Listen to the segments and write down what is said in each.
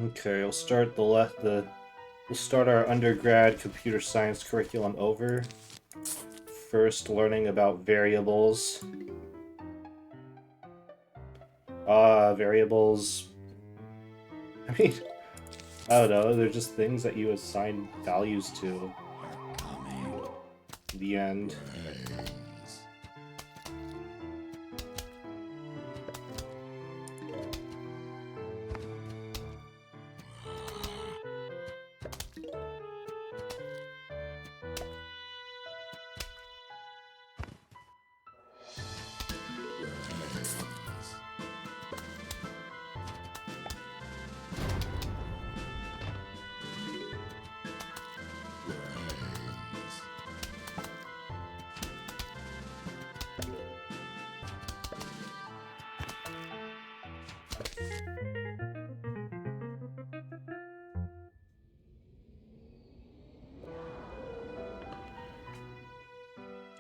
Okay, we'll start our undergrad computer science curriculum over. First, learning about variables. Variables. I mean, I don't know. They're just things that you assign values to. The end.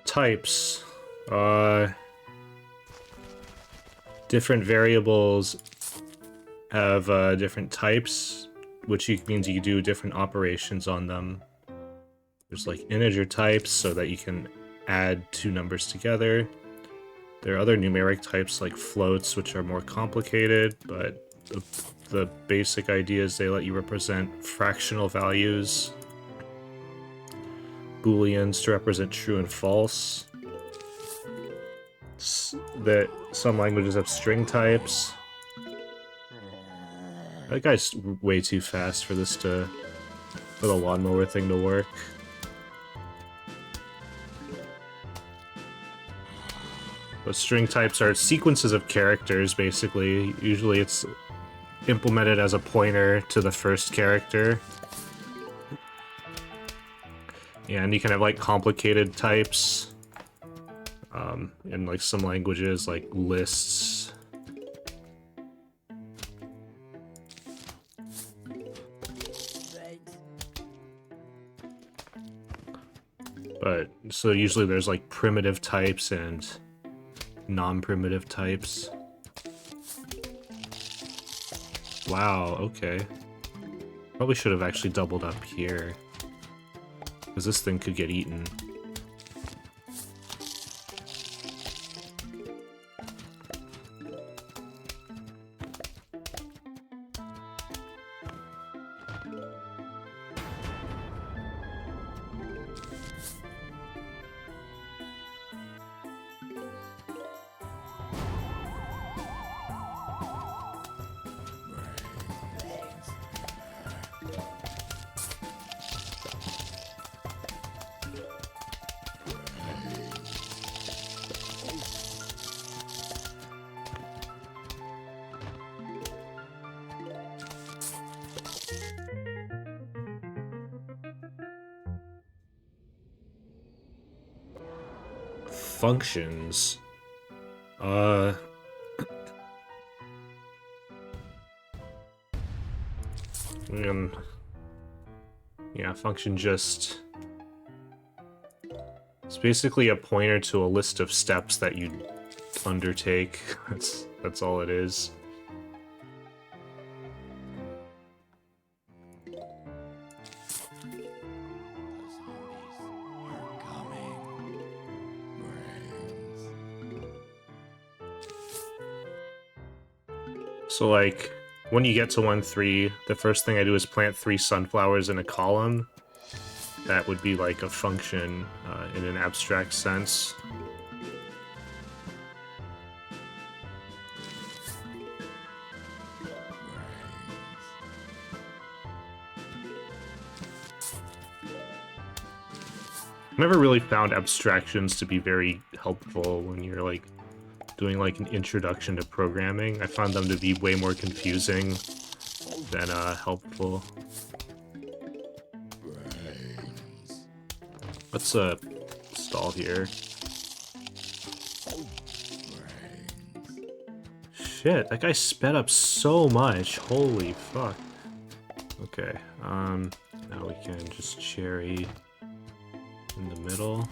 Types. Different variables have different types, which means you can do different operations on them. There's like integer types so that you can add two numbers together. There are other numeric types like floats, which are more complicated, but the basic idea is they let you represent fractional values. Booleans to represent true and false. That some languages have string types. That guy's way too fast for the lawnmower thing to work. But string types are sequences of characters, basically. Usually it's implemented as a pointer to the first character. And you can have like complicated types in like some languages, like lists. But so usually there's like primitive types and non-primitive types. Wow, okay. Probably should have actually doubled up here, because this thing could get eaten. Functions. Yeah, function just... It's basically a pointer to a list of steps that you undertake. That's all it is. So, like, when you get to 1-3, the first thing I do is plant 3 sunflowers in a column. That would be like a function in an abstract sense. I've never really found abstractions to be very helpful when you're like doing like an introduction to programming. I found them to be way more confusing than helpful. Let's stall here. Shit, that guy sped up so much. Holy fuck. Okay, now we can just cherry in the middle.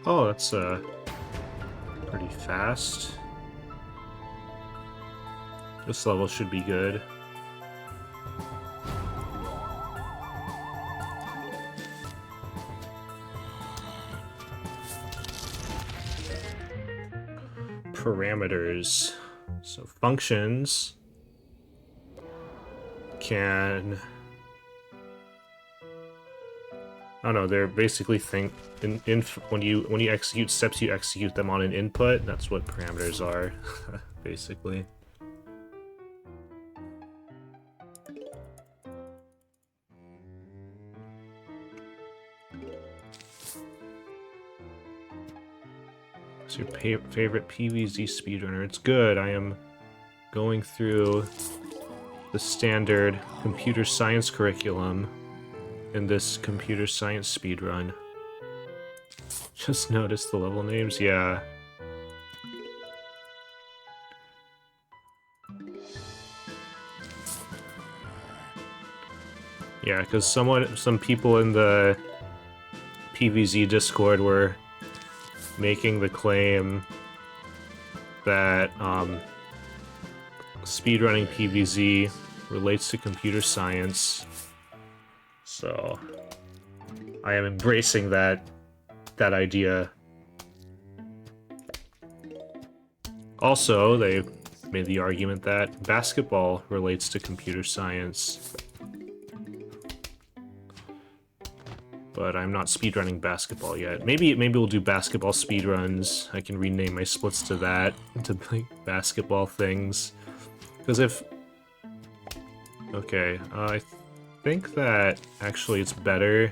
Oh, that's pretty fast. This level should be good. Parameters. So functions can, I don't know, they're basically when you execute steps, you execute them on an input. That's what parameters are, basically. What's your favorite PvZ speedrunner? It's good. I am going through the standard computer science curriculum in this computer science speedrun. Just noticed the level names, yeah. Yeah, because some people in the PvZ Discord were making the claim that speedrunning PvZ relates to computer science. So I am embracing that idea. Also, they made the argument that basketball relates to computer science. But I'm not speedrunning basketball yet. Maybe we'll do basketball speedruns. I can rename my splits to that, to like basketball things. Because if... Okay, I think that actually it's better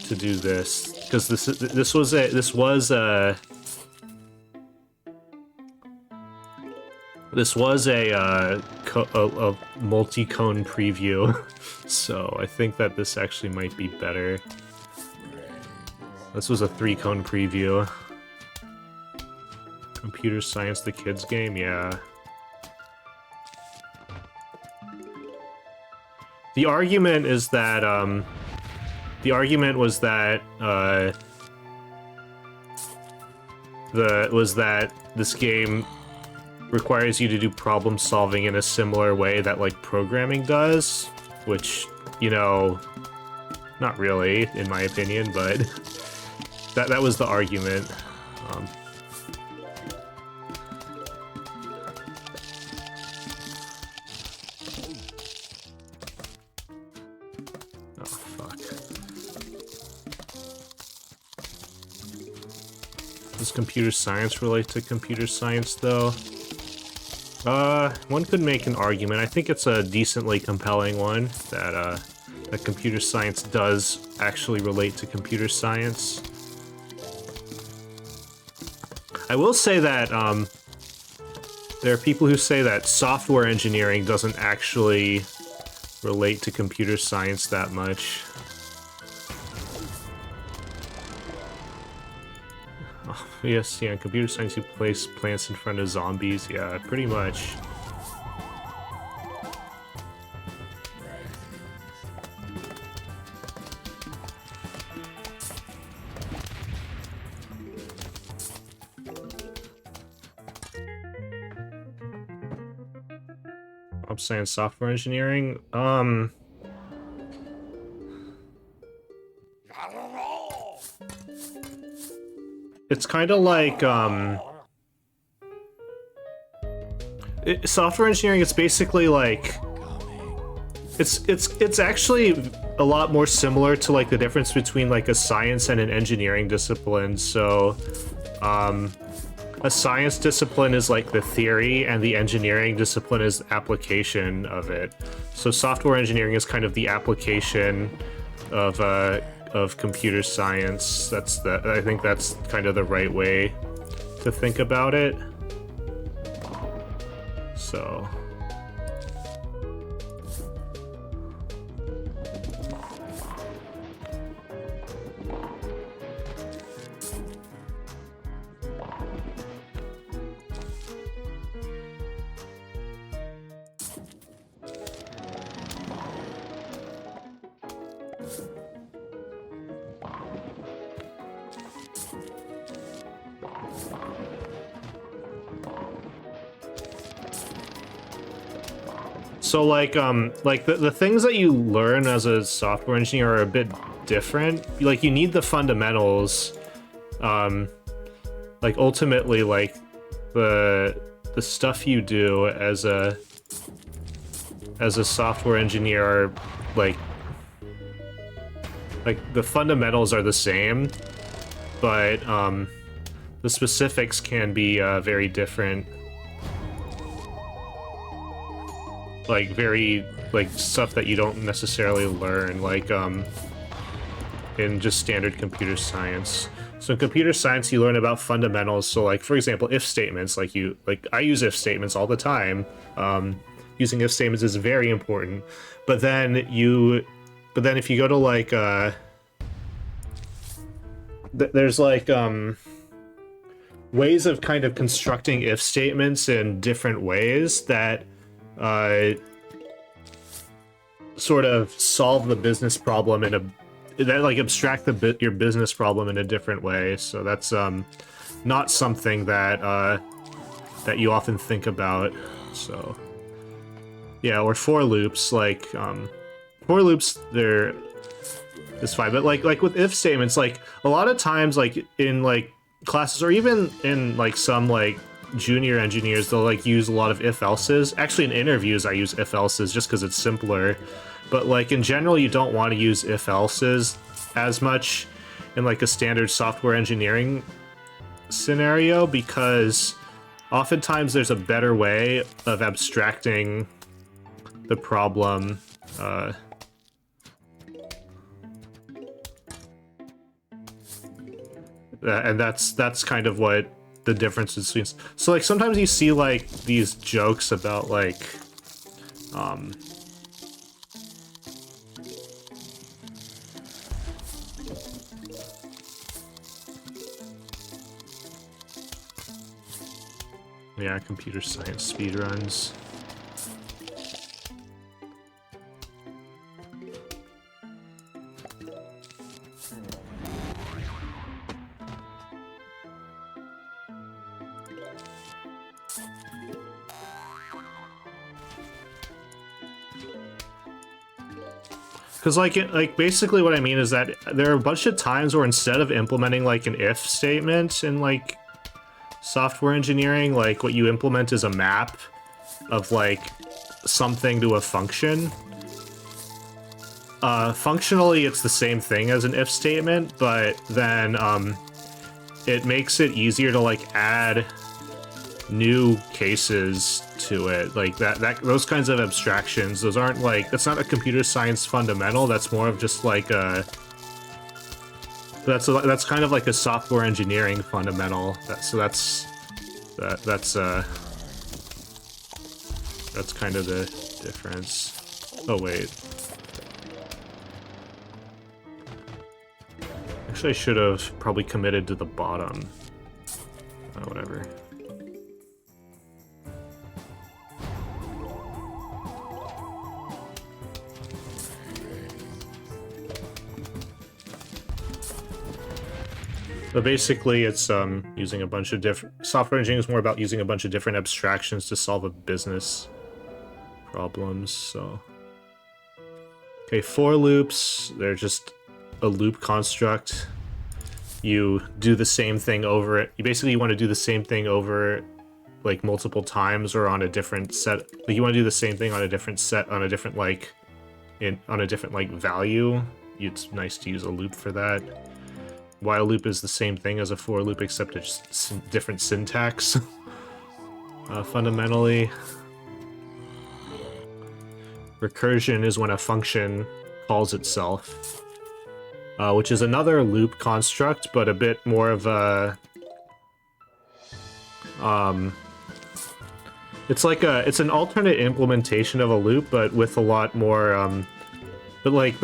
to do this, because this was a multi-cone preview, so I think that this actually might be better. This was a 3-cone preview. Computer Science, the kids game, yeah. The argument is that, the argument was that, this game requires you to do problem solving in a similar way that, like, programming does, which, you know, not really, in my opinion, but that was the argument. Oh, fuck. Does computer science relate to computer science, though? One could make an argument. I think it's a decently compelling one, that computer science does actually relate to computer science. I will say that, there are people who say that software engineering doesn't actually relate to computer science that much. Oh, yes, yeah, in computer science you place plants in front of zombies, yeah, pretty much. I'm saying software engineering, it's kind of like, software engineering, it's basically like, it's actually a lot more similar to, like, the difference between, like, a science and an engineering discipline. So, a science discipline is like the theory, and the engineering discipline is the application of it. So software engineering is kind of the application of computer science. I think that's kind of the right way to think about it. So. So like the things that you learn as a software engineer are a bit different. Like you need the fundamentals. Like ultimately, like the stuff you do as a software engineer are like the fundamentals are the same, but the specifics can be very different. Like very like stuff that you don't necessarily learn, like in just standard computer science. So in computer science, you learn about fundamentals. So like, for example, if statements, like I use if statements all the time. Using if statements is very important. But then if you go to like, there's like ways of kind of constructing if statements in different ways that sort of solve the business problem that like abstract your business problem in a different way. So that's not something that that you often think about. So yeah, or for loops, like for loops, it's fine. But like with if statements, like a lot of times, like in like classes or even in like some like junior engineers, they'll like use a lot of if else's. Actually in interviews I use if else's just because it's simpler. But like in general, you don't want to use if else's as much in like a standard software engineering scenario, because oftentimes there's a better way of abstracting the problem. And that's kind of what the difference is between. So like sometimes you see like these jokes about like yeah, computer science speedruns. Because like basically what I mean is that there are a bunch of times where instead of implementing like an if statement in like software engineering, like what you implement is a map of like something to a function. Functionally, it's the same thing as an if statement, but then it makes it easier to like add new cases to it, like those kinds of abstractions. Those aren't like, that's not a computer science fundamental. That's more of just like that's kind of like a software engineering fundamental. That's kind of the difference. Oh wait. Actually, I should have probably committed to the bottom. Oh, whatever. But basically, it's using a bunch of different... Software engineering is more about using a bunch of different abstractions to solve a business problems, so... Okay, for loops, they're just a loop construct. You do the same thing over it. You want to do the same thing over, like, multiple times or on a different set. Like, you want to do the same thing on a different set, on a different, like... on a different, like, value. It's nice to use a loop for that. While loop is the same thing as a for loop, except it's different syntax, fundamentally. Recursion is when a function calls itself, which is another loop construct, but a bit more of a... it's an alternate implementation of a loop, but with a lot more, but like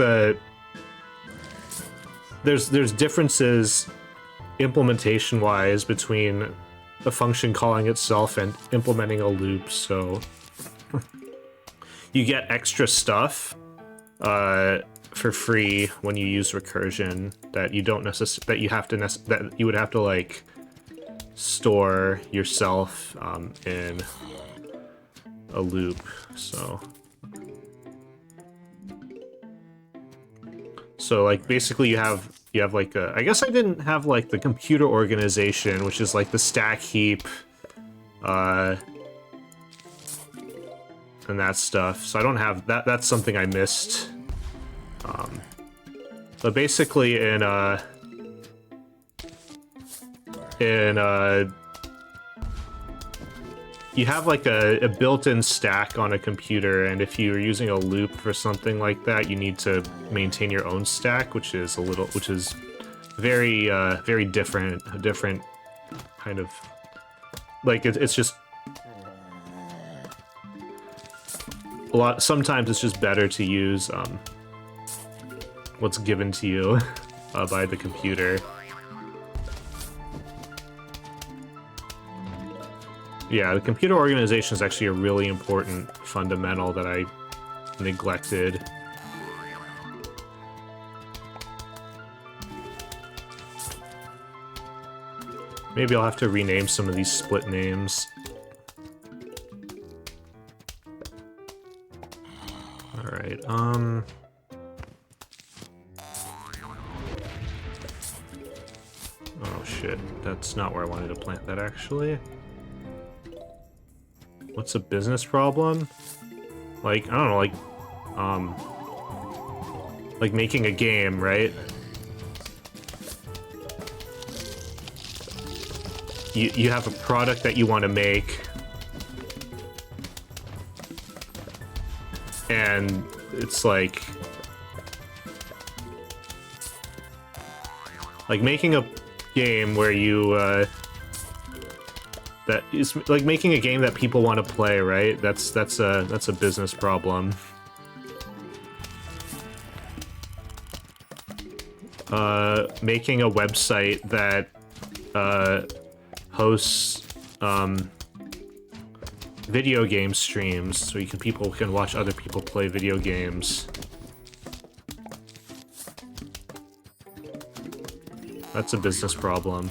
there's differences implementation-wise between a function calling itself and implementing a loop, so you get extra stuff for free when you use recursion that you don't that you would have to like store yourself in a loop. So So like basically you have like a, I guess I didn't have like the computer organization, which is like the stack heap, and that stuff. So I don't have that. That's something I missed. But basically in you have like a built-in stack on a computer, and if you're using a loop for something like that, you need to maintain your own stack, which is very very different, a different kind of, like it's just a lot. Sometimes it's just better to use what's given to you by the computer. Yeah, the computer organization is actually a really important fundamental that I neglected. Maybe I'll have to rename some of these split names. Alright, oh shit, that's not where I wanted to plant that actually. What's a business problem? Like, I don't know, like making a game, right? You have a product that you want to make, and it's like making a game where you that is like making a game that people want to play, right? That's a business problem. Making a website that hosts video game streams, so people can watch other people play video games. That's a business problem.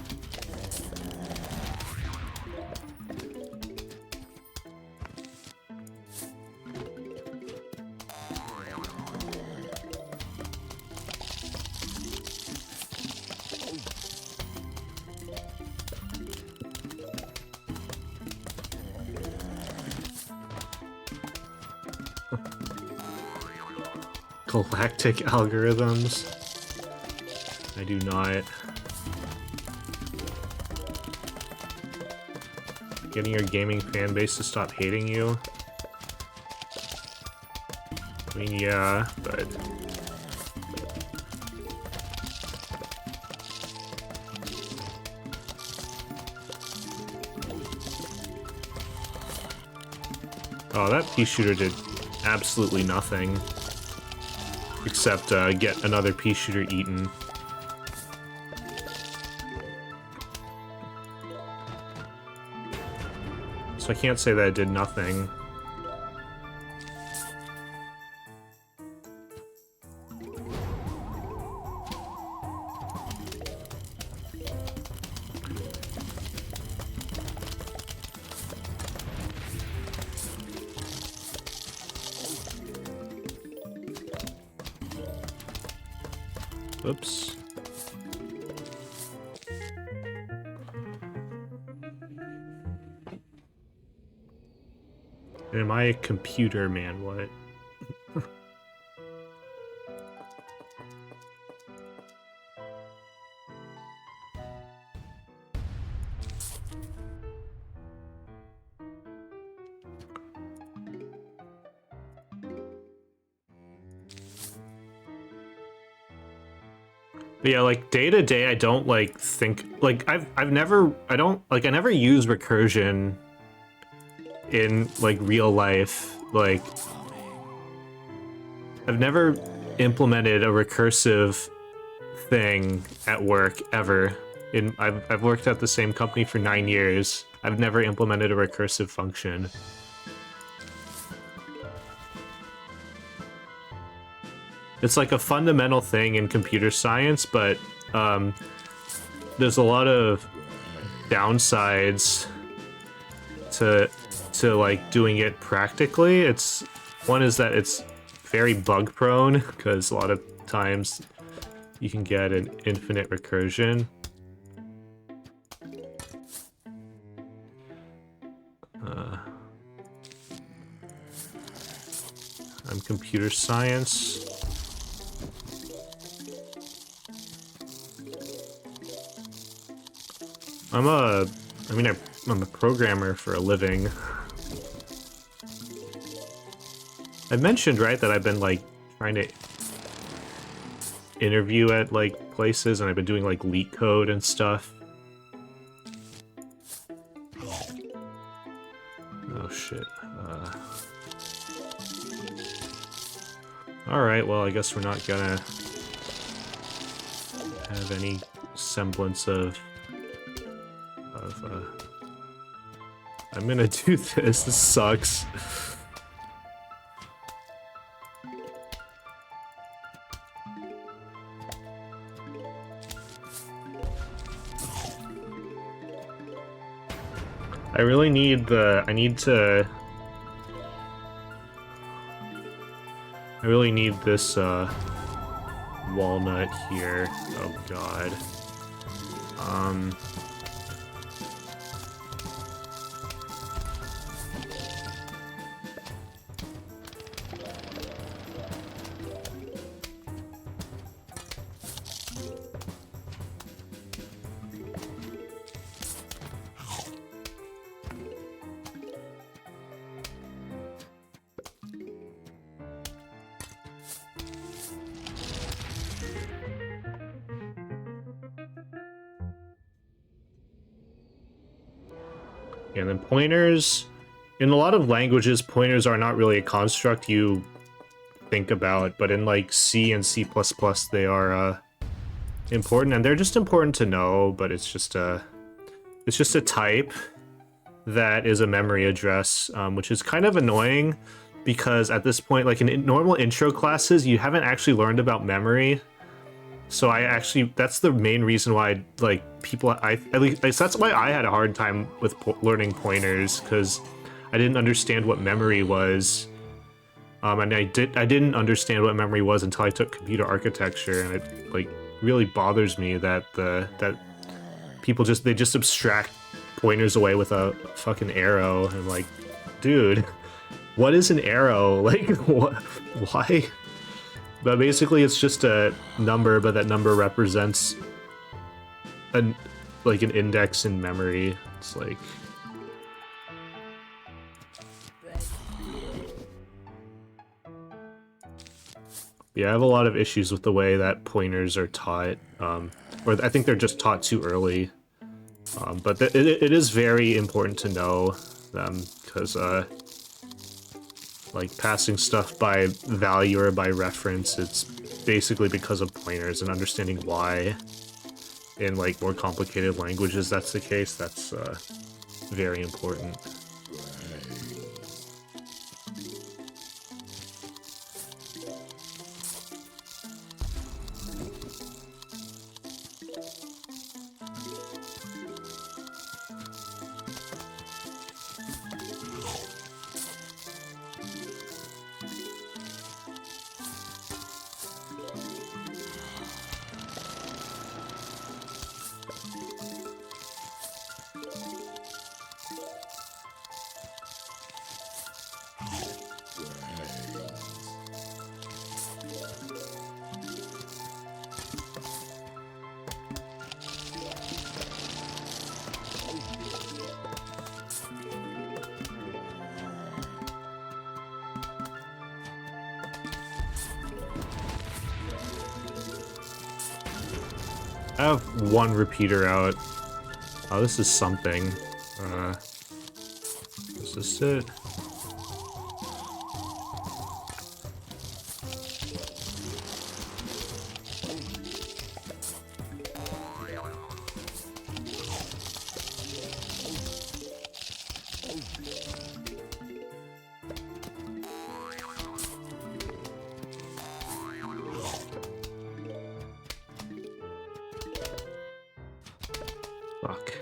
Galactic algorithms. I do not. Getting your gaming fan base to stop hating you? I mean, yeah, but... Oh, that pea shooter did absolutely nothing. Except get another pea shooter eaten. So I can't say that it did nothing. Oops. Am I a computer man? What? But yeah, like day to day, I don't like think like I never use recursion in like real life. Like I've never implemented a recursive thing at work ever. I've worked at the same company for 9 years. I've never implemented a recursive function. It's like a fundamental thing in computer science, but there's a lot of downsides to like doing it practically. One is that it's very bug prone, because a lot of times you can get an infinite recursion. I'm computer science. I'm a programmer for a living. I mentioned, right, that I've been, like, trying to interview at, like, places, and I've been doing, like, leak code and stuff. Oh, shit. Alright, well, I guess we're not gonna have any semblance of I'm gonna do this. This sucks. I really need the... I really need this, walnut here. Oh, God. And then pointers. In a lot of languages, pointers are not really a construct you think about, but in like C and C++, they are important, and they're just important to know. But it's just a type that is a memory address, which is kind of annoying because at this point, like in normal intro classes, you haven't actually learned about memory. So that's the main reason why, like, at least that's why I had a hard time with learning pointers, because I didn't understand what memory was. And I didn't understand what memory was until I took computer architecture, and it, like, really bothers me that people just abstract pointers away with a fucking arrow. And I'm like, dude, what is an arrow? Like, what? Why? But basically, it's just a number, but that number represents an index in memory. It's like... Yeah, I have a lot of issues with the way that pointers are taught, or I think they're just taught too early. But it is very important to know them, because like passing stuff by value or by reference, it's basically because of pointers, and understanding why in like more complicated languages that's the case. That's very important. I have one repeater out. Oh, this is something. Is this it? Fuck.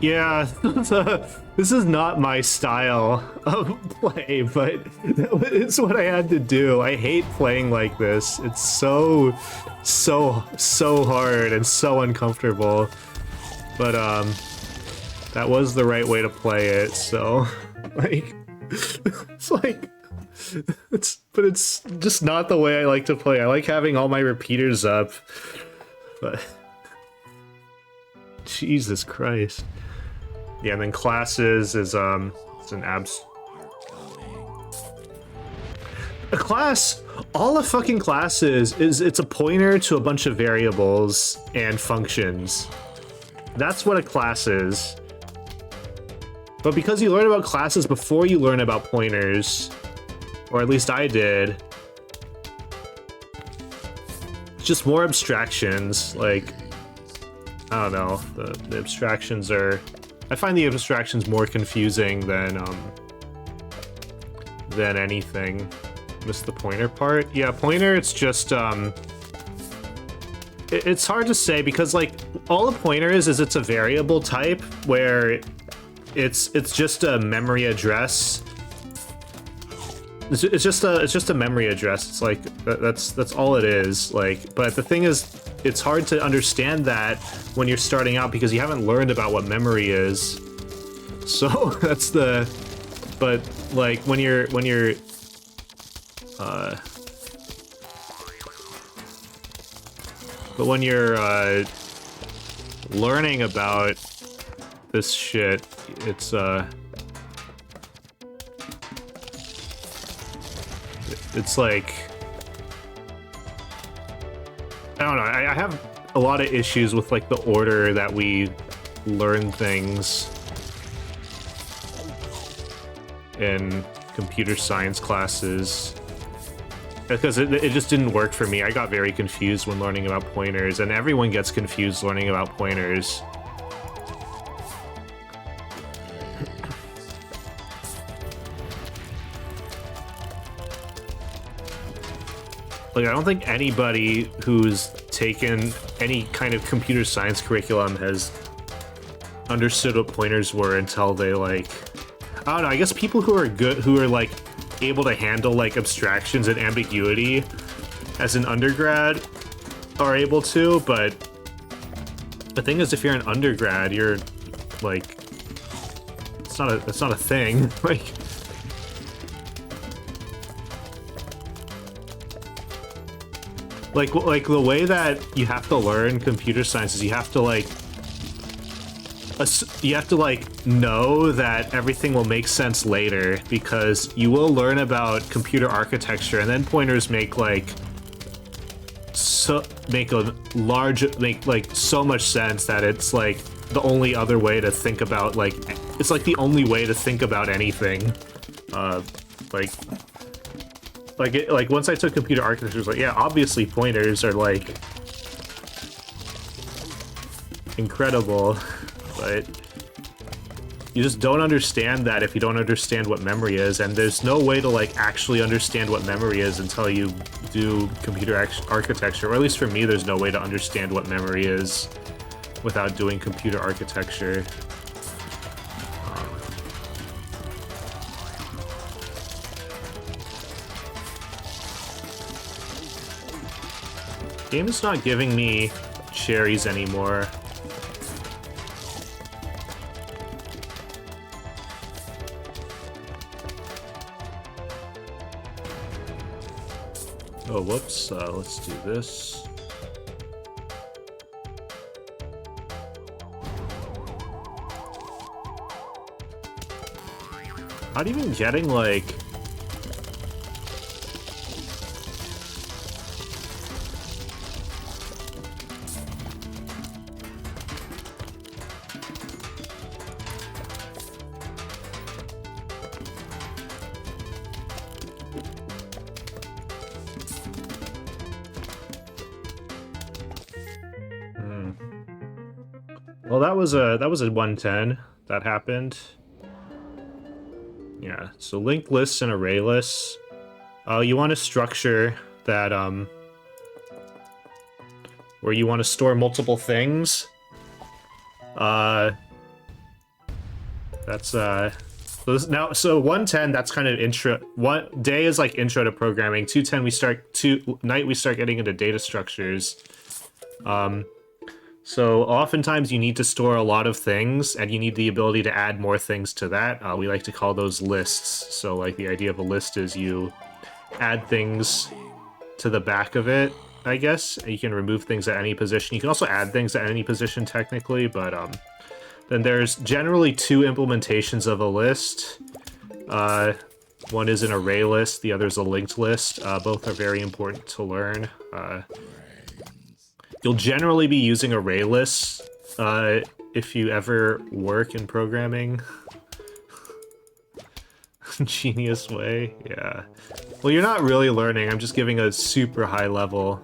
Yeah, this is not my style of play, but it's what I had to do. I hate playing like this. It's so hard and so uncomfortable. But that was the right way to play it. So, like, it's just not the way I like to play. I like having all my repeaters up, but Jesus Christ. Yeah, and then classes is it's an a class. All a fucking class is it's a pointer to a bunch of variables and functions. That's what a class is. But because you learn about classes before you learn about pointers, or at least I did, it's just more abstractions. Like, I don't know, the abstractions are. I find the abstractions more confusing than anything. Missed the pointer part. Yeah, pointer. It's just it's hard to say because like all a pointer is it's a variable type where it's just a memory address. It's just a memory address. It's like that's all it is. Like, but the thing is, it's hard to understand that when you're starting out because you haven't learned about what memory is. So that's the. But like when you're learning about this shit, it's like, I don't know, I have a lot of issues with like the order that we learn things in computer science classes. Because it just didn't work for me. I got very confused when learning about pointers, and everyone gets confused learning about pointers. Like, I don't think anybody who's taken any kind of computer science curriculum has understood what pointers were until they, like... I don't know, I guess people who are good, who are, like, able to handle, like, abstractions and ambiguity as an undergrad are able to, but the thing is, if you're an undergrad, you're, like... It's not a thing. Like the way that you have to learn computer science is you have to know that everything will make sense later, because you will learn about computer architecture and then pointers make so much sense that it's like the only other way to think about, like, it's like the only way to think about anything. Like once I took computer architecture, I was like, yeah, obviously pointers are like incredible, but you just don't understand that if you don't understand what memory is, and there's no way to like actually understand what memory is until you do computer architecture, or at least for me, there's no way to understand what memory is without doing computer architecture. Game is not giving me cherries anymore. Oh, whoops. Let's do this. Not even getting, like... Well, that was a 110 that happened. Yeah, so linked lists and array lists You want a structure that where you want to store multiple things. That's so 110, that's kind of intro. One day is like intro to programming. 210 night we start getting into data structures. So oftentimes you need to store a lot of things, and you need the ability to add more things to that. We like to call those lists. So like the idea of a list is you add things to the back of it, I guess. You can remove things at any position. You can also add things at any position technically, but then there's generally two implementations of a list. One is an array list, the other is a linked list. Both are very important to learn. You'll generally be using array lists if you ever work in programming. Genius way, yeah. Well, you're not really learning, I'm just giving a super high level.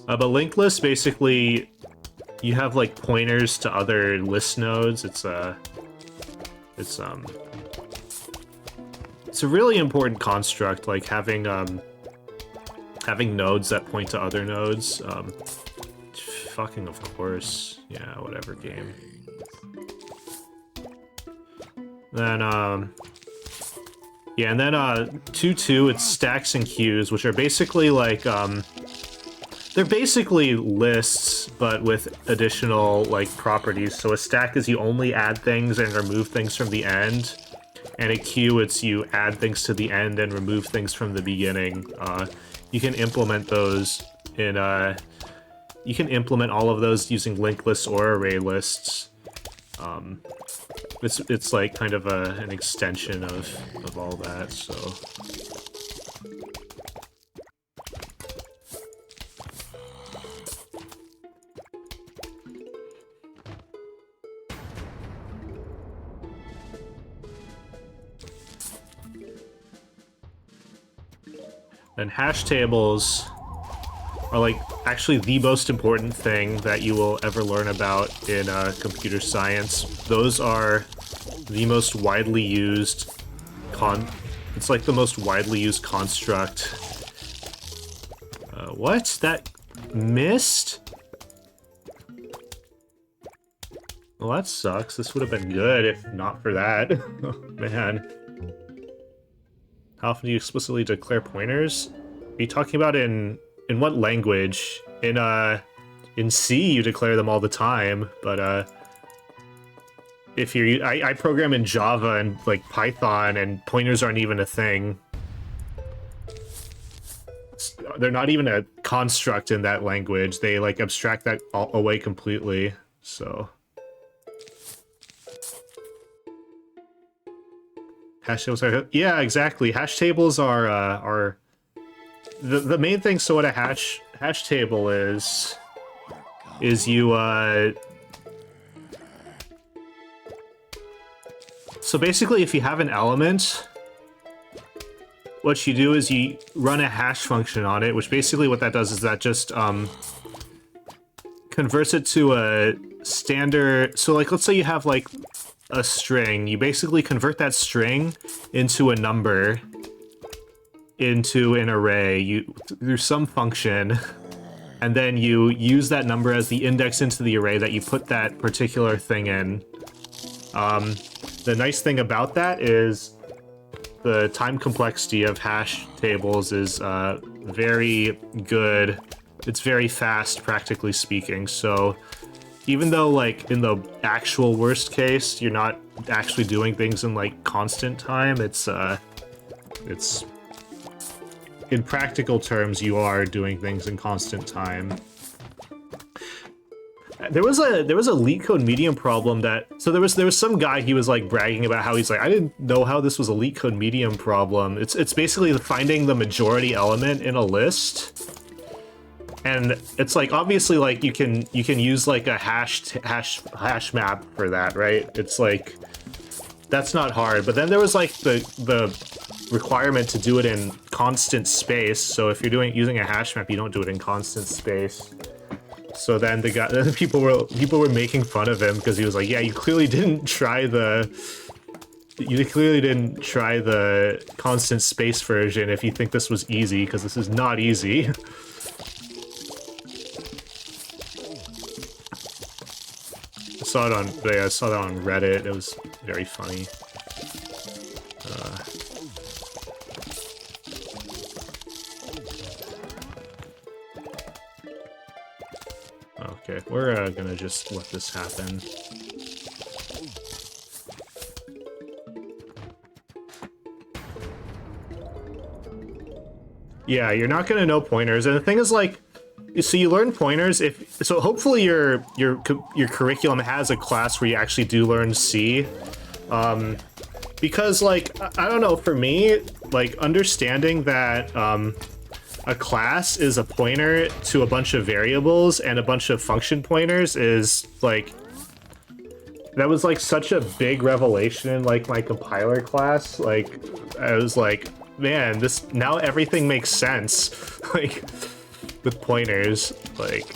But linked lists, basically, you have like pointers to other list nodes. It's a really important construct, like having nodes that point to other nodes. Fucking of course, yeah, whatever game. Then yeah, and then 2.2, it's stacks and queues, which are basically like they're basically lists, but with additional like properties. So a stack is you only add things and remove things from the end, and a queue, it's you add things to the end and remove things from the beginning. You can implement those in you can implement all of those using linked lists or array lists. It's like kind of an extension of all that, so. And hash tables are like actually the most important thing that you will ever learn about in computer science. Those are the most widely used it's like the most widely used construct. What? That missed? Well, that sucks. This would have been good if not for that. Oh, man. How often do you explicitly declare pointers? Are you talking about in what language? In C, you declare them all the time, but if you're I program in Java and like Python, and pointers aren't even a thing. They're not even a construct in that language. They like abstract that away completely. So hash tables are, yeah, exactly. Hash tables are the main thing. So what a hash table is you so basically if you have an element, what you do is you run a hash function on it, which basically what that does is that just converts it to a standard. So like let's say you have like a string, you basically convert that string into a number, into an array through some function, and then you use that number as the index into the array that you put that particular thing in. The nice thing about that is the time complexity of hash tables is very good. It's very fast, practically speaking. So even though, like, in the actual worst case, you're not actually doing things in, like, constant time, it's in practical terms, you are doing things in constant time. There was a LeetCode medium problem that, so there was some guy, he was like bragging about how he's like, I didn't know how this was a LeetCode medium problem. It's basically finding the majority element in a list. And it's like, obviously, like you can use like a hash map for that, right? It's like, that's not hard. But then there was like the requirement to do it in constant space. So if you're using a hash map, you don't do it in constant space. So then then people were making fun of him because he was like, yeah, you clearly didn't try the constant space version if you think this was easy, because this is not easy. I saw that on Reddit. It was very funny. Okay, we're gonna just let this happen. Yeah, you're not gonna know pointers, and the thing is, like, so you learn pointers so hopefully your curriculum has a class where you actually do learn C, because, like, I don't know, for me, like, understanding that a class is a pointer to a bunch of variables and a bunch of function pointers is, like, that was, like, such a big revelation in, like, my compiler class. Like, I was like, man, now everything makes sense, like, with pointers, like,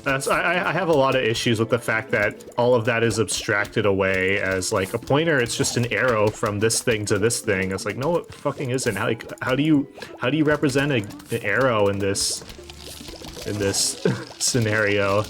I have a lot of issues with the fact that all of that is abstracted away as, like, a pointer. It's just an arrow from this thing to this thing. It's like, no, it fucking isn't. How do you represent an arrow in this scenario?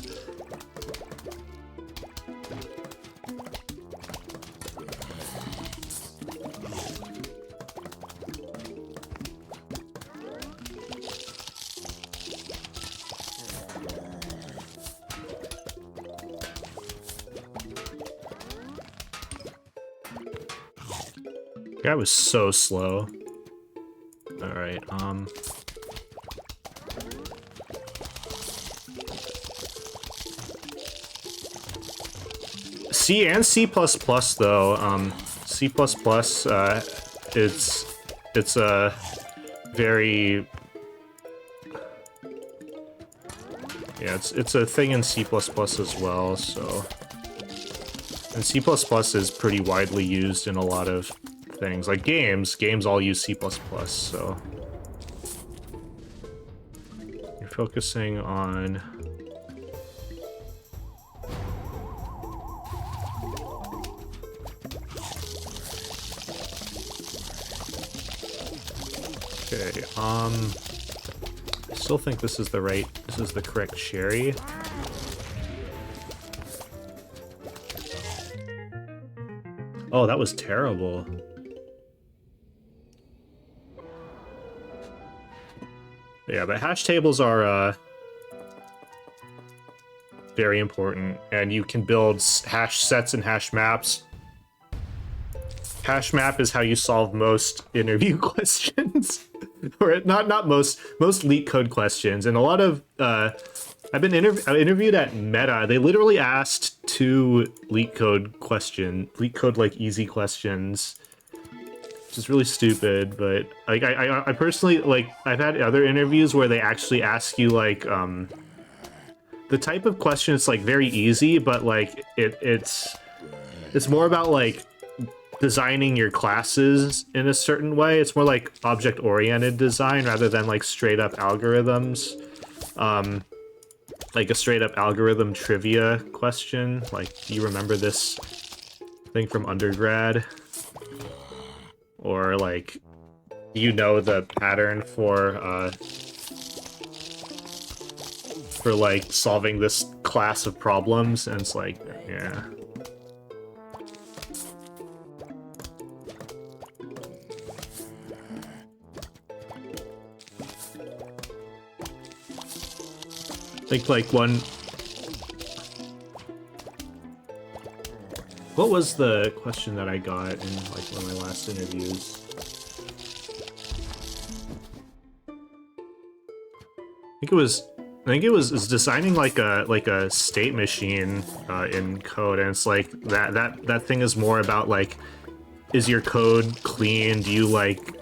That was so slow. Alright, C and C++ though, C++, it's a very... Yeah, it's a thing in C++ as well, so... And C++ is pretty widely used in a lot of things. Like games all use C++, so... You're focusing on... Okay, I still think this is the correct cherry. Oh, that was terrible. Yeah, but hash tables are very important, and you can build hash sets and hash maps. Hash map is how you solve most interview questions. Or not most leak code questions. And a lot of I interviewed at Meta. They literally asked 2 leak code like easy questions, which is really stupid. But like I personally, like, I've had other interviews where they actually ask you, like, the type of question is, like, very easy, but like it's more about, like, designing your classes in a certain way. It's more like object-oriented design rather than, like, straight-up algorithms. Like a straight-up algorithm trivia question. Like, do you remember this thing from undergrad? Or, like, do you know the pattern for like, solving this class of problems? And it's like, yeah. Like one... What was the question that I got in, like, one of my last interviews? I think it was designing like a state machine in code, and it's like that thing is more about, like, is your code clean? Do you, like,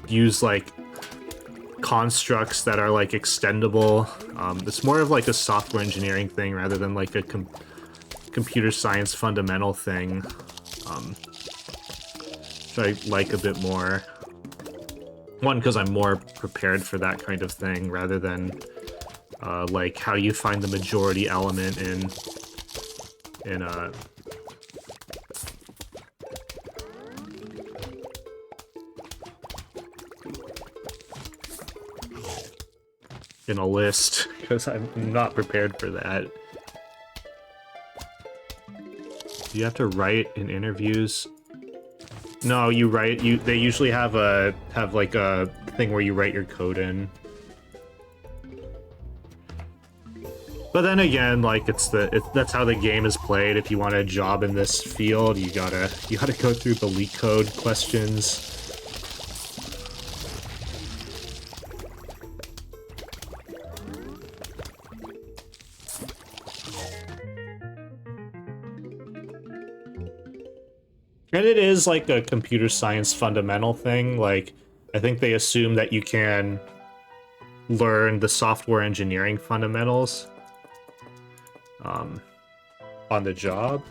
use, like, constructs that are, like, extendable? It's more of, like, a software engineering thing rather than, like, a computer science fundamental thing, which I like a bit more. One, because I'm more prepared for that kind of thing rather than like how you find the majority element in a list, because I'm not prepared for that. You have to write in interviews. No, you write. They usually have like a thing where you write your code in. But then again, like that's how the game is played. If you want a job in this field, you gotta go through the leak code questions. And it is like a computer science fundamental thing. Like, I think they assume that you can learn the software engineering fundamentals on the job.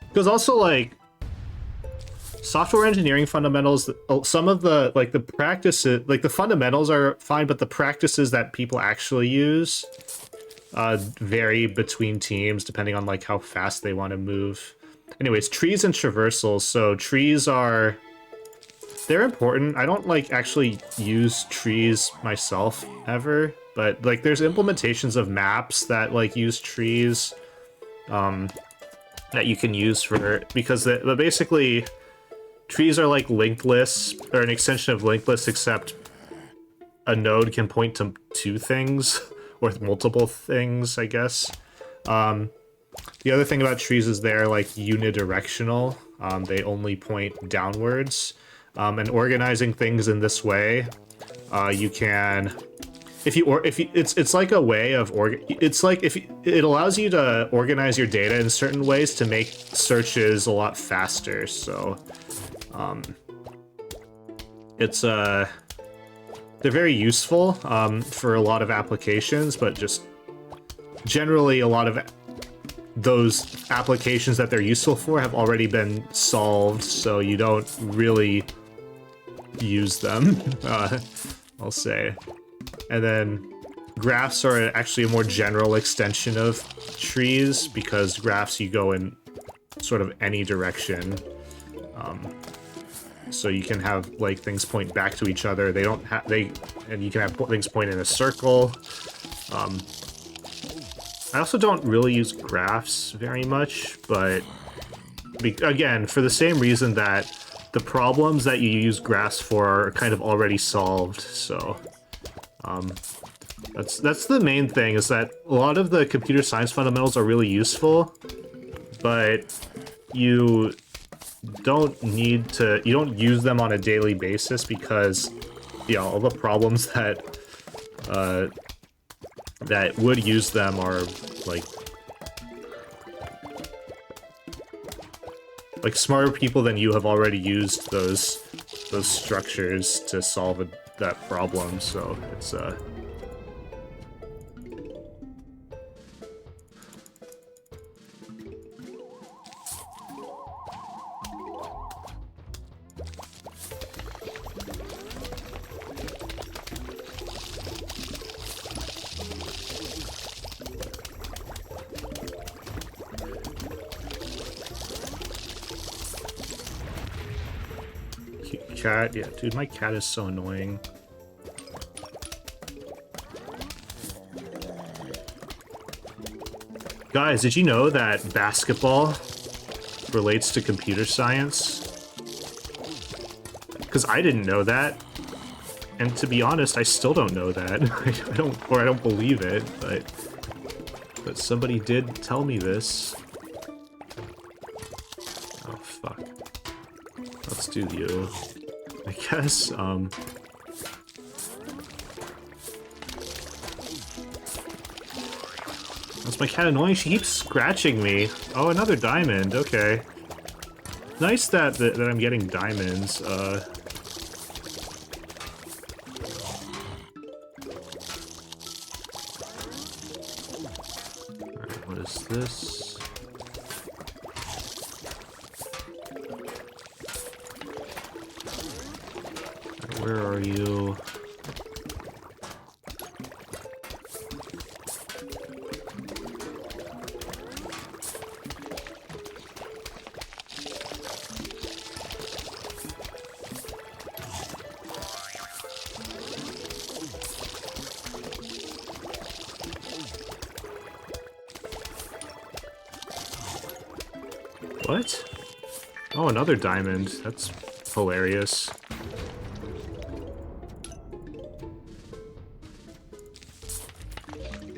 Because also, like, software engineering fundamentals, some of the, like, the practices, like, the fundamentals are fine, but the practices that people actually use vary between teams depending on, like, how fast they want to move. Anyways, trees and traversals. So trees they're important. I don't like actually use trees myself ever, but like there's implementations of maps that like use trees that you can use because basically trees are like linked lists or an extension of linked lists, except a node can point to two things or multiple things, I guess. The other thing about trees is they're like unidirectional. They only point downwards. And organizing things in this way, you can, it's like a way of it allows you to organize your data in certain ways to make searches a lot faster. So, they're very useful for a lot of applications, but just generally a lot of those applications that they're useful for have already been solved, so you don't really use them, I'll say. And then graphs are actually a more general extension of trees, because graphs you go in sort of any direction. So you can have like things point back to each other. And you can have things point in a circle. I also don't really use graphs very much, but again, for the same reason that the problems that you use graphs for are kind of already solved. So that's the main thing, is that a lot of the computer science fundamentals are really useful, but you don't use them on a daily basis, because all the problems that would use them are like smarter people than you have already used those structures to solve that problem. So it's cat. Yeah, dude, my cat is so annoying. Guys, did you know that basketball relates to computer science? Because I didn't know that. And to be honest, I still don't know that. I don't believe it, but somebody did tell me this. Oh, fuck. Let's do you. I guess, That's my cat annoying? She keeps scratching me. Oh, another diamond. Okay. Nice that I'm getting diamonds. Alright, what is this? Where are you? What? Oh, another diamond. That's hilarious.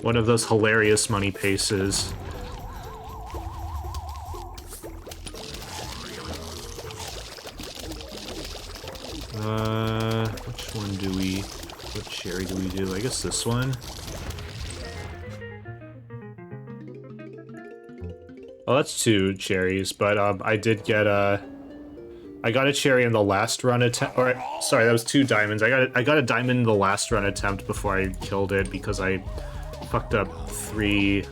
One of those hilarious money paces. Which one do we... What cherry do we do? I guess this one? Oh, that's 2 cherries, but I did get I got a cherry in the last run attempt, or sorry, that was 2 diamonds. I got a diamond in the last run attempt before I killed it because I fucked up 3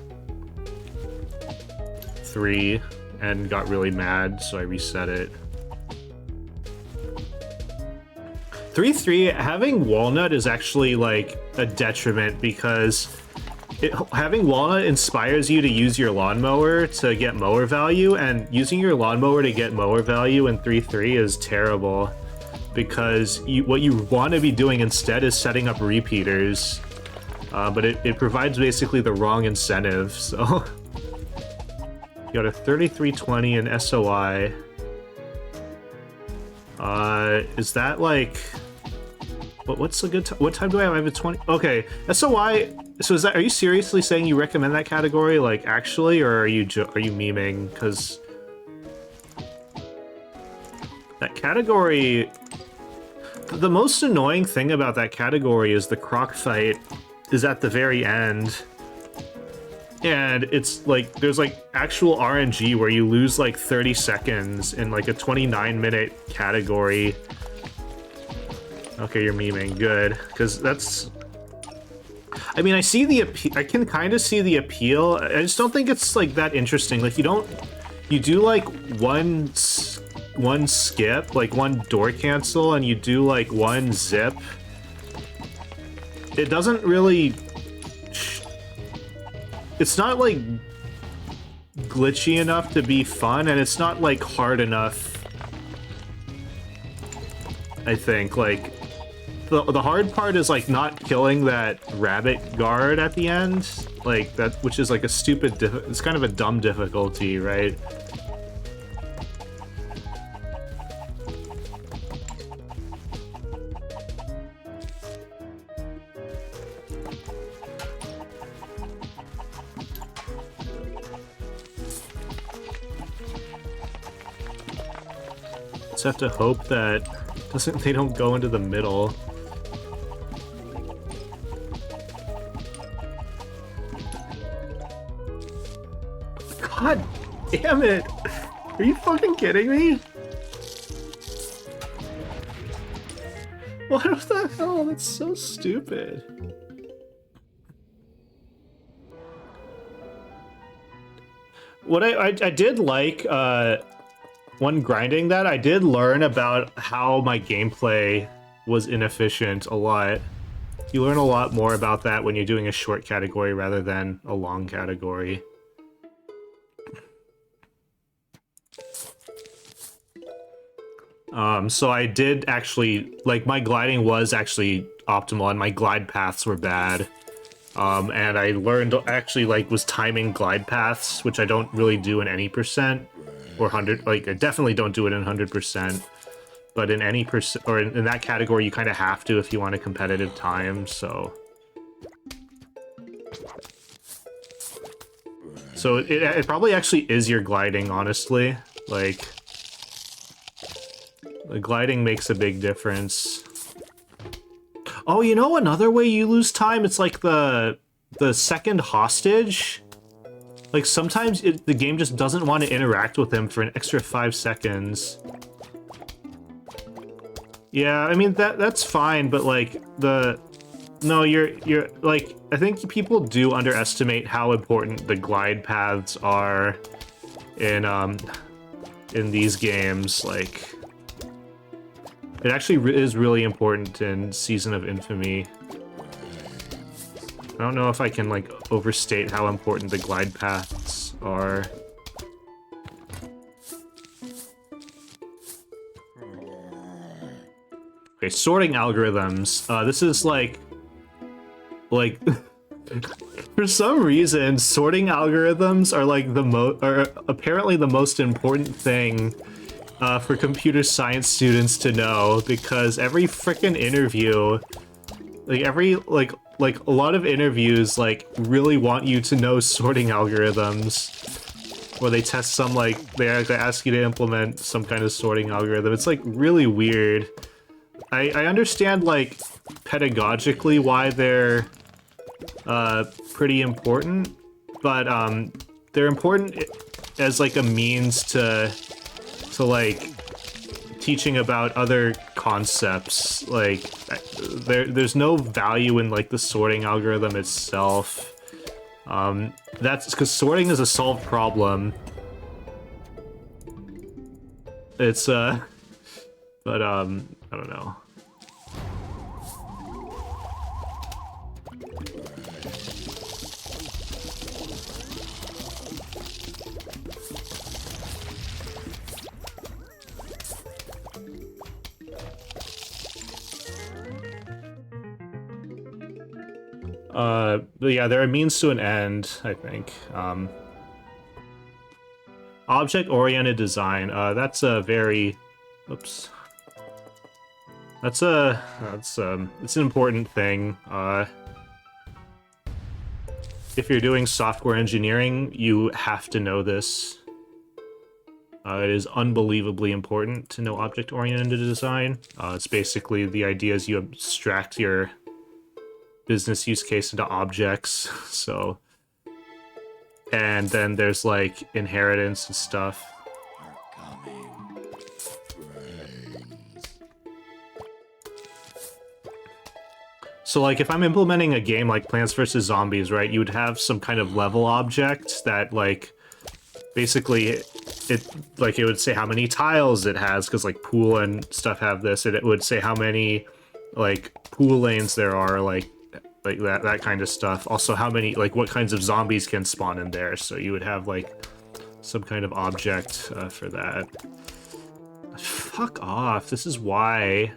and got really mad, so I reset it. 3-3, having walnut is actually like a detriment because having walnut inspires you to use your lawnmower to get mower value, and using your lawnmower to get mower value in 3-3 is terrible because what you want to be doing instead is setting up repeaters, but it provides basically the wrong incentive, so... You got a 3320 in SOI. Is that like... What's a good time? What time do I have? I have a 20... Okay, SOI... So are you seriously saying you recommend that category, like, actually, or are you memeing? Because... That category... The most annoying thing about that category is the croc fight is at the very end. And it's like, there's like actual RNG where you lose like 30 seconds in like a 29-minute category. Okay, you're memeing, good. Because that's... I mean, I see the I can kind of see the appeal. I just don't think it's like that interesting. Like you do like one skip, like one door cancel, and you do like one zip. It doesn't really... It's not, like, glitchy enough to be fun, and it's not, like, hard enough, I think. Like, the hard part is, like, not killing that rabbit guard at the end. Like, that, which is, like, a stupid... It's kind of a dumb difficulty, right? Have to hope that they don't go into the middle. God damn it! Are you fucking kidding me? What the hell? That's so stupid. What I did like, when grinding that, I did learn about how my gameplay was inefficient a lot. You learn a lot more about that when you're doing a short category rather than a long category. So I did actually, like, my gliding was actually optimal and my glide paths were bad. And I learned, actually, like, was timing glide paths, which I don't really do in any percent. Or 100, like, I definitely don't do it in 100%, but in any percent, or in that category, you kind of have to if you want a competitive time, so... So it probably actually is your gliding, honestly. Like, the gliding makes a big difference. Oh, you know another way you lose time? It's like the second hostage. Like, sometimes the game just doesn't want to interact with him for an extra 5 seconds. Yeah, I mean, that's fine, but, like, No, you're, like, I think people do underestimate how important the glide paths are in these games, like... It actually is really important in Season of Infamy. I don't know if I can, like, overstate how important the glide paths are. Okay, sorting algorithms. This is like for some reason, sorting algorithms are like apparently the most important thing for computer science students to know, because every frickin' interview, like a lot of interviews like really want you to know sorting algorithms, or they test some, like they ask you to implement some kind of sorting algorithm. It's like really weird. I understand, like, pedagogically why they're pretty important, but they're important as like a means to like teaching about other concepts. Like there's no value in like the sorting algorithm itself. That's because sorting is a solved problem. It's but I don't know. But yeah, they're a means to an end, I think. Object-oriented design, that's a very... Oops. It's an important thing. If you're doing software engineering, you have to know this. It is unbelievably important to know object-oriented design. It's basically the idea is you abstract your business use case into objects, so... And then there's, like, inheritance and stuff. So, like, if I'm implementing a game like Plants vs. Zombies, right, you would have some kind of level object that, like, basically, it would say how many tiles it has, because, like, pool and stuff have this, and it would say how many, like, pool lanes there are, like that kind of stuff. Also, how many, like, what kinds of zombies can spawn in there, so you would have, like, some kind of object for that. Fuck off, this is why...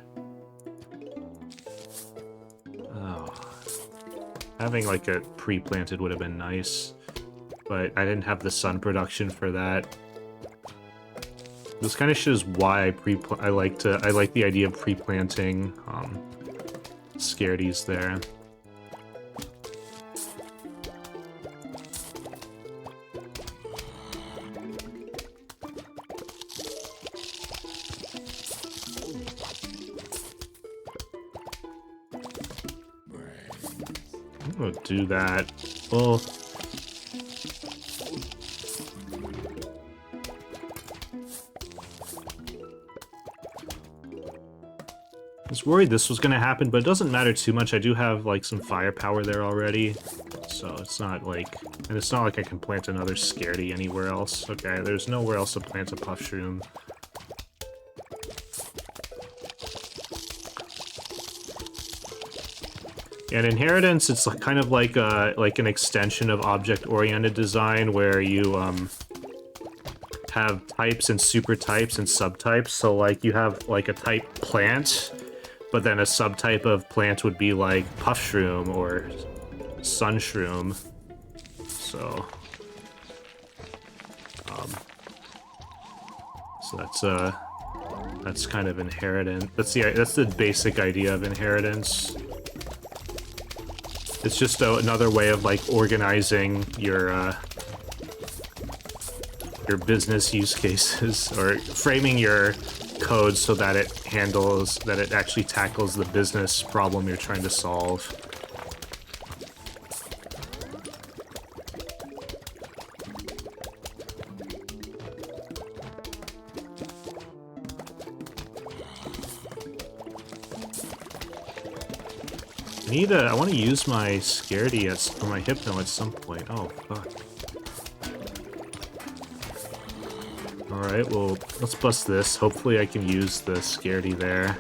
Oh. Having, like, a pre-planted would have been nice, but I didn't have the sun production for that. This kind of shows why I like the idea of pre-planting scaredies there. I'm gonna do that. Well, I was worried this was gonna happen, but it doesn't matter too much. I do have, like, some firepower there already, so it's not like... And it's not like I can plant another scaredy anywhere else. Okay, there's nowhere else to plant a puff shroom. And inheritance, it's kind of like an extension of object-oriented design, where you have types and super types and subtypes. So, like, you have, like, a type plant, but then a subtype of plant would be like puff shroom or sun shroom. So, that's kind of inheritance. That's the basic idea of inheritance. It's just another way of, like, organizing your business use cases, or framing your code so that it actually tackles the business problem you're trying to solve. I want to use my scaredy or my hypno at some point. Oh, fuck. Alright, well, let's bust this. Hopefully I can use the scaredy there.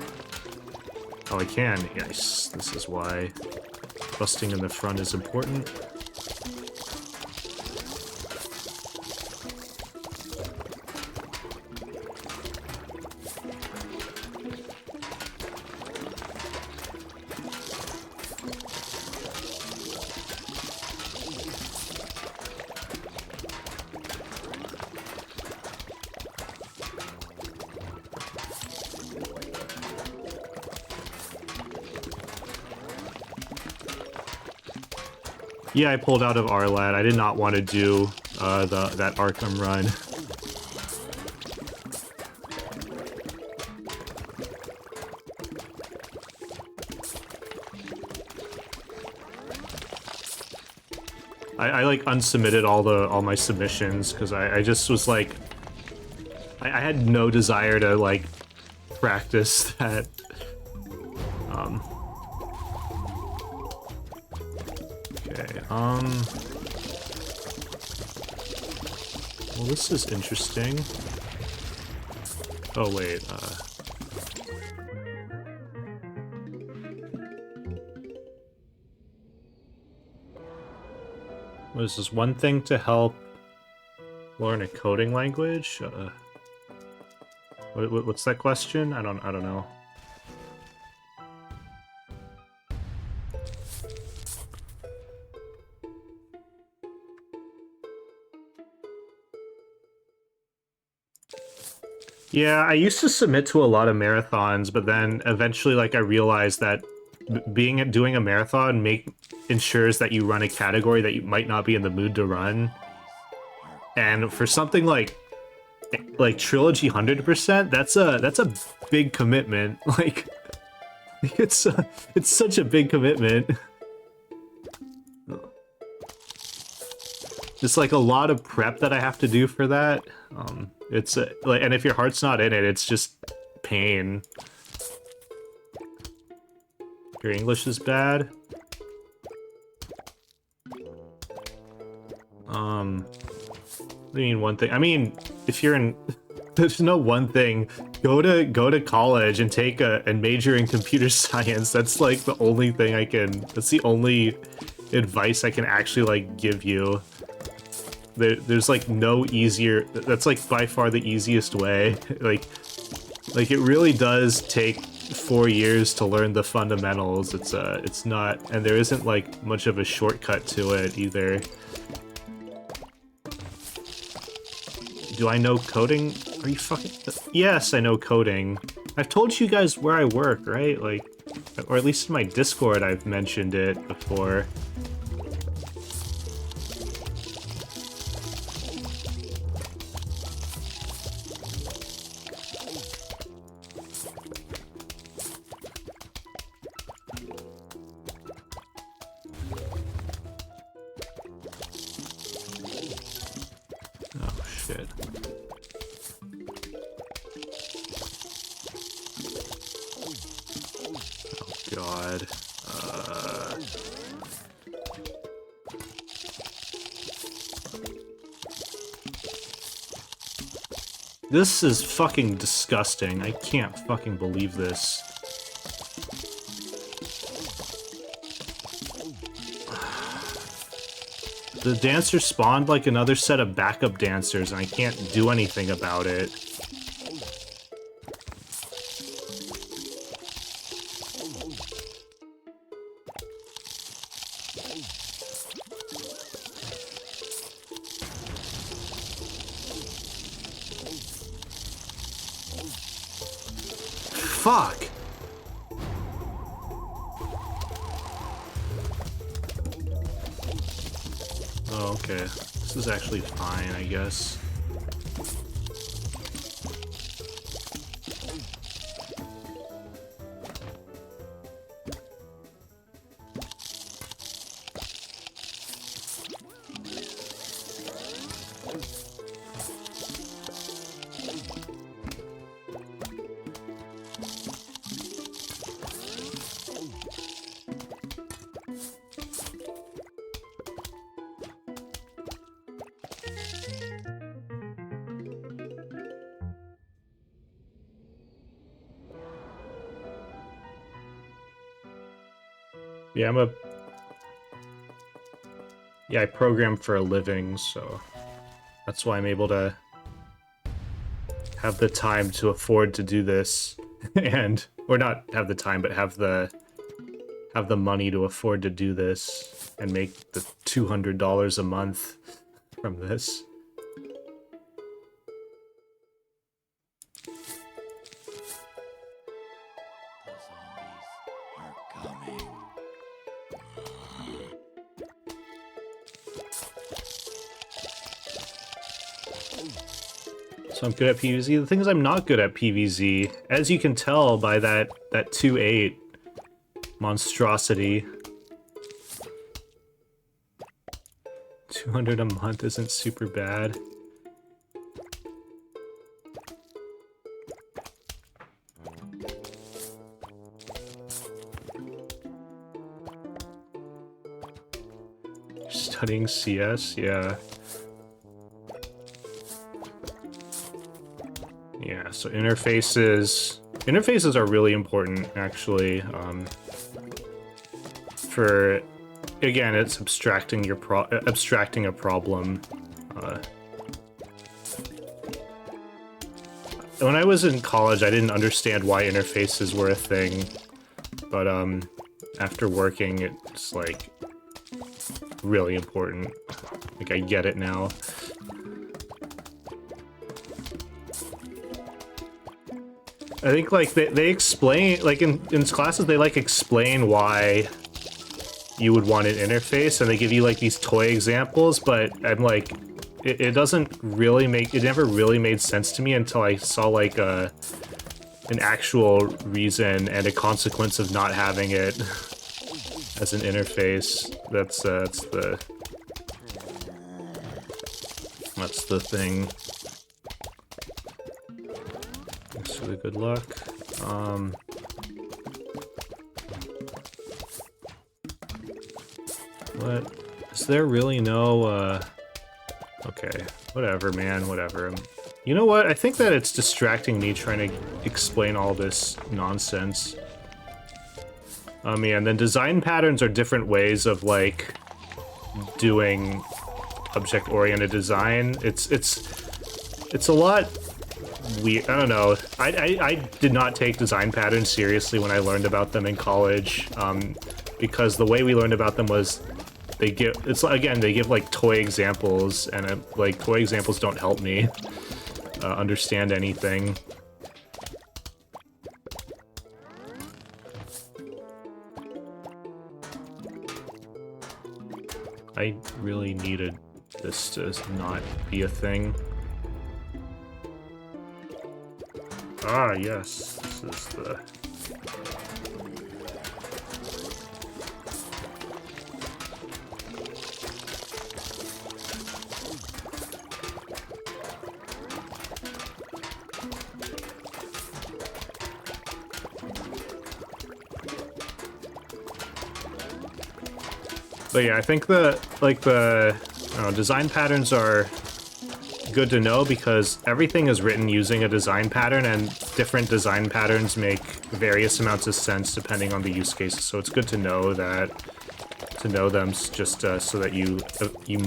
Oh, I can. Yes, this is why busting in the front is important. Yeah, I pulled out of RLAD. I did not want to do that Arkham run. I like unsubmitted all my submissions because I just was like I had no desire to like practice that. Okay. Well, this is interesting. Oh wait. What is this? One thing to help learn a coding language? What's that question? I don't know. Yeah, I used to submit to a lot of marathons, but then eventually, like, I realized that doing a marathon ensures that you run a category that you might not be in the mood to run. And for something like Trilogy 100%, that's a big commitment. Like, it's such a big commitment. It's like a lot of prep that I have to do for that. It's like, and if your heart's not in it, it's just pain. Your English is bad. I mean, one thing. I mean, if you're in, there's no one thing. Go to college and and major in computer science. That's like the only thing I can. That's the only advice I can actually like give you. There's like no easier. That's like by far the easiest way. Like it really does take 4 years to learn the fundamentals. It's not, and there isn't like much of a shortcut to it either. Do I know coding? Are you fucking? Yes, I know coding. I've told you guys where I work, right? Like, or at least in my Discord, I've mentioned it before. This is fucking disgusting. I can't fucking believe this. The dancer spawned like another set of backup dancers and I can't do anything about it. Fuck! Oh, okay. This is actually fine, I guess. Yeah, I program for a living, so that's why I'm able to have the time to afford to do this, or not have the time, but have the money to afford to do this and make the $200 a month from this. So I'm good at PvZ. The thing is, I'm not good at PvZ, as you can tell by that 2.8 monstrosity. 200 a month isn't super bad. Studying CS, yeah. Yeah, so interfaces are really important, actually. For, again, it's abstracting a problem. When I was in college, I didn't understand why interfaces were a thing, but after working, it's like really important. Like, I get it now. I think, like, they explain, like, in classes, they, like, explain why you would want an interface, and they give you, like, these toy examples, but I'm like, it doesn't really it never really made sense to me until I saw, like, an actual reason and a consequence of not having it as an interface. That's the thing. Thanks for the good luck. What? Is there really no, okay, whatever, man, whatever. You know what? I think that it's distracting me trying to explain all this nonsense. Yeah, and then design patterns are different ways of, like, doing object-oriented design. It's a lot weird. I don't know. I did not take design patterns seriously when I learned about them in college, because the way we learned about them was they give like toy examples, and like toy examples don't help me understand anything. I really needed this to not be a thing. Ah, yes, this is the... But yeah, I think design patterns are good to know because everything is written using a design pattern, and different design patterns make various amounts of sense depending on the use cases. So it's good to know them just so that you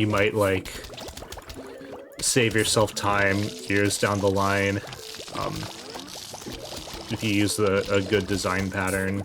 might like save yourself time years down the line if you use a good design pattern.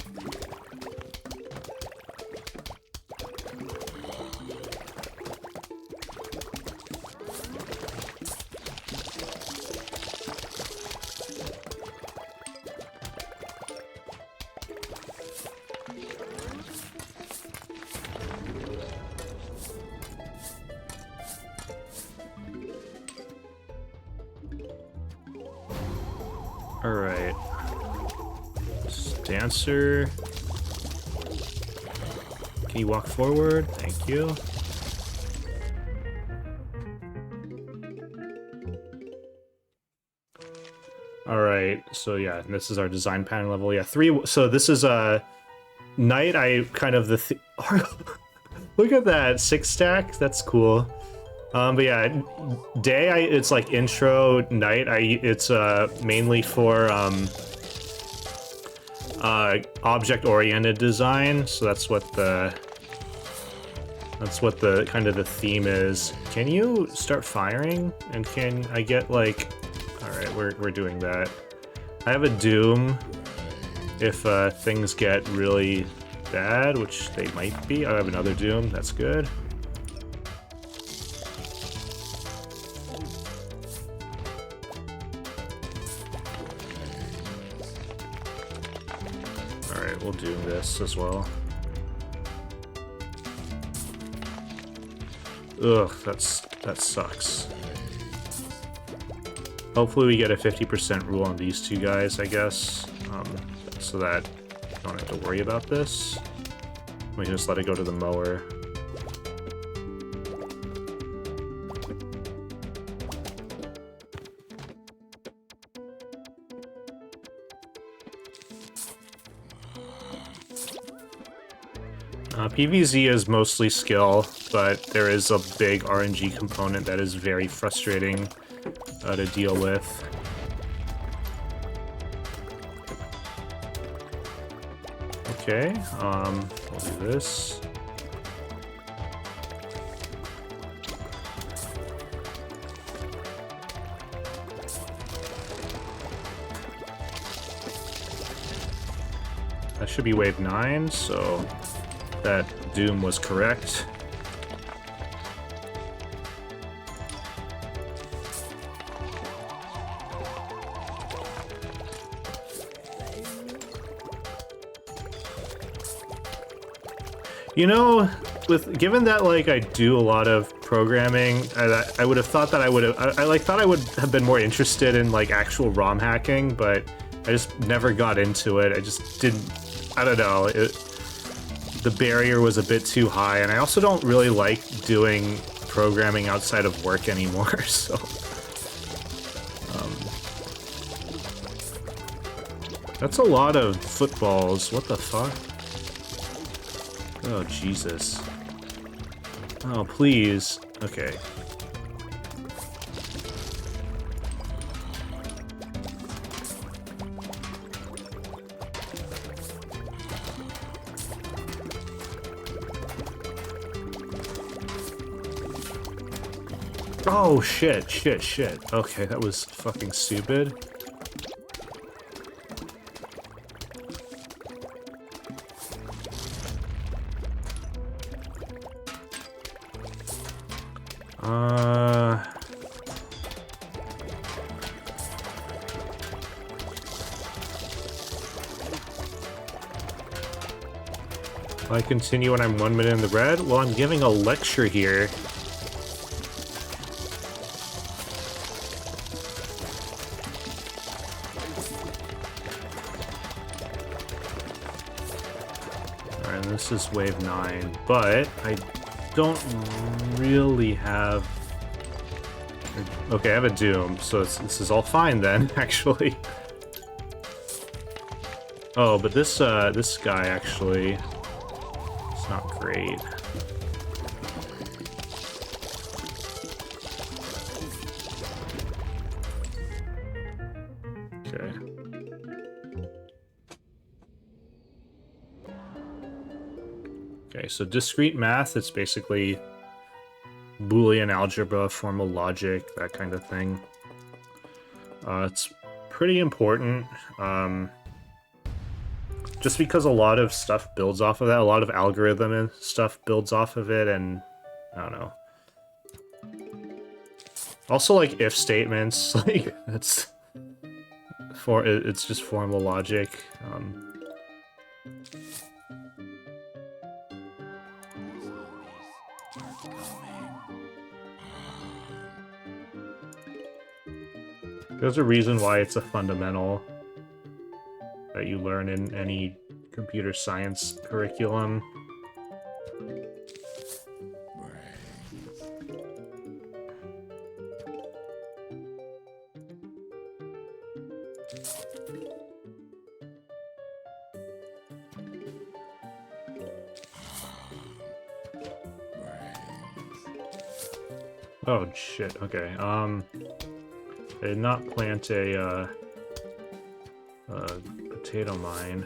Alright. Dancer. Can you walk forward? Thank you. Alright, so yeah, this is our design pattern level. Yeah, 3. So this is night. Look at that 6 stack. That's cool. But yeah, day it's like intro. Night it's mainly for object-oriented design, so that's what the kind of the theme is. Can you start firing? And can I get like... Alright, we're doing that. I have a Doom if things get really bad, which they might be. I have another Doom, that's good. Alright, we'll do this as well. Ugh, that sucks. Hopefully we get a 50% rule on these two guys, I guess, so that I don't have to worry about this. We can just let it go to the mower. PvZ is mostly skill, but there is a big RNG component that is very frustrating to deal with. Okay, we'll do this. That should be wave 9, so that Doom was correct. You know, given that like I do a lot of programming, I would have thought that I would have been more interested in like actual ROM hacking, but I just never got into it. I just didn't. I don't know. The barrier was a bit too high, and I also don't really like doing programming outside of work anymore. So, that's a lot of footballs. What the fuck? Oh, Jesus. Oh, please. Okay. Oh, shit. Okay, that was fucking stupid. I continue when I'm 1 minute in the red? Well, I'm giving a lecture here. Alright, this is wave 9, but I don't really have... Okay, I have a Doom, so this is all fine then, actually. Oh, but this guy actually... not great. Okay. Okay, so discrete math, it's basically Boolean algebra, formal logic, that kind of thing. It's pretty important. Just because a lot of stuff builds off of that, a lot of algorithm and stuff builds off of it, and I don't know. Also, like if statements, like it's just formal logic. There's a reason why it's a fundamental that you learn in any computer science curriculum. Oh shit, okay. I did not plant a potato mine.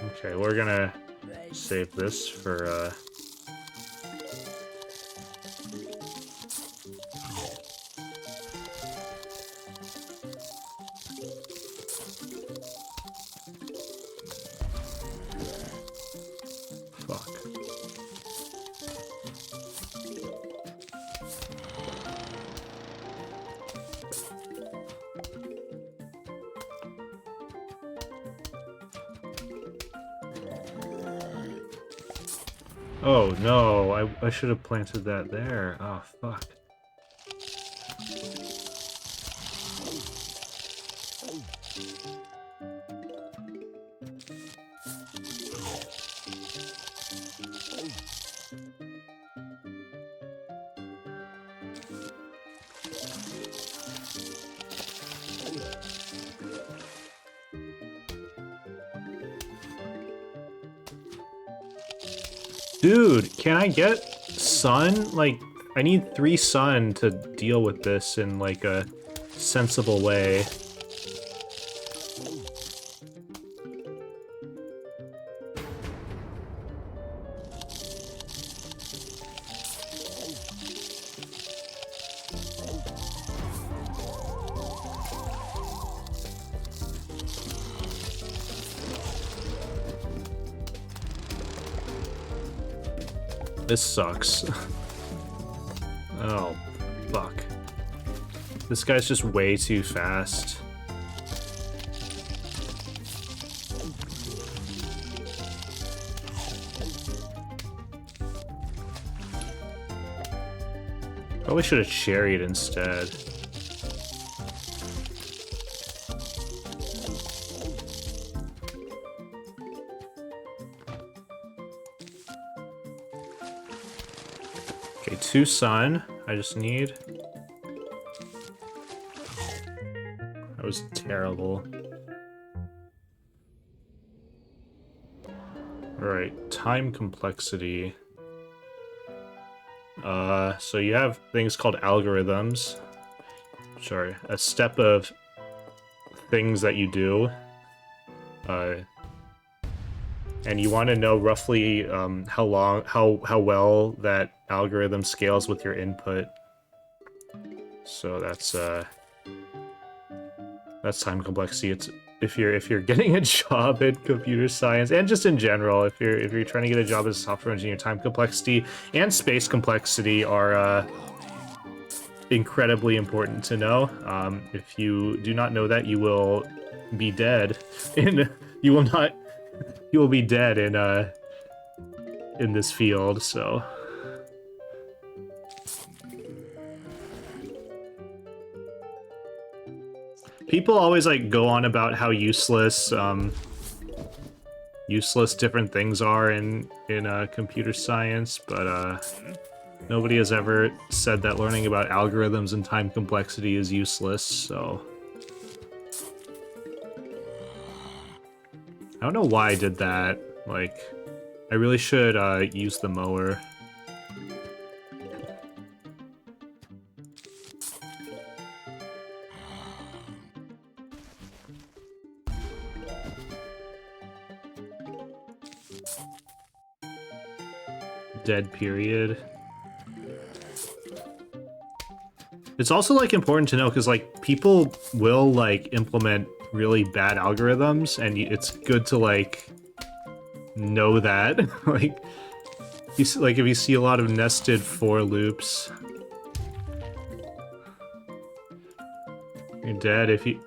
Okay, we're gonna save this for, fuck. Oh no, I should have planted that there. Oh fuck. Dude, can I get sun? Like, I need 3 sun to deal with this in, like, a sensible way. This sucks. Oh, fuck. This guy's just way too fast. Probably should have cherried instead. Okay, 2 sun. I just need. That was terrible. Alright, time complexity. So you have things called algorithms, which are a step of things that you do. And you want to know roughly how well that algorithm scales with your input. So that's time complexity. It's if you're getting a job in computer science, and just in general, if you're trying to get a job as a software engineer, time complexity and space complexity are incredibly important to know. If you do not know that, you will be dead. You will be dead in this field. So. People always like go on about how useless different things are in computer science, but nobody has ever said that learning about algorithms and time complexity is useless. So I don't know why I did that. Like, I really should use the mower. Dead period. It's also like important to know because like people will like implement really bad algorithms, and it's good to like know that. Like if you see a lot of nested for loops, you're dead. If you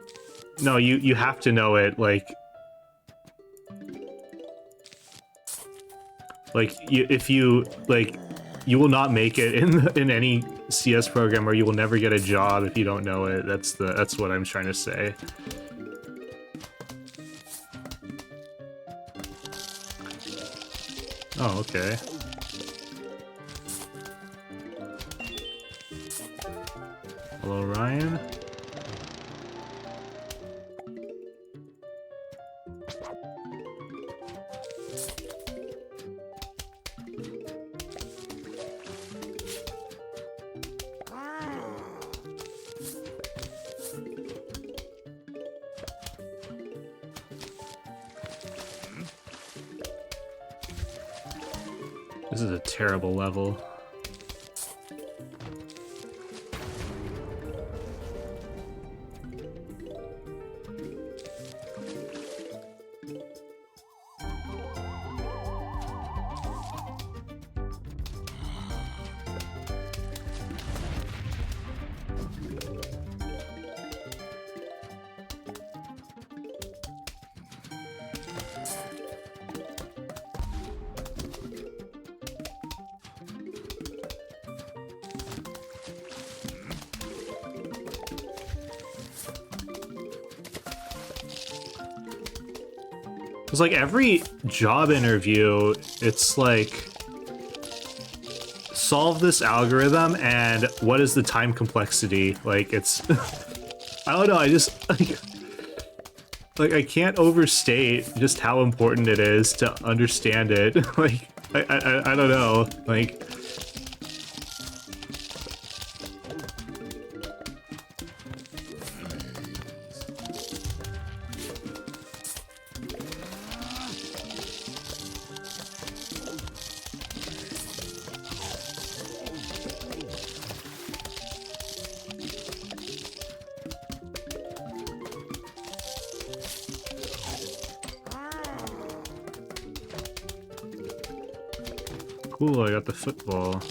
you have to know it. Like if you like, you will not make it in any CS program, or you will never get a job if you don't know it. That's what I'm trying to say. Oh, okay. Hello, Ryan. This is a terrible level. It's like every job interview, it's like, solve this algorithm and what is the time complexity? Like, it's, I don't know, I just, like I can't overstate just how important it is to understand it. Like, I don't know, like, cool, I got the football.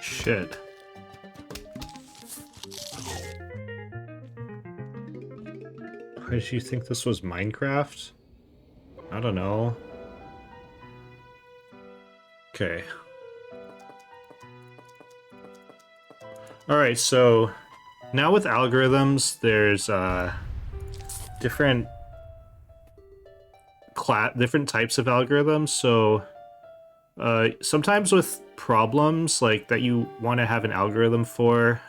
Shit. Why did you think this was Minecraft? I don't know. Okay. Alright, so now with algorithms, there's different types of algorithms. So sometimes with problems like that you want to have an algorithm for,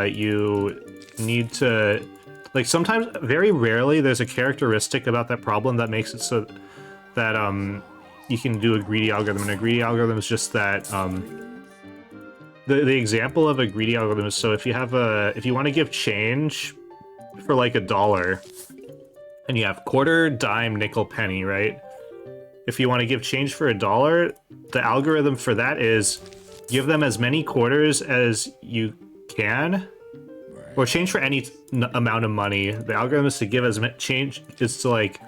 you need to, like, sometimes, very rarely, there's a characteristic about that problem that makes it so that you can do a greedy algorithm. And a greedy algorithm is just that the example of a greedy algorithm is, so if you have if you want to give change for like $1 and you have quarter, dime, nickel, penny, right? If you want to give change for $1, the algorithm for that is give them as many quarters as you can, or change for any amount of money. The algorithm is to give as much change, is to like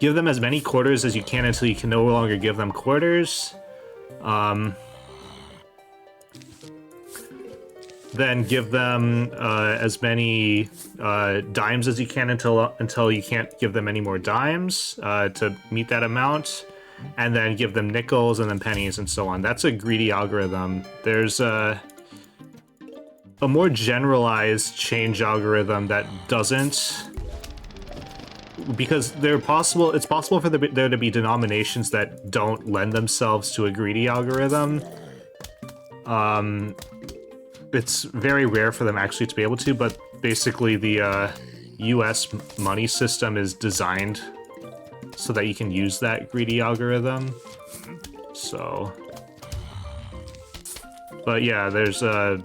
give them as many quarters as you can until you can no longer give them quarters. Then give them as many dimes as you can until you can't give them any more dimes to meet that amount, and then give them nickels and then pennies and so on. That's a greedy algorithm. There's a more generalized change algorithm that doesn't, because it's possible for there to be denominations that don't lend themselves to a greedy algorithm. It's very rare for them actually to be able to, but basically the US money system is designed so that you can use that greedy algorithm. So, but yeah, there's yeah,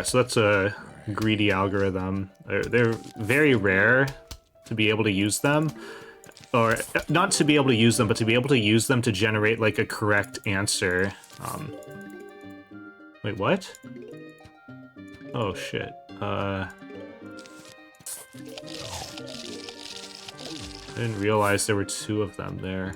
so that's a greedy algorithm. They're very rare to be able to use them, or not to be able to use them, but to be able to use them to generate like a correct answer. Wait, what? Oh shit. I didn't realize there were two of them there.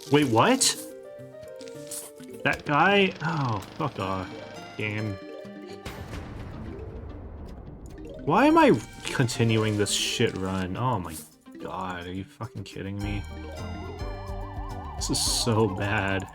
Wait, what? That guy? Oh, fuck off, game. Why am I continuing this shit run? Oh my god, are you fucking kidding me? This is so bad.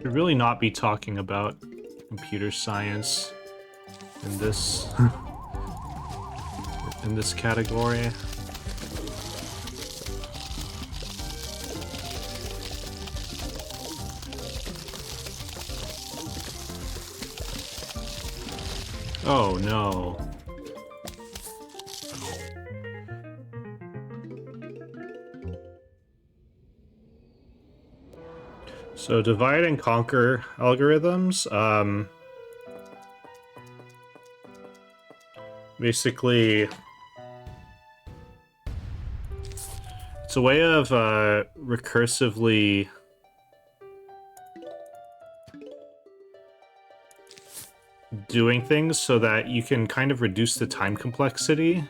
Should really not be talking about computer science in this in this category. Oh no. So divide and conquer algorithms, basically it's a way of recursively doing things so that you can kind of reduce the time complexity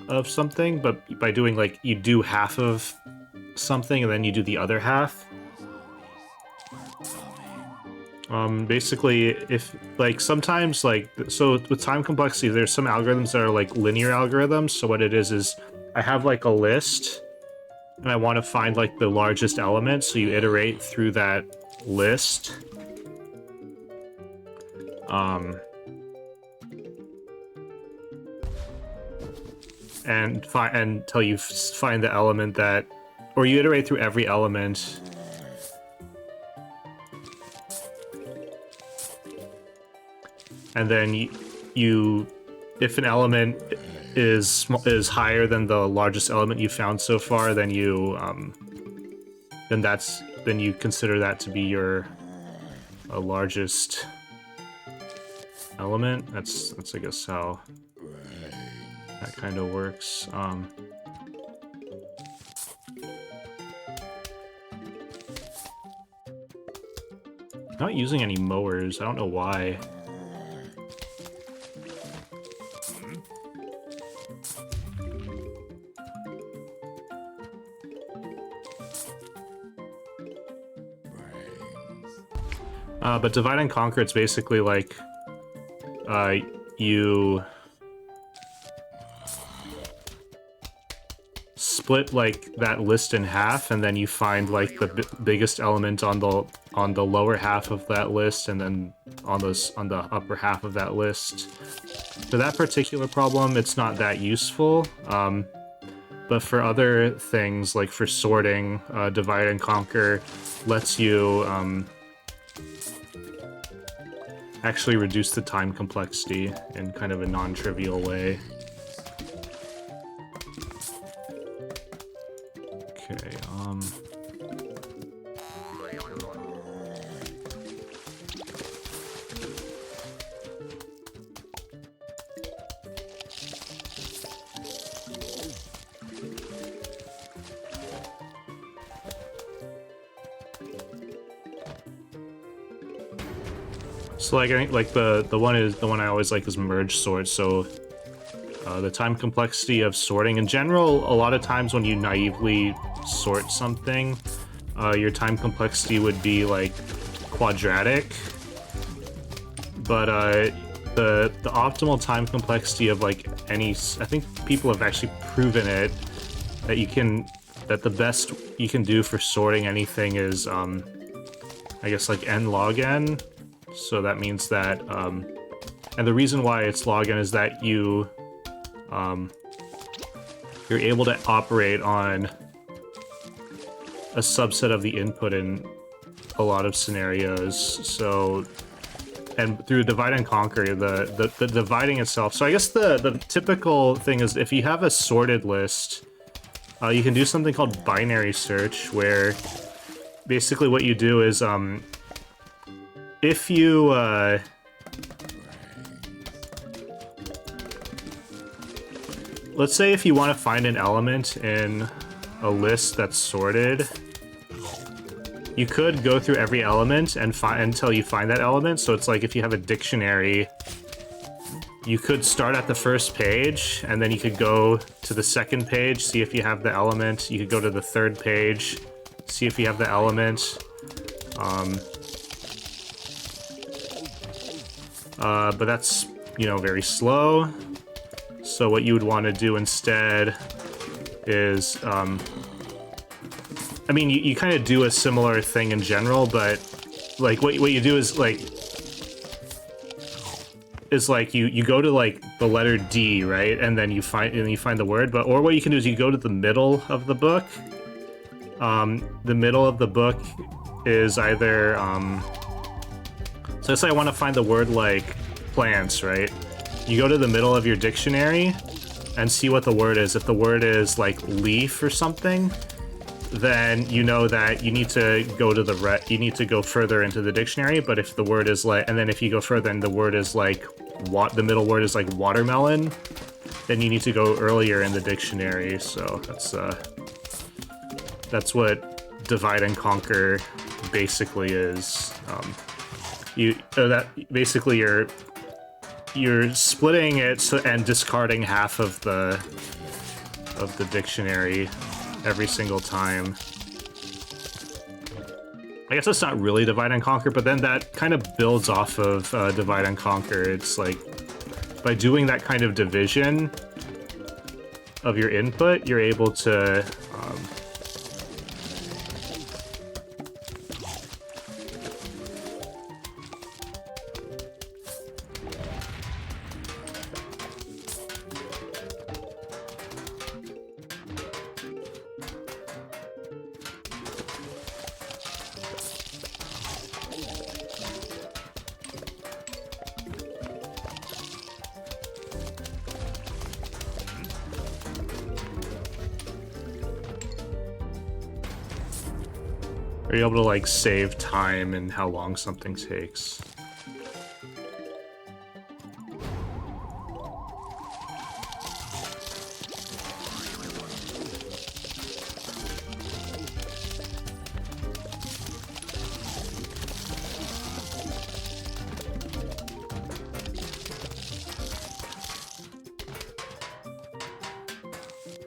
of something, but by doing, like, you do half of something and then you do the other half. Basically, if, like, sometimes, like, so with time complexity, there's some algorithms that are, like, linear algorithms, so what it is I have, like, a list, and I want to find, like, the largest element, so you iterate through that list. And until you find the element that, or you iterate through every element. And then you if an element is higher than the largest element you found so far, then you then you consider that to be your largest element. That's I guess how that kind of works. Not using any mowers. I don't know why. But divide and conquer, it's basically like you split, like, that list in half, and then you find, like, the biggest element on the lower half of that list, and then on the upper half of that list. For that particular problem, it's not that useful. But for other things, like for sorting, divide and conquer lets you actually reduce the time complexity in kind of a non-trivial way. Okay, So like I think like the one I always like is merge sort. So the time complexity of sorting in general, a lot of times when you naively sort something, your time complexity would be like quadratic. But the optimal time complexity of like any, I think people have actually proven it that the best you can do for sorting anything is I guess like n log n. So that means that and the reason why it's log n is that you're able to operate on a subset of the input in a lot of scenarios. So, and through divide and conquer, the dividing itself. So I guess the typical thing is if you have a sorted list, you can do something called binary search, where basically what you do is if you let's say if you want to find an element in a list that's sorted, you could go through every element and find until you find that element. So it's like if you have a dictionary, you could start at the first page and then you could go to the second page, see if you have the element. You could go to the third page, see if you have the element. But that's, you know, very slow. So what you would want to do instead is, I mean, you kind of do a similar thing in general, but like what you do is like you go to like the letter D, right? And then you find the word, but or what you can do is you go to the middle of the book. The middle of the book is either so let's say I want to find the word like plants, right? You go to the middle of your dictionary and see what the word is. If the word is like leaf or something, then you know that you need to go to you need to go further into the dictionary. But if the word is like, and then if you go further and the word is like the middle word is like watermelon, then you need to go earlier in the dictionary. So that's what divide and conquer basically is. That basically you're splitting it and discarding half of the dictionary every single time. I guess that's not really divide and conquer, but then that kind of builds off of divide and conquer. It's like by doing that kind of division of your input, you're able to are you able to like save time and how long something takes.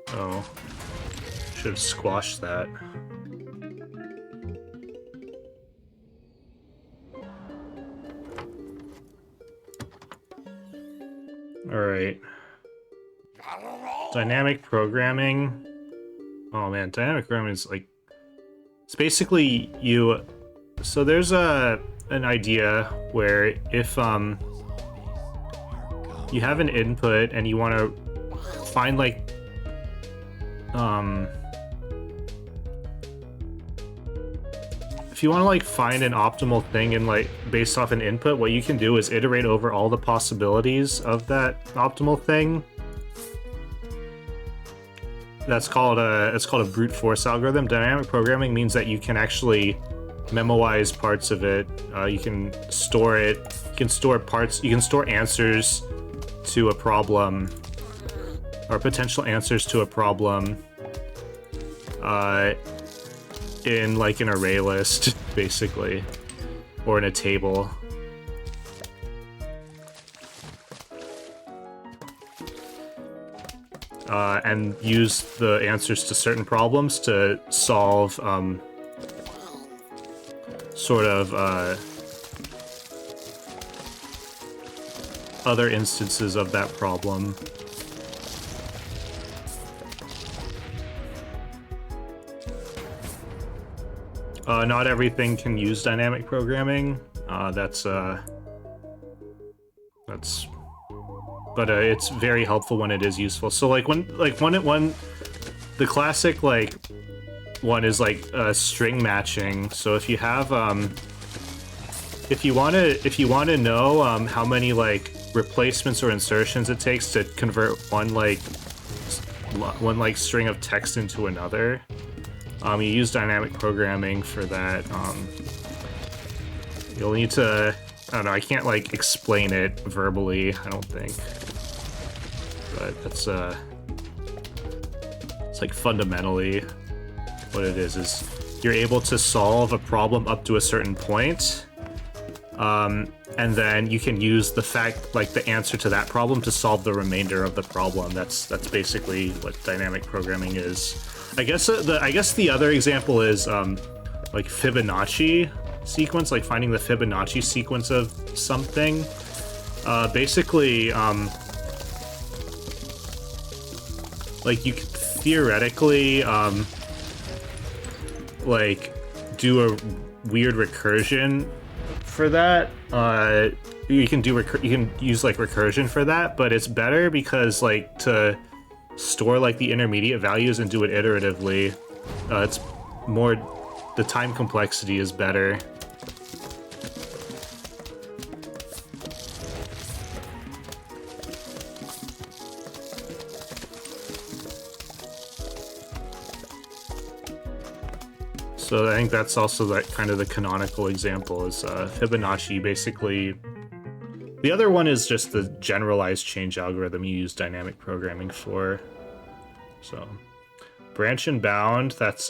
Oh, should have squashed that. Alright. Dynamic programming. Oh man, dynamic programming is like... It's basically you... So there's an idea where if you have an input and you want to find like... If you want to like find an optimal thing and like based off an input, what you can do is iterate over all the possibilities of that optimal thing. It's called a brute force algorithm. Dynamic programming means that you can actually memoize parts of it. You can store it. You can store parts. You can store answers to a problem, or potential answers to a problem. In like an array list, basically, or in a table. and use the answers to certain problems to solve sort of other instances of that problem. Not everything can use dynamic programming. But it's very helpful when it is useful. So like when the classic like one is like string matching. So if you have if you want to know how many like replacements or insertions it takes to convert one string of text into another, you use dynamic programming for that. You'll need to, I don't know, I can't like explain it verbally, I don't think. But that's it's like fundamentally what it is you're able to solve a problem up to a certain point, and then you can use the answer to that problem to solve the remainder of the problem. That's basically what dynamic programming is. I guess the other example is like Fibonacci sequence, like finding the Fibonacci sequence of something. Basically, like you could theoretically like do a weird recursion for that. You can use like recursion for that, but it's better because like to store like the intermediate values and do it iteratively, it's more, the time complexity is better. So I think that's also like kind of the canonical example is Fibonacci. Basically, the other one is just the generalized change algorithm you use dynamic programming for. So branch and bound, that's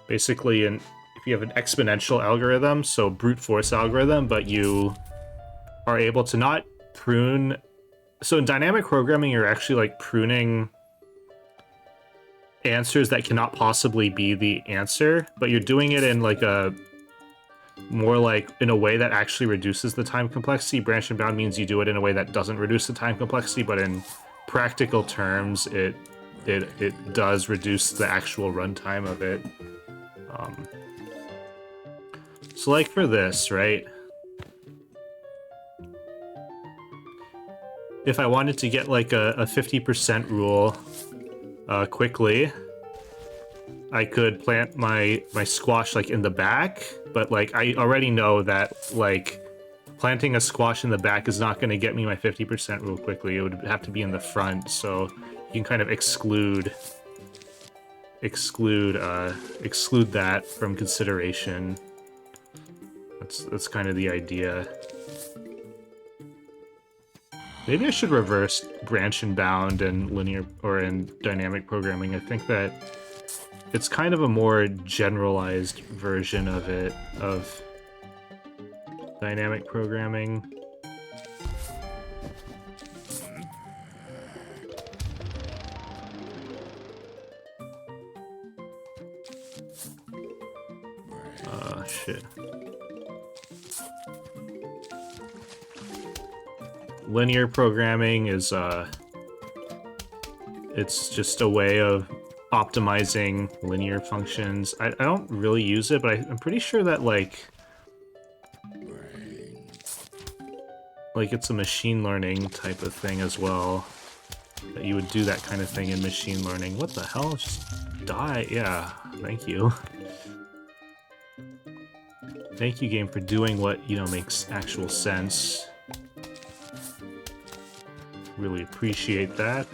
basically if you have an exponential algorithm, so brute force algorithm, but you are able to not prune. So in dynamic programming, you're actually like pruning answers that cannot possibly be the answer, but you're doing it in like a more like in a way that actually reduces the time complexity. Branch and bound means you do it in a way that doesn't reduce the time complexity, but in practical terms, it does reduce the actual runtime of it. So like for this, right? If I wanted to get like a 50% rule quickly, I could plant my squash like in the back, but like I already know that like planting a squash in the back is not going to get me my 50% rule quickly. It would have to be in the front, so you can kind of exclude that from consideration. That's kind of the idea. Maybe I should reverse branch and bound and linear or in dynamic programming. I think that it's kind of a more generalized version of it, of dynamic programming. Shit. Linear programming is, it's just a way of optimizing linear functions. I don't really use it, but I'm pretty sure that, like it's a machine learning type of thing as well. That you would do that kind of thing in machine learning. What the hell? Just die? Yeah, thank you. Thank you, game, for doing what, you know, makes actual sense. Really appreciate that.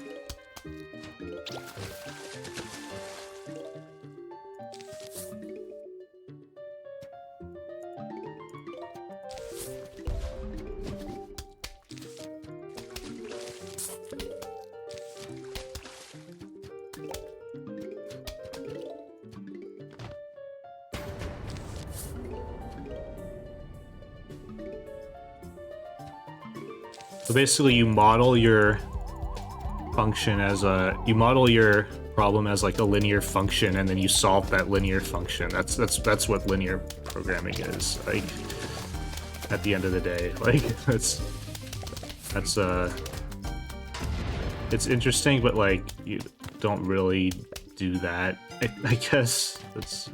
So basically you model your function as you model your problem as like a linear function, and then you solve that linear function. That's what linear programming is, like, at the end of the day. Like, that's it's interesting, but like you don't really do that, I guess. It's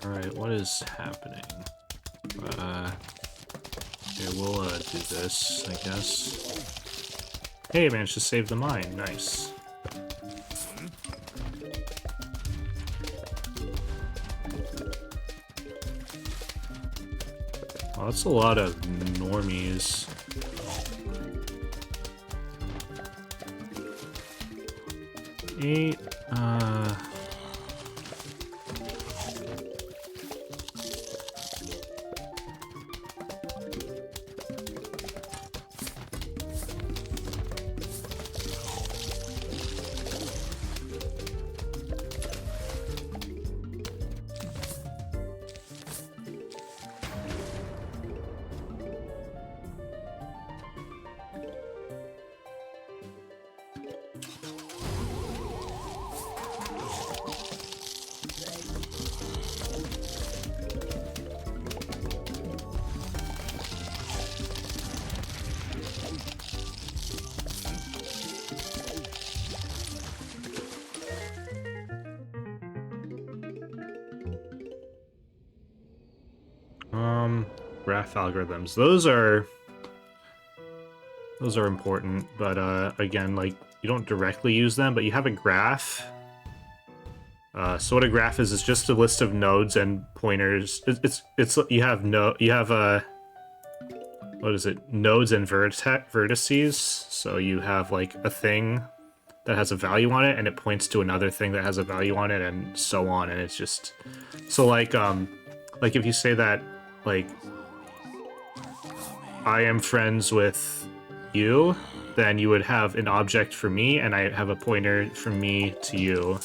Alright, what is happening? Okay, we'll do this, I guess. Hey, I managed to save the mine. Nice. Well, that's a lot of normies. Eight, graph algorithms. Those are important, but again, like, you don't directly use them, but you have a graph. So what a graph is just a list of nodes and pointers. It's you have what is it? Nodes and vertices. So you have like a thing that has a value on it, and it points to another thing that has a value on it, and so on. And it's just so like if you say that, like, I am friends with you, then you would have an object for me, and I have a pointer from me to you.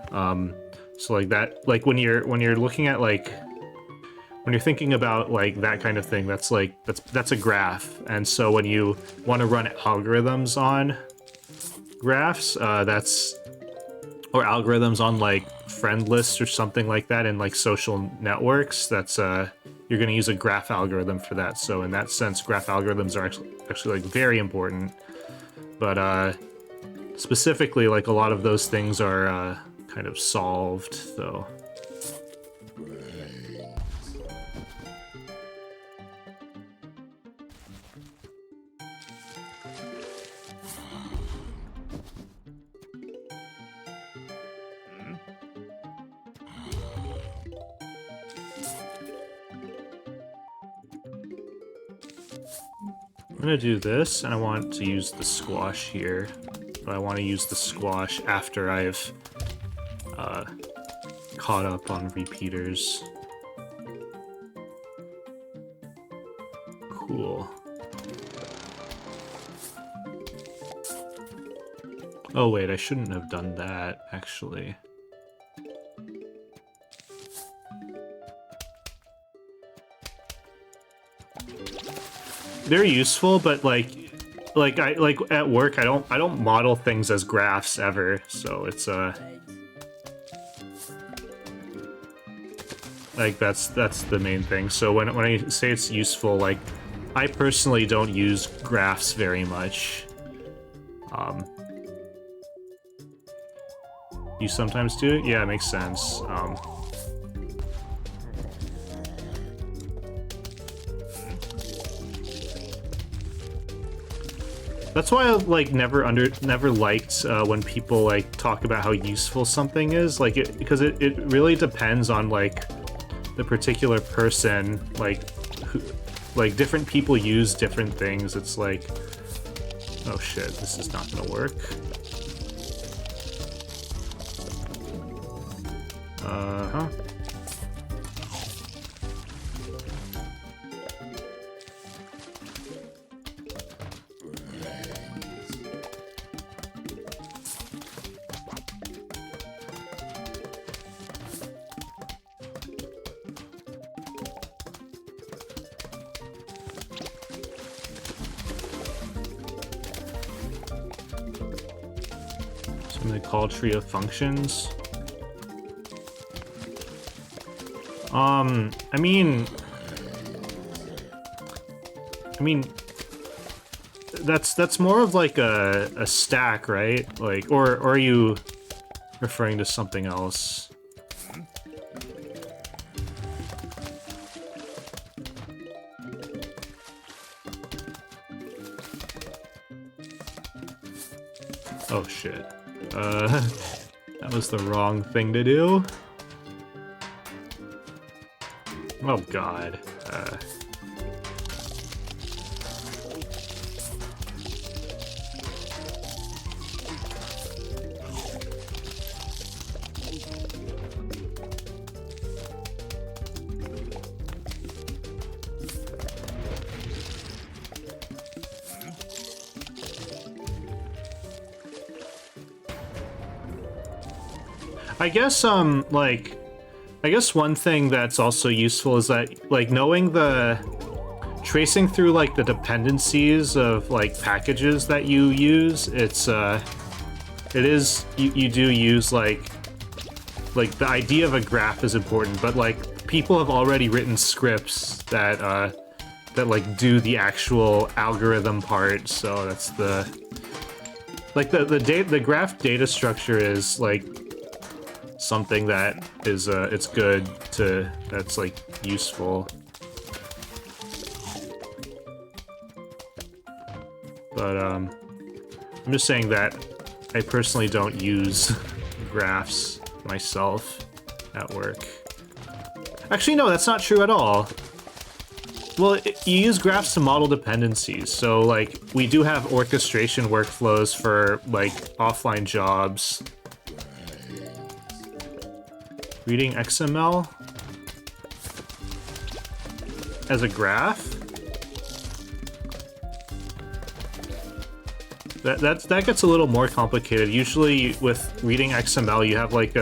So like that, like when you're looking at, like, when you're thinking about like that kind of thing, that's a graph. And so when you want to run algorithms on graphs, or algorithms on like friend lists or something like that in like social networks, that's you're going to use a graph algorithm for that. So in that sense, graph algorithms are actually like very important. But specifically, like, a lot of those things are kind of solved, though. I'm gonna do this, and I want to use the squash here, but I want to use the squash after I've caught up on repeaters. Cool. Oh wait, I shouldn't have done that, actually. They're useful, but like at work, I don't model things as graphs ever, so it's like that's the main thing. So when I say it's useful, like, I personally don't use graphs very much. You sometimes do? Yeah, it makes sense. That's why I like never liked when people like talk about how useful something is, like, because it really depends on like the particular person, like different people use different things. It's like, oh shit, this is not gonna work. Uh-huh. Something they call tree of functions. I mean, that's more of like a stack, right? Like, or are you referring to something else? Oh shit. That was the wrong thing to do. Oh god. I guess, I guess one thing that's also useful is that, like, knowing tracing through, like, the dependencies of, like, packages that you use, you do use, like, the idea of a graph is important, but, like, people have already written scripts that, like, do the actual algorithm part, so that's the graph data structure is, like, something that is it's good that's like useful, but I'm just saying that I personally don't use graphs myself at work. Actually, no, that's not true at all. Well, you use graphs to model dependencies, so like we do have orchestration workflows for like offline jobs. Reading XML as a graph? That gets a little more complicated. Usually with reading XML you have like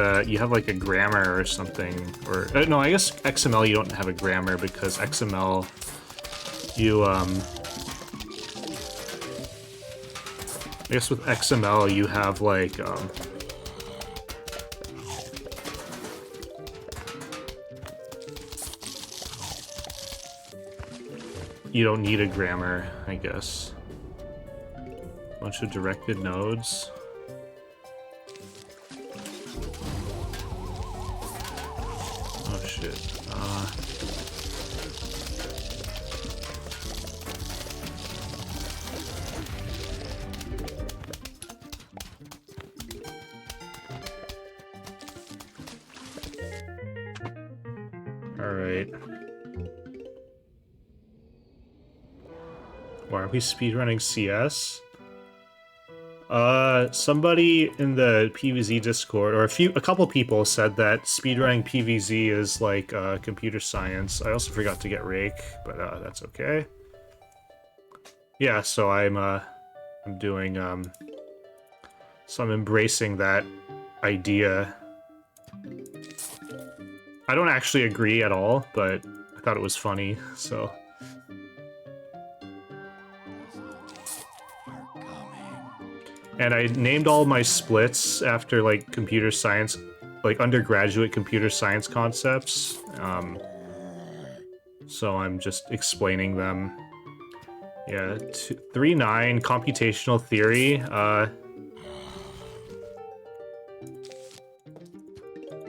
a grammar or something, or no, I guess XML you don't have a grammar because XML you I guess with XML you have like you don't need a grammar, I guess. Bunch of directed nodes. Oh shit. All right. Why are we speedrunning CS? Somebody in the PvZ Discord, or a couple people said that speedrunning PvZ is like computer science. I also forgot to get Rake, but that's okay. Yeah, so I'm doing so I'm embracing that idea. I don't actually agree at all, but I thought it was funny, so. And I named all my splits after, like, computer science, like, undergraduate computer science concepts. So I'm just explaining them. Yeah, 3.9, computational theory.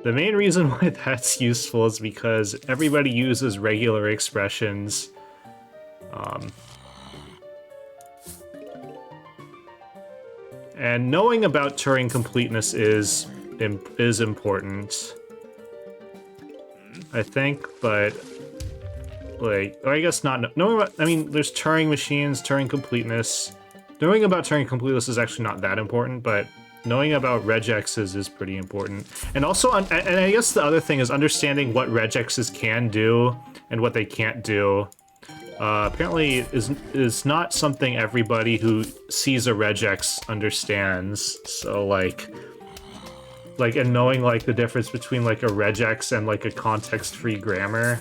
The main reason why that's useful is because everybody uses regular expressions. And knowing about Turing completeness is important, I think, but like, I guess not knowing about, I mean, there's Turing machines, Turing completeness. Knowing about Turing completeness is actually not that important, but knowing about regexes is pretty important. And also, and I guess the other thing is understanding what regexes can do and what they can't do. Apparently is not something everybody who sees a regex understands. So like and knowing like the difference between like a regex and like a context-free grammar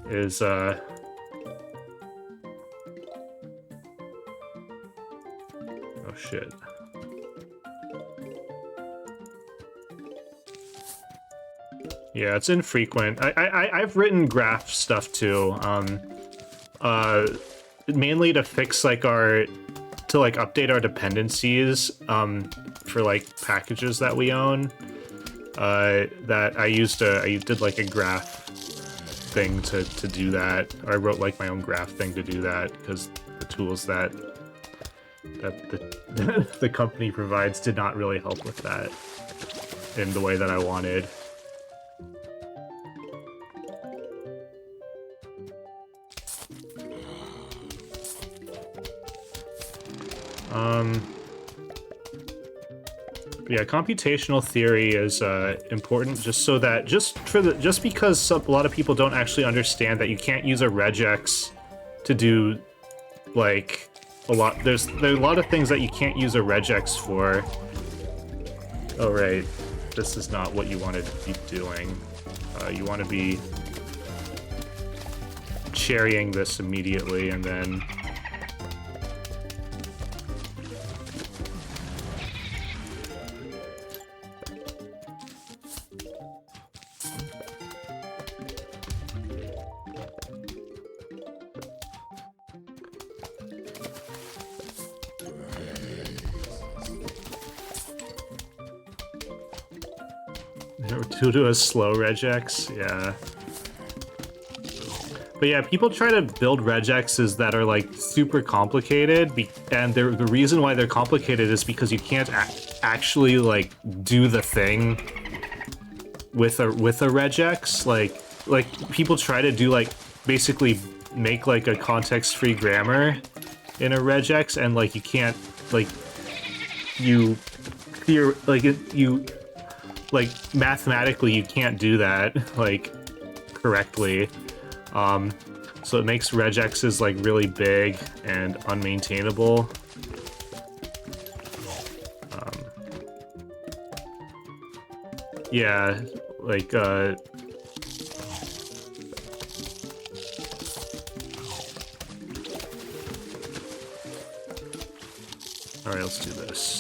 is oh shit. Yeah, it's infrequent. I've written graph stuff too. Mainly to fix like to update our dependencies for like packages that we own. That I did like a graph thing to do that. Or I wrote like my own graph thing to do that because the tools that the company provides did not really help with that in the way that I wanted. Yeah, computational theory is important just so that just because a lot of people don't actually understand that you can't use a regex to do like a lot. There are a lot of things that you can't use a regex for. Oh right, this is not what you want to be doing. You want to be cherrying this immediately and then. To do a slow regex, yeah. But yeah, people try to build regexes that are like super complicated, and the reason why they're complicated is because you can't actually like do the thing with a regex. Like people try to do like basically make like a context-free grammar in a regex, and like you can't like like mathematically you can't do that like correctly, so it makes regexes like really big and unmaintainable. Yeah, like all right, let's do this.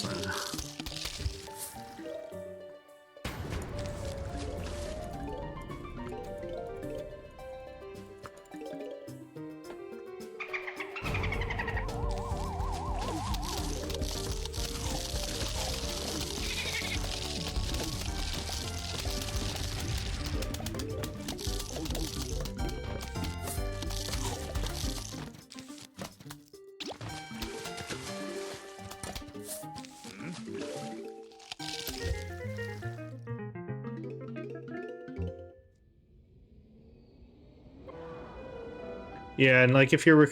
Yeah, and like if you're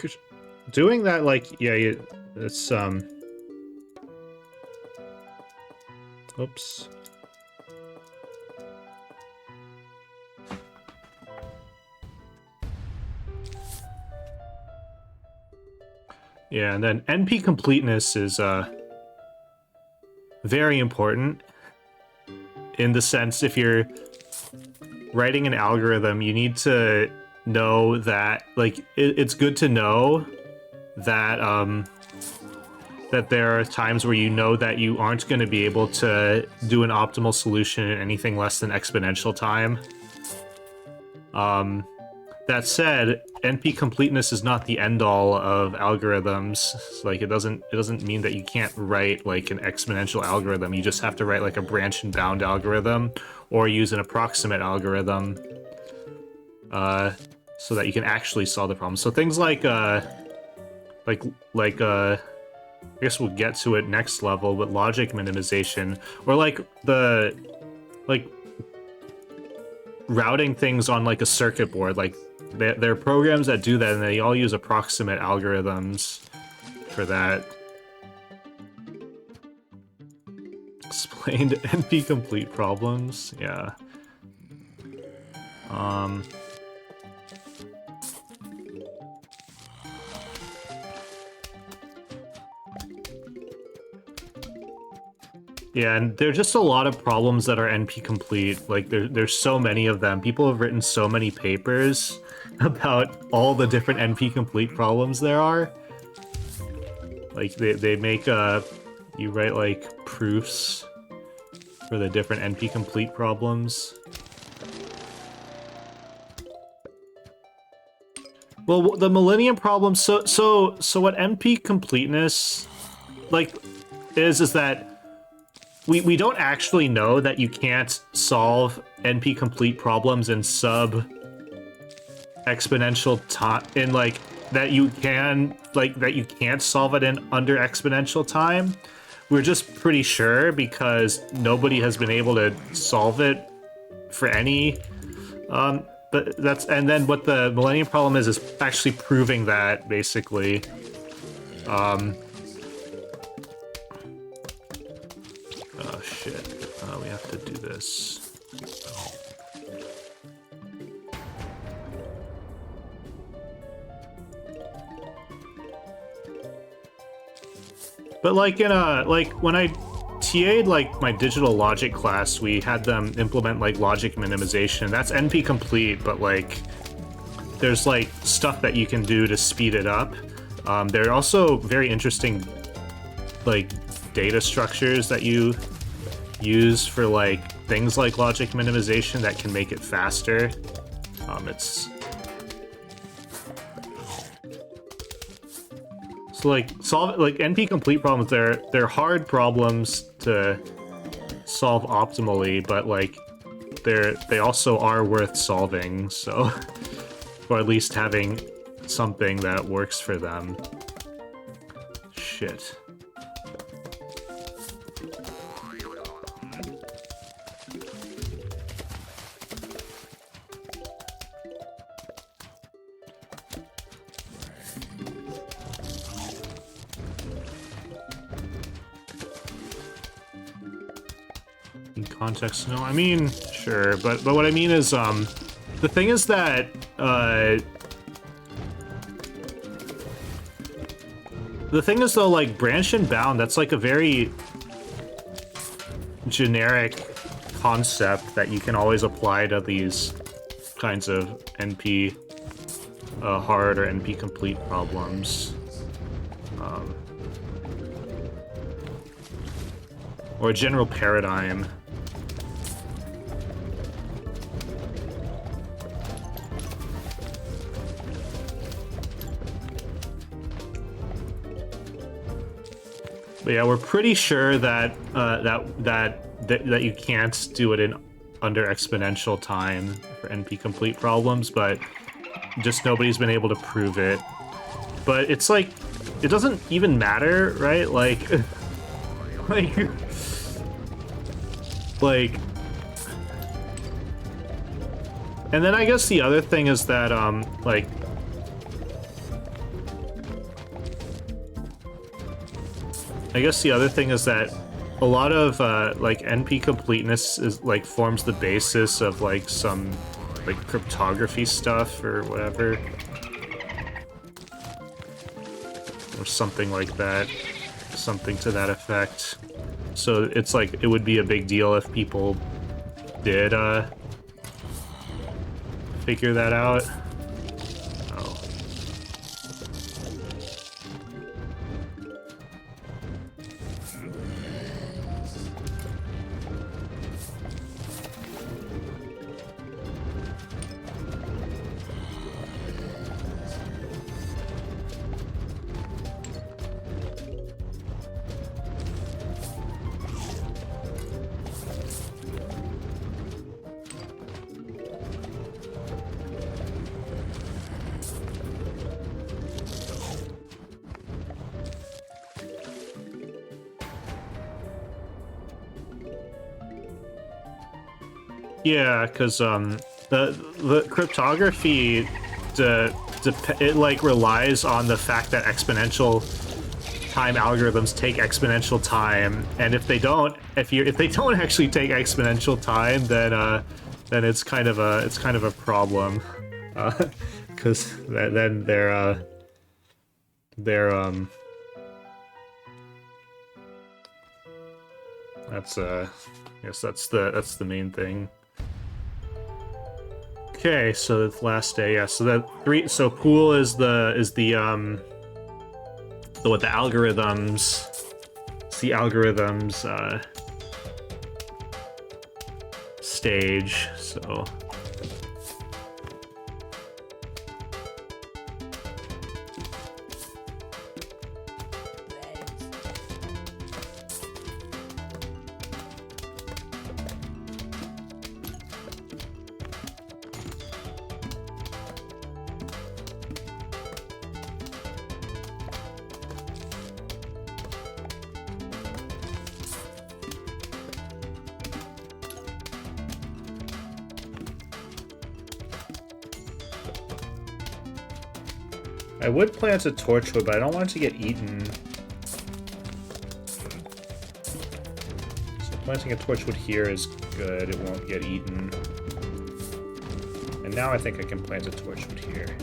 doing that, like yeah, it's oops. Yeah, and then NP completeness is very important in the sense if you're writing an algorithm, you need to know that like it's good to know that that there are times where you know that you aren't going to be able to do an optimal solution in anything less than exponential time. That said, NP completeness is not the end-all of algorithms. Like it doesn't mean that you can't write like an exponential algorithm. You just have to write like a branch and bound algorithm or use an approximate algorithm so that you can actually solve the problem. So things like I guess we'll get to it next level, but logic minimization or like routing things on like a circuit board. Like there are programs that do that, and they all use approximate algorithms for that. unexplained NP complete problems. Yeah. Yeah, and there are just a lot of problems that are NP complete. Like there's so many of them. People have written so many papers about all the different NP complete problems there are. Like they make you write like proofs for the different NP complete problems. Well, the Millennium problem. So what NP completeness like is that we don't actually know that you can't solve NP complete problems in sub exponential time in like that you can't solve it in under exponential time. We're just pretty sure because nobody has been able to solve it for any but that's, and then what the Millennium problem is actually proving that, basically. Oh shit. We have to do this. But like in when I TA'd like my digital logic class, we had them implement like logic minimization. That's NP complete, but like there's like stuff that you can do to speed it up. There are also very interesting like data structures that you use for like things like logic minimization that can make it faster. It's so like NP complete problems. They're hard problems to solve optimally, but like they also are worth solving. So, or at least having something that works for them. Shit. Context, no, I mean, sure, but what I mean is, the thing is that, the thing is though, like, branch and bound, that's like a very generic concept that you can always apply to these kinds of NP hard or NP complete problems. Or a general paradigm. But yeah, we're pretty sure that that you can't do it in under exponential time for NP complete problems, but just nobody's been able to prove it. But it's like, it doesn't even matter, right? Like, like, and then I guess the other thing is that, like, I guess the other thing is that a lot of, like, NP completeness is, like, forms the basis of, like, some, like, cryptography stuff or whatever. Or something like that. Something to that effect. So it's like, it would be a big deal if people did, figure that out. Oh. Yeah, because the cryptography it like relies on the fact that exponential time algorithms take exponential time, and if they don't actually take exponential time, then it's kind of a problem, because then they're that's I guess that's the main thing. Okay, so the last day, yeah. So so pool is the what the algorithms. It's the algorithms stage. So. I would plant a torchwood, but I don't want it to get eaten. So planting a torchwood here is good, it won't get eaten. And now I think I can plant a torchwood here.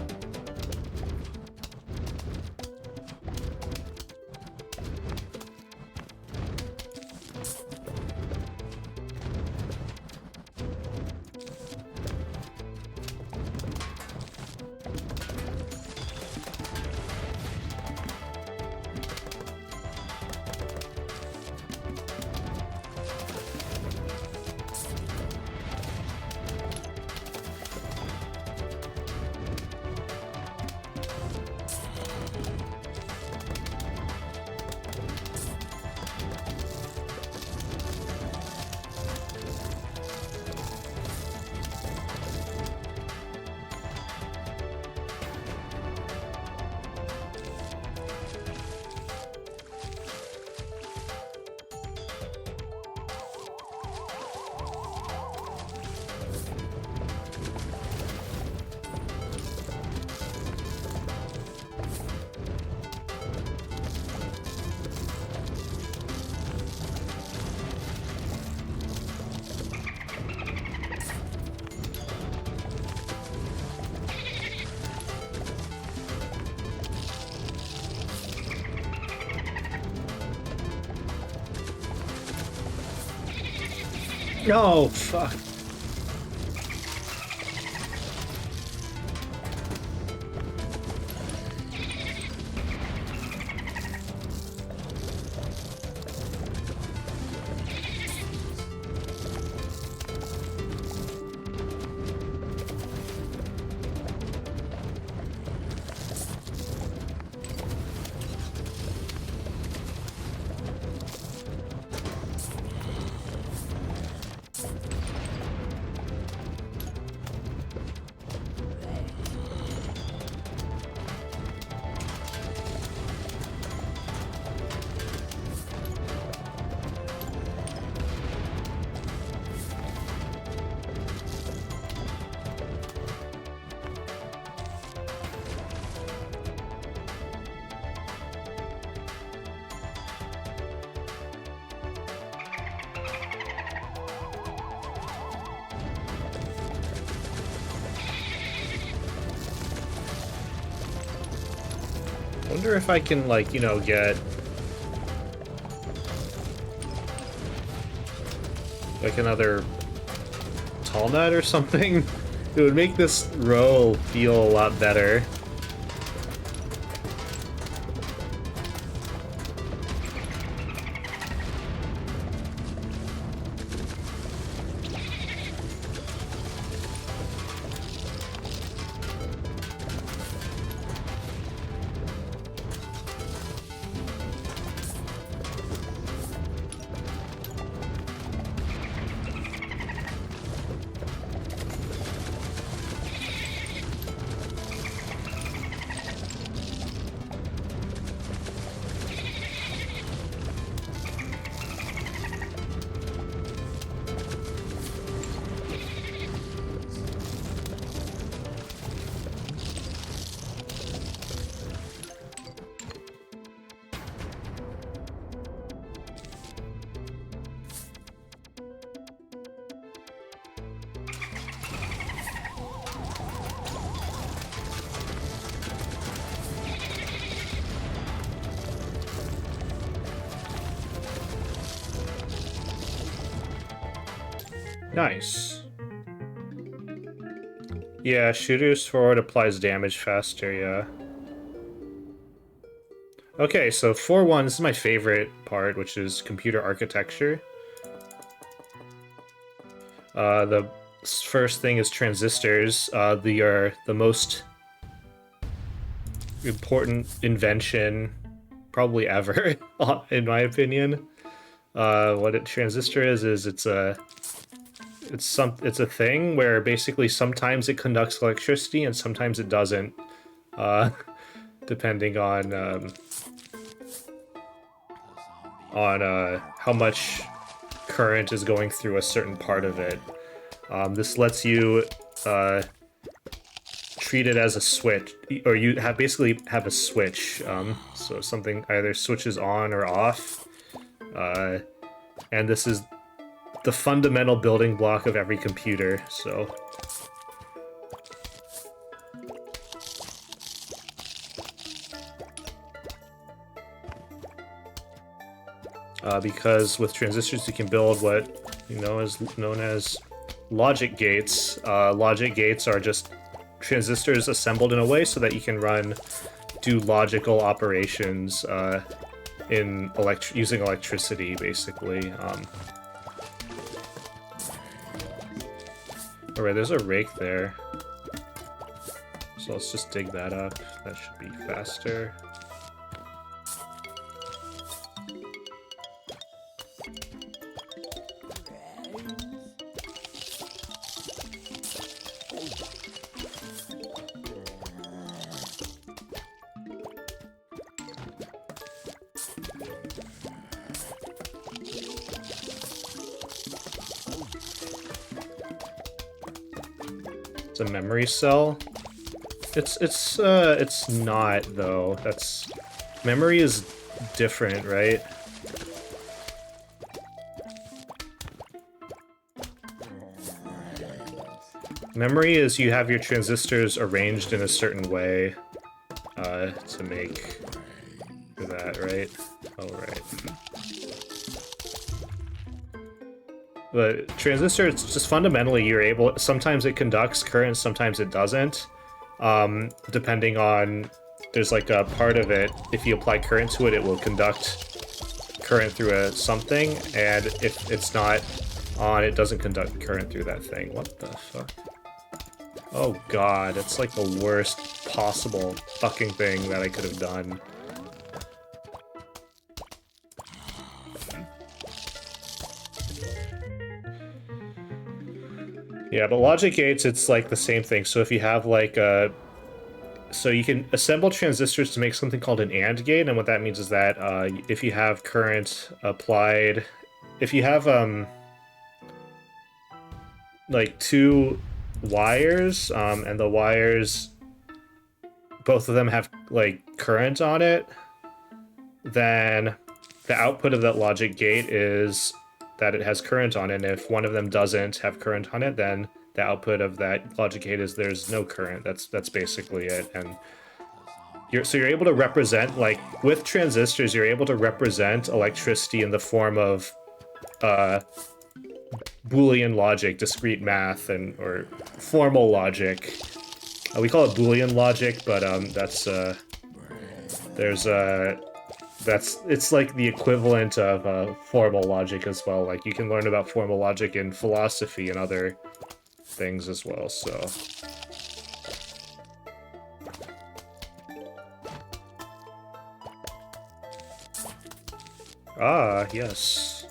No, fuck. I wonder if I can, like, you know, get like another tall nut or something. It would make this row feel a lot better. Nice. Yeah, shooters forward applies damage faster, yeah. Okay, so 4.1, this is my favorite part, which is computer architecture. The first thing is transistors. They are the most important invention probably ever, in my opinion. What a transistor is it's a thing where basically sometimes it conducts electricity and sometimes it doesn't, depending on how much current is going through a certain part of it. This lets you treat it as a switch, or you basically have a switch. So something either switches on or off, and this is the fundamental building block of every computer. So. Because with transistors you can build what is known as logic gates. Logic gates are just transistors assembled in a way so that you can do logical operations using electricity, basically. Alright, there's a rake there. So let's just dig that up. That should be faster. It's a memory cell. It's not though. Memory is different, right? Memory is you have your transistors arranged in a certain way to make that, right? Oh, right. But transistor, it's just fundamentally sometimes it conducts current, sometimes it doesn't. Depending on, there's like a part of it, if you apply current to it, it will conduct current through something, and if it's not on, it doesn't conduct current through that thing. What the fuck? Oh god, it's like the worst possible fucking thing that I could have done. Yeah, but logic gates, it's like the same thing. So if you have like so you can assemble transistors to make something called an AND gate, and what that means is that if you have current applied, if you have like two wires, and the wires, both of them have like current on it, then the output of that logic gate is that it has current on it, and if one of them doesn't have current on it, then the output of that logic gate is there's no current. That's basically it. And you're able to represent, like, with transistors, you're able to represent electricity in the form of Boolean logic, discrete math, or formal logic. We call it Boolean logic, but it's like the equivalent of formal logic as well. Like, you can learn about formal logic in philosophy and other things as well, so. Ah, yes.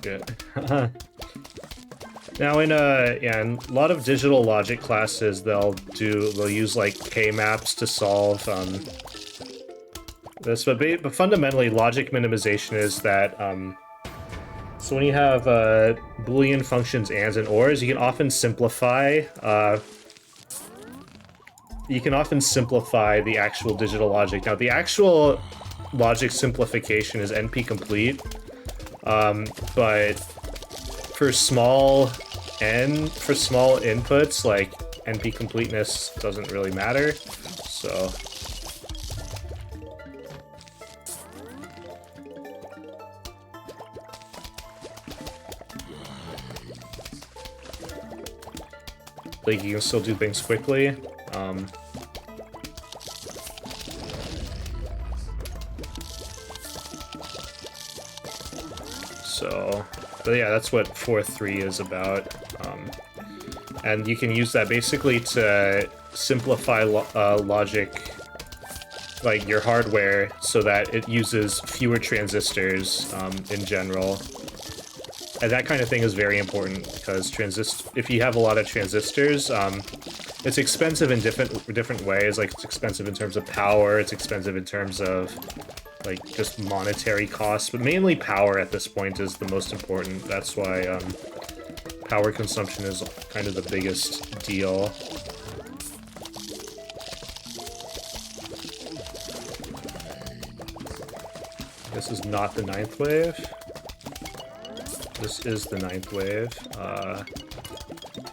shit. Now in in a lot of digital logic classes, they'll use like K-maps to solve this, but fundamentally logic minimization is that so when you have Boolean functions ands and ors, you can often simplify the actual digital logic. Now the actual logic simplification is NP complete, but for small inputs, like NP completeness doesn't really matter, so. Like, you can still do things quickly. But yeah, that's what 4.3 is about. And you can use that basically to simplify logic, like your hardware, so that it uses fewer transistors in general. And that kind of thing is very important because if you have a lot of transistors, it's expensive in different ways. Like, it's expensive in terms of power, it's expensive in terms of like just monetary costs, but mainly power at this point is the most important. That's why power consumption is kind of the biggest deal. This is not the 9th wave. This is the 9th wave.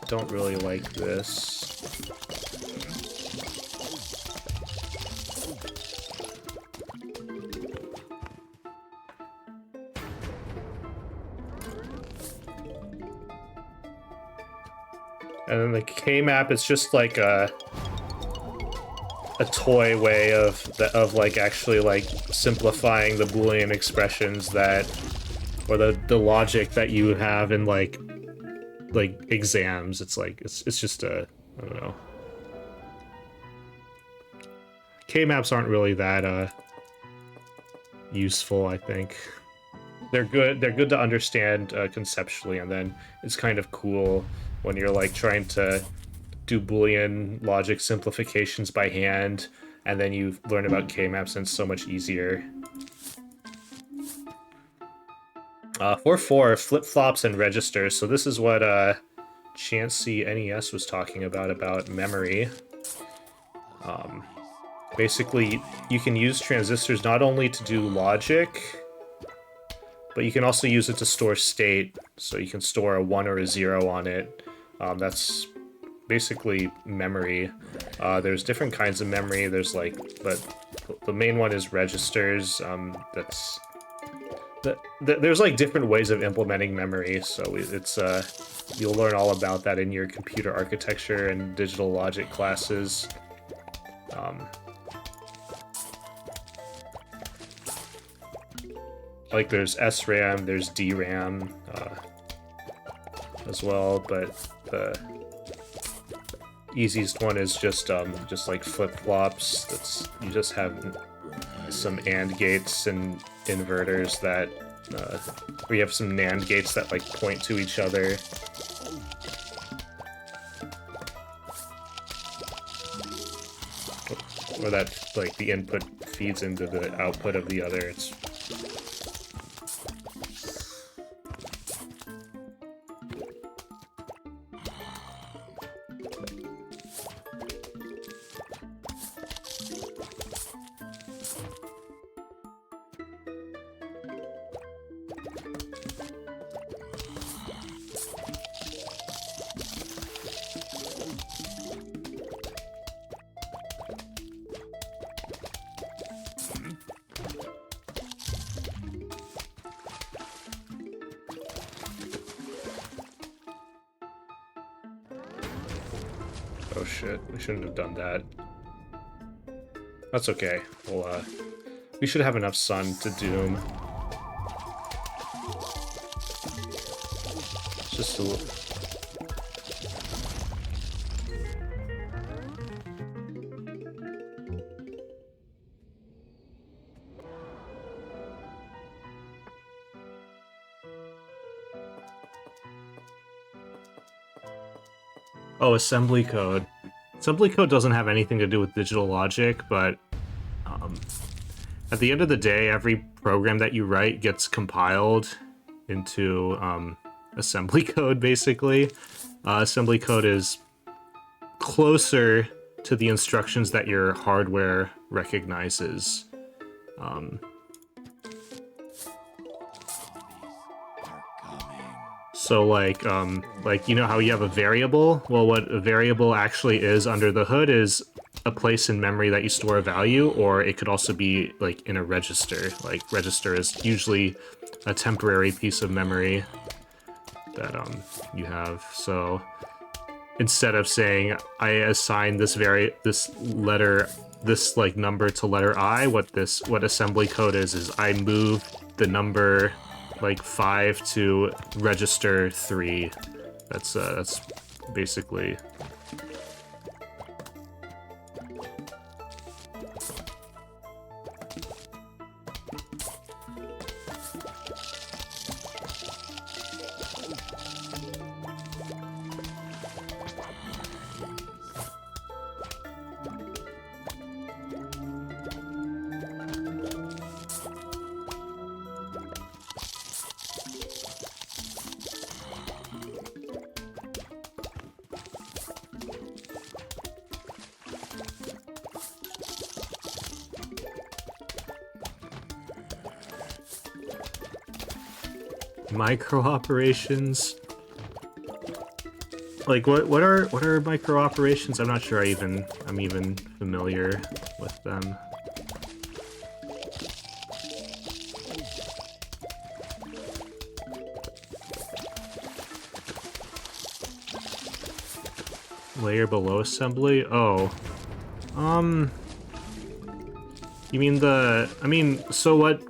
Don't really like this. And then the K-map is just like a toy way of like actually like simplifying the Boolean expressions that, or the logic that you have in like exams. It's like it's just I don't know. K-maps aren't really that useful, I think. They're good to understand conceptually, and then it's kind of cool when you're like trying to do Boolean logic simplifications by hand, and then you learn about K-maps and it's so much easier. 4.4, flip-flops and registers. So this is what Chansey NES was talking about memory. Basically, you can use transistors not only to do logic, but you can also use it to store state. So you can store a 1 or a 0 on it. That's basically memory. There's different kinds of memory. There's like, but the main one is registers. There's like different ways of implementing memory. So it's you'll learn all about that in your computer architecture and digital logic classes. Like there's SRAM, there's DRAM as well, but the easiest one is just like flip-flops. You just have some AND gates and inverters that we have some NAND gates that like point to each other. Or that like the input feeds into the output of the other. Oh shit, we shouldn't have done that. That's okay. Well, we should have enough sun to doom. Just a little. Oh, assembly code. Assembly code doesn't have anything to do with digital logic, but at the end of the day, every program that you write gets compiled into assembly code, basically. Assembly code is closer to the instructions that your hardware recognizes. So like you know how you have a variable? Well, what a variable actually is under the hood is a place in memory that you store a value, or it could also be like in a register. Like register is usually a temporary piece of memory that you have. So instead of saying I assign this letter, this like number to letter I, what assembly code is I move the number like 5 to register 3. That's basically. Micro operations. Like what are micro operations? I'm not sure I'm even familiar with them. Layer below assembly? Oh. You mean so what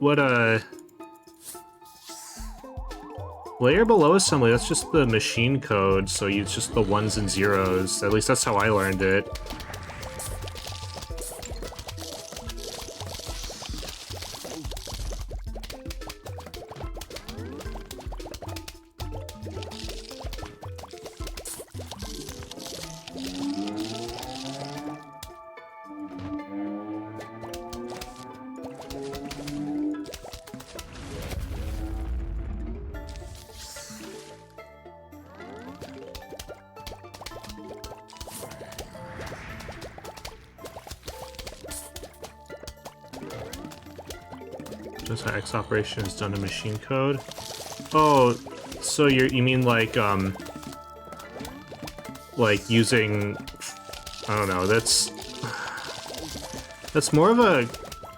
layer below assembly, that's just the machine code, so it's just the ones and zeros. At least that's how I learned it. Just how X operation is done in machine code. Oh, so you mean like using, I don't know, that's more of a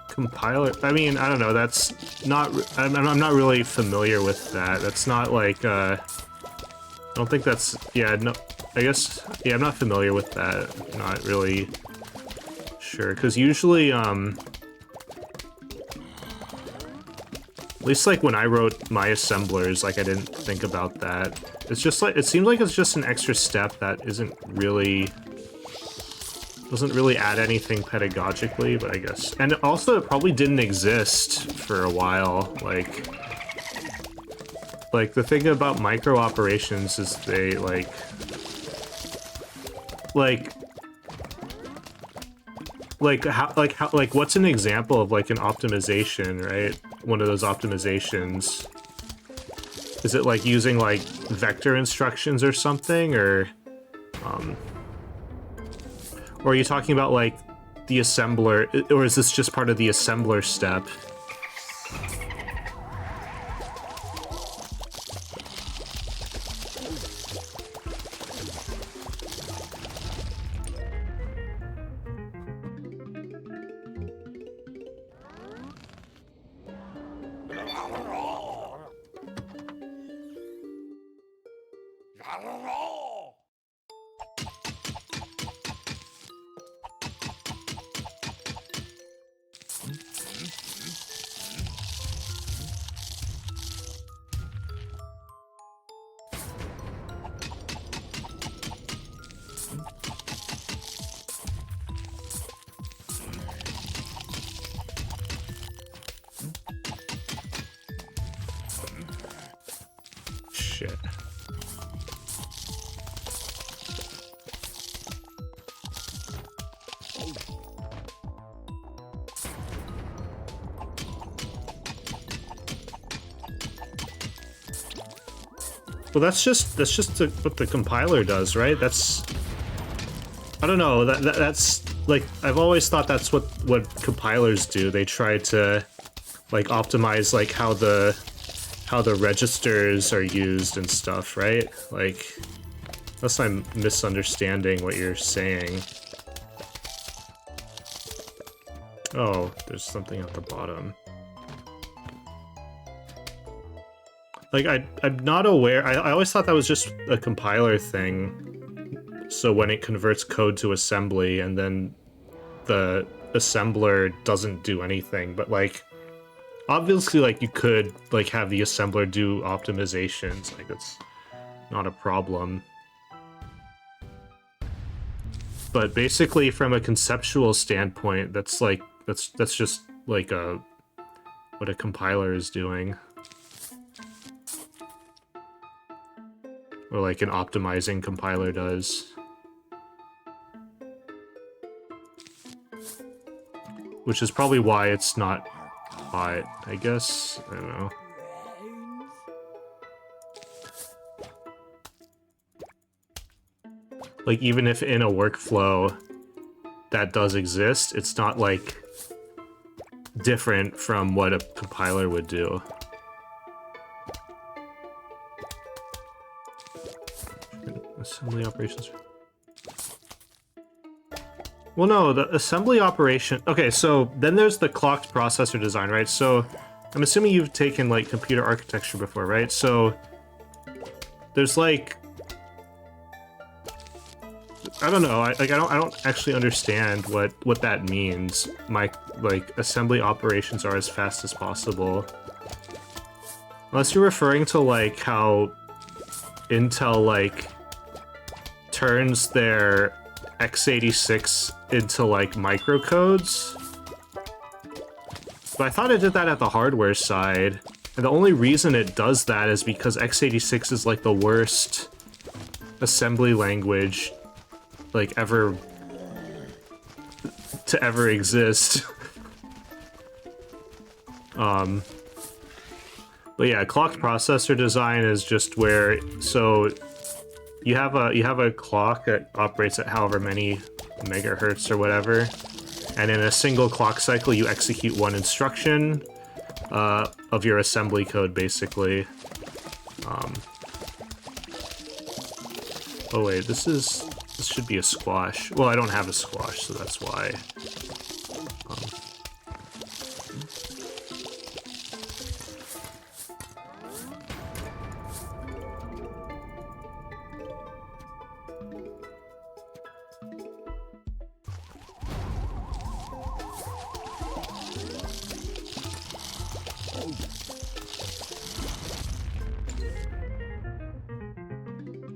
compiler. I mean, I don't know, that's not, I'm not really familiar with that. That's not like, I don't think that's, yeah, no, I guess, yeah, I'm not familiar with that. Not really sure, because usually, at least like when I wrote my assemblers, like I didn't think about that. It's just like, it seems like it's just an extra step that doesn't really add anything pedagogically, but I guess. And also it probably didn't exist for a while. Like the thing about micro operations is they like what's an example of like an optimization, right? One of those optimizations. Is it like using like vector instructions or something, or are you talking about like the assembler, or is this just part of the assembler step? Well, that's just what the compiler does, right? That's, I don't know. That's like, I've always thought that's what compilers do. They try to like optimize like how the registers are used and stuff, right? Like, unless I'm misunderstanding what you're saying. Oh, there's something at the bottom. Like, I'm not aware. I always thought that was just a compiler thing. So when it converts code to assembly and then the assembler doesn't do anything, but like, obviously, like, you could like have the assembler do optimizations. Like, that's not a problem. But basically, from a conceptual standpoint, that's like that's just like what a compiler is doing, or like an optimizing compiler does. Which is probably why it's not hot, I guess. I don't know. Like, even if in a workflow that does exist, it's not, like, different from what a compiler would do. Assembly operations. Well, no, the assembly operation... Okay, so then there's the clocked processor design, right? So I'm assuming you've taken, like, computer architecture before, right? So there's, like... I don't know. I don't actually understand what that means. My, like, assembly operations are as fast as possible. Unless you're referring to, like, how Intel, like, turns their x86 into, like, microcodes. But I thought it did that at the hardware side. And the only reason it does that is because x86 is, like, the worst assembly language, like, ever to ever exist. But yeah, clocked processor design is just where, so you have a clock that operates at however many megahertz or whatever, and in a single clock cycle you execute one instruction of your assembly code, basically. Oh wait, this should be a squash. Well, I don't have a squash, so that's why.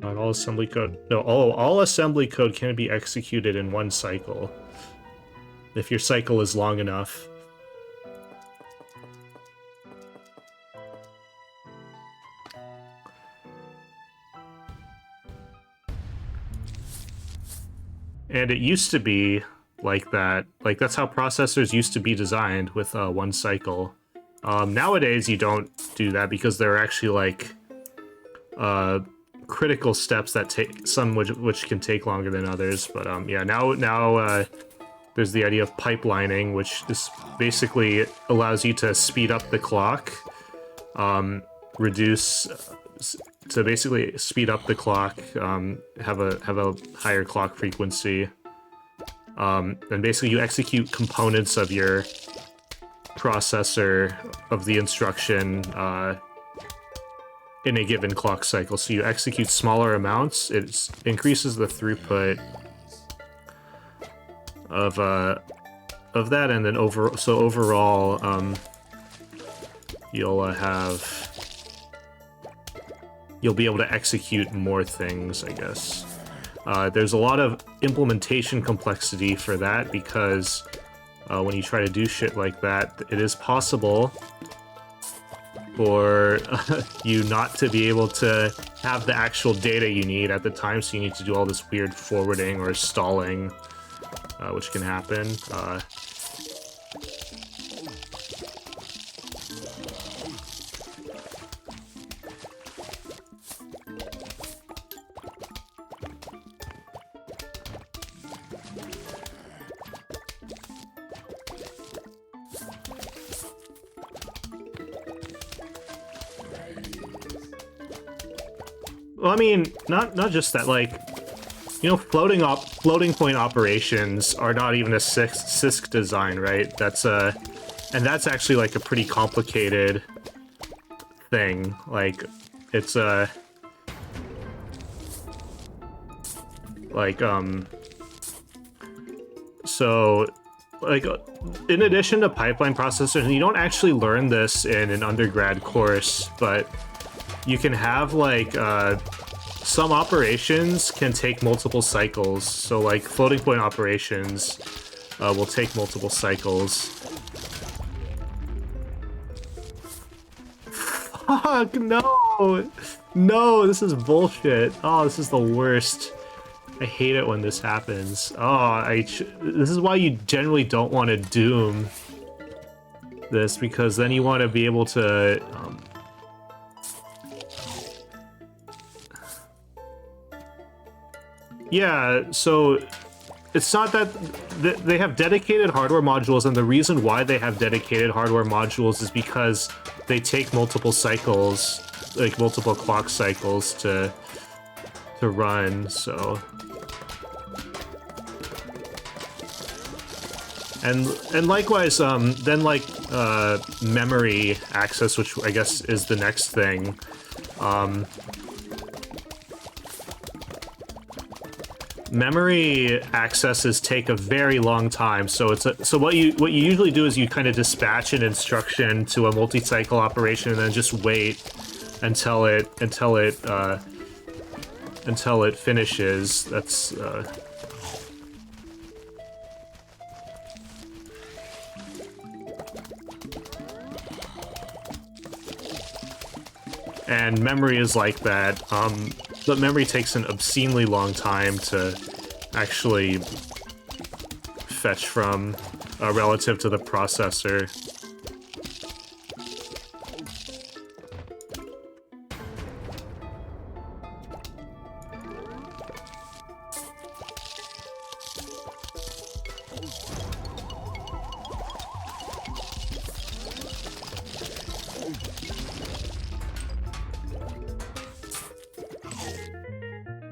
Not all assembly code. No, all assembly code can be executed in one cycle, if your cycle is long enough. And it used to be like that. Like, that's how processors used to be designed, with one cycle. Nowadays, you don't do that because there are actually, like, critical steps that take some which can take longer than others. But yeah, now there's the idea of pipelining, which is basically allows you to speed up the clock, to basically speed up the clock, have a higher clock frequency, and basically you execute components of your processor of the instruction in a given clock cycle. So you execute smaller amounts. It increases the throughput of that, and then overall, you'll be able to execute more things, I guess. There's a lot of implementation complexity for that, because when you try to do shit like that, it is possible for you not to be able to have the actual data you need at the time, so you need to do all this weird forwarding or stalling, which can happen. Well, I mean, not just that, like, you know, floating point operations are not even a CISC design, right? That's and that's actually like a pretty complicated thing. Like, it's so, like, in addition to pipeline processors, and you don't actually learn this in an undergrad course, but you can have, like, some operations can take multiple cycles. So, like, floating point operations will take multiple cycles. Fuck, no! No, this is bullshit. Oh, this is the worst. I hate it when this happens. Oh, this is why you generally don't want to doom this, because then you want to be able to yeah, so it's not that they have dedicated hardware modules, and the reason why they have dedicated hardware modules is because they take multiple cycles, like multiple clock cycles to run, so. And likewise, then like memory access, which I guess is the next thing. Memory accesses take a very long time, so so what you usually do is you kind of dispatch an instruction to a multi-cycle operation and then just wait until it finishes. That's and memory is like that. But memory takes an obscenely long time to actually fetch from relative to the processor.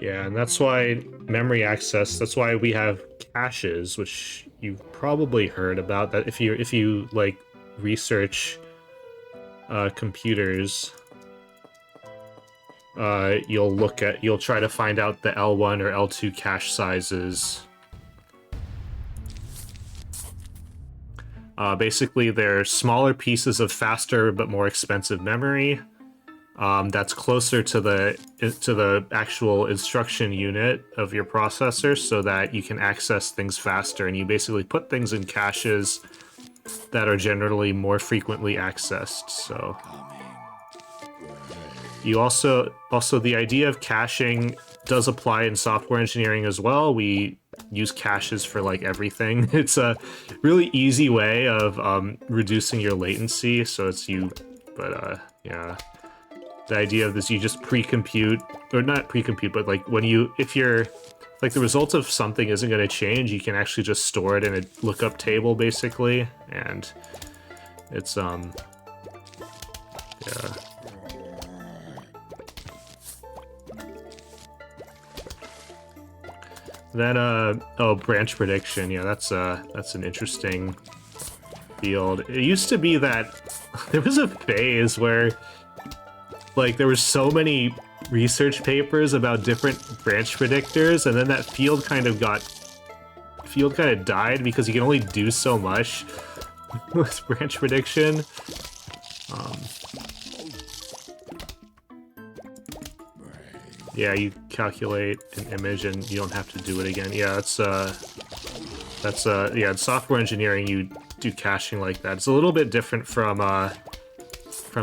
Yeah, and that's why memory access, that's why we have caches, which you've probably heard about. That if you like research computers, you'll try to find out the L1 or L2 cache sizes. Basically, they're smaller pieces of faster but more expensive memory. That's closer to the actual instruction unit of your processor, so that you can access things faster, and you basically put things in caches that are generally more frequently accessed. So you also the idea of caching does apply in software engineering as well. We use caches for like everything. It's a really easy way of reducing your latency. So yeah. The idea of this, you just pre-compute, or not pre-compute, but like if you're, like the result of something isn't going to change, you can actually just store it in a lookup table, basically, and it's, yeah. Then, oh, branch prediction, yeah, that's an interesting field. It used to be that there was a phase where like there were so many research papers about different branch predictors, and then that field kind of died because you can only do so much with branch prediction. Yeah, you calculate an image and you don't have to do it again. Yeah, yeah, in software engineering you do caching like that. It's a little bit different from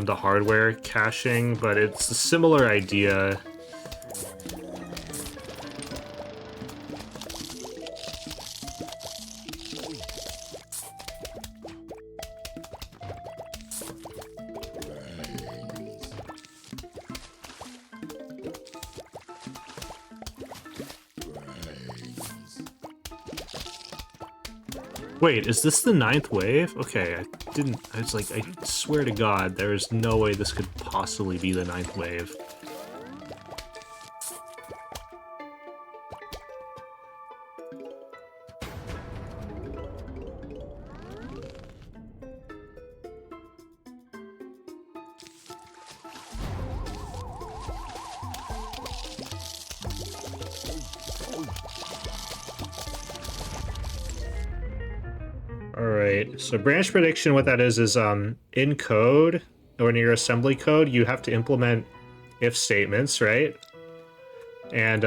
the hardware caching, but it's a similar idea. Wait, is this the 9th wave? Okay, I was like, I swear to God, there is no way this could possibly be the 9th wave. Right. So branch prediction, what that is in code or in your assembly code, you have to implement if statements, right? And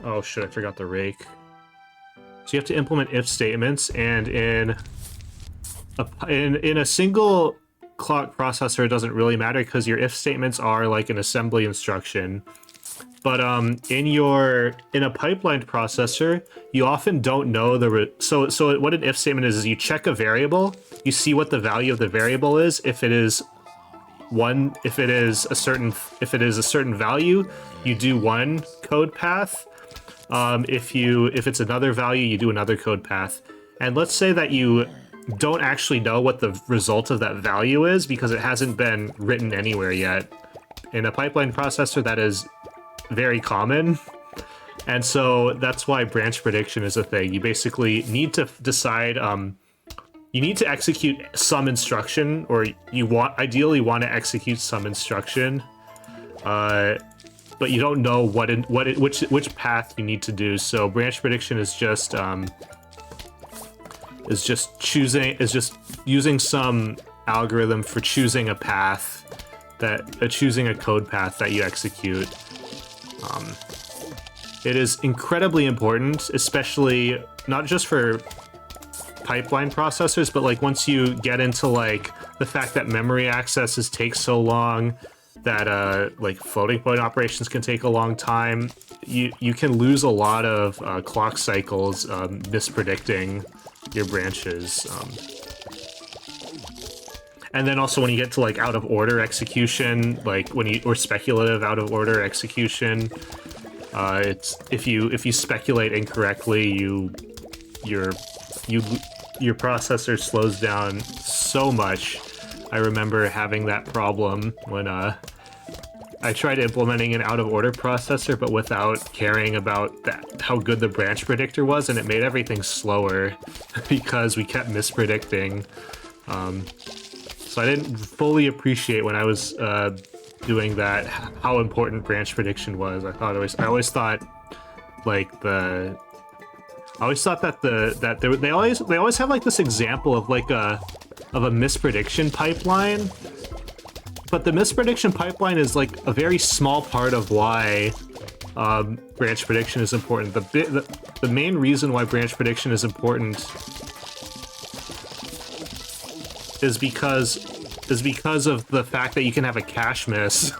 oh shit, I forgot the rake. So you have to implement if statements, and in a single clock processor, it doesn't really matter because your if statements are like an assembly instruction. But in a pipelined processor, you often don't know so what an if statement is you check a variable, you see what the value of the variable is. If it is a certain value, you do one code path. If it's another value, you do another code path. And let's say that you don't actually know what the result of that value is because it hasn't been written anywhere yet. In a pipeline processor, that is very common. And so that's why branch prediction is a thing. You basically need to decide, you need to execute some instruction, or ideally want to execute some instruction, but you don't know which path you need to do. So branch prediction is just using some algorithm for choosing a path choosing a code path that you execute. It is incredibly important, especially not just for pipeline processors, but like once you get into like the fact that memory accesses take so long, that like floating point operations can take a long time, you can lose a lot of clock cycles mispredicting your branches. And then also when you get to like out of order execution, like or speculative out of order execution, it's if you speculate incorrectly, your processor slows down so much. I remember having that problem when I tried implementing an out of order processor, but without caring about how good the branch predictor was, and it made everything slower because we kept mispredicting. So I didn't fully appreciate when I was doing that how important branch prediction was. I always thought that they always have like this example of like a misprediction pipeline, but the misprediction pipeline is like a very small part of why branch prediction is important. The main reason why branch prediction is important is because of the fact that you can have a cache miss.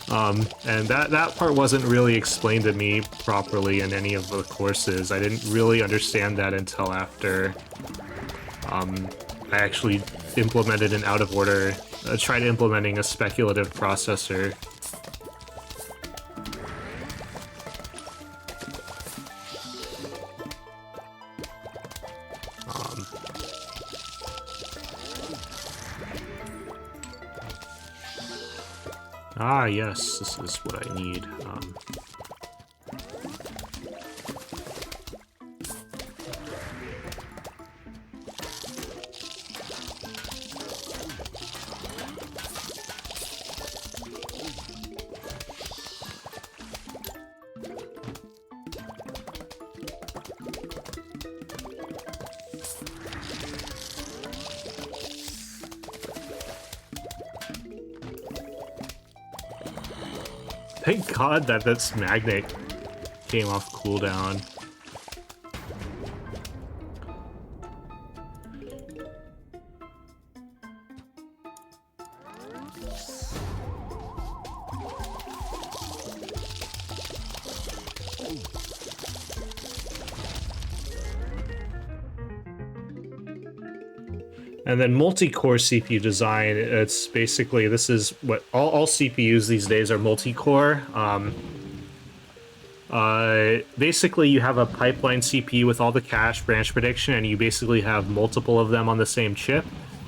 And that part wasn't really explained to me properly in any of the courses. I didn't really understand that until after I actually implemented an out of order, tried implementing a speculative processor. Ah, yes, this is what I need. Thank God that this magnet came off cooldown. And then multi-core CPU design, it's basically, this is what all CPUs these days are multi-core. Basically, you have a pipeline CPU with all the cache branch prediction, and you basically have multiple of them on the same chip.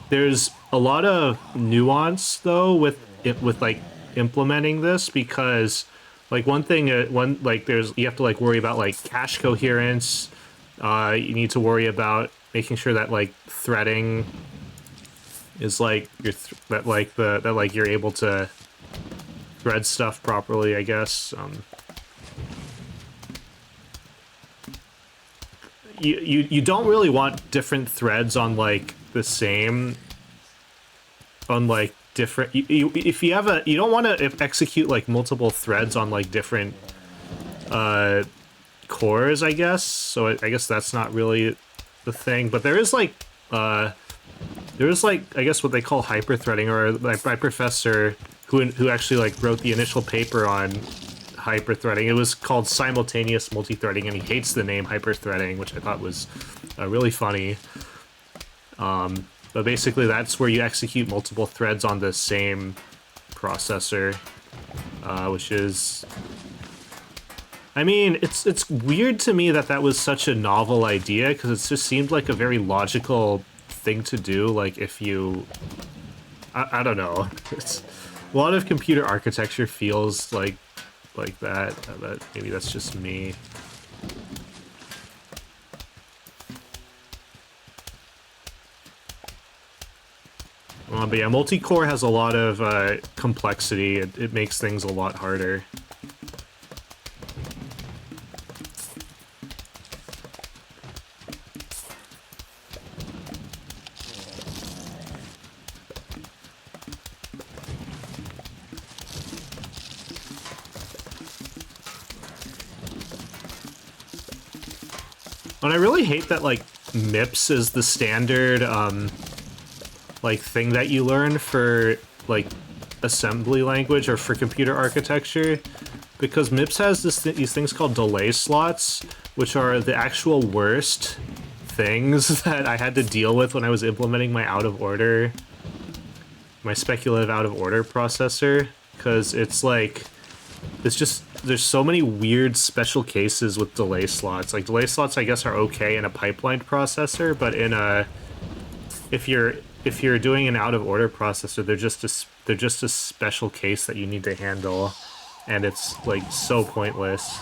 There's a lot of nuance, though, with like implementing this, because like you have to like worry about like cache coherence. You need to worry about making sure that like threading is like you're able to thread stuff properly, I guess. you don't really want different threads on like the same, on like different. If you have you don't want to execute like multiple threads on like different cores, I guess. So I guess that's not really the thing, but there is like I guess what they call hyperthreading, or like my professor who actually like wrote the initial paper on hyperthreading. It was called simultaneous multithreading, and he hates the name hyperthreading, which I thought was really funny. But basically, that's where you execute multiple threads on the same processor, which is, I mean, it's weird to me that was such a novel idea, because it just seemed like a very logical thing to do. Like if you, I don't know, a lot of computer architecture feels like that, but maybe that's just me. But yeah, multi-core has a lot of complexity. It makes things a lot harder. And I really hate that, like, MIPS is the standard, like, thing that you learn for, like, assembly language or for computer architecture, because MIPS has these things called delay slots, which are the actual worst things that I had to deal with when I was implementing my speculative out-of-order processor, because it's like, it's just, there's so many weird special cases with delay slots. Like, delay slots, I guess, are okay in a pipelined processor, but in a, if you're doing an out-of-order processor, they're just a special case that you need to handle, and it's like so pointless.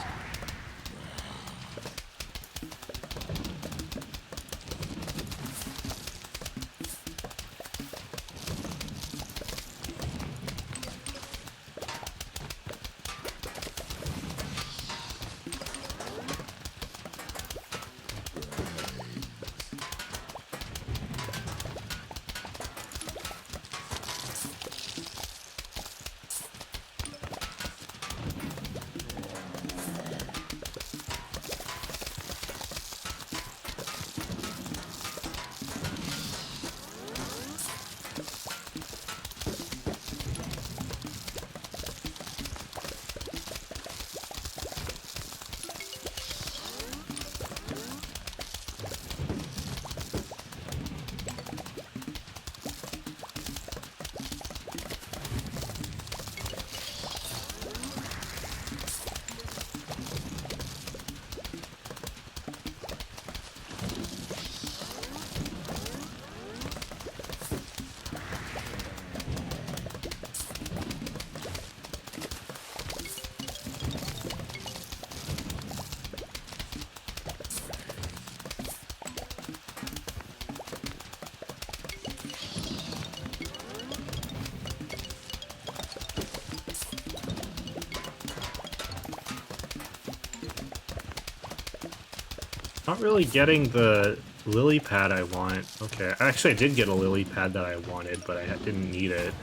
Not really getting the lily pad I want. Okay, actually I did get a lily pad that I wanted, but I didn't need it.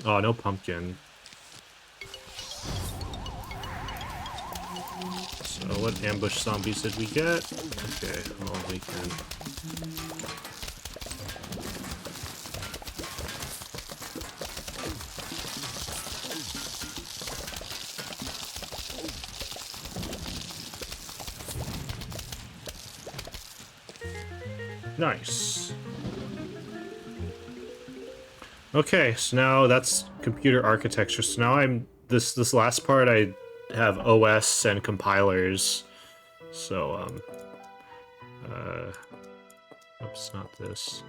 Oh, no pumpkin. So what ambush zombies did we get? Okay, well, we can... Nice. Okay, so now that's computer architecture. So now I'm this last part I have OS and compilers. So oops, not this.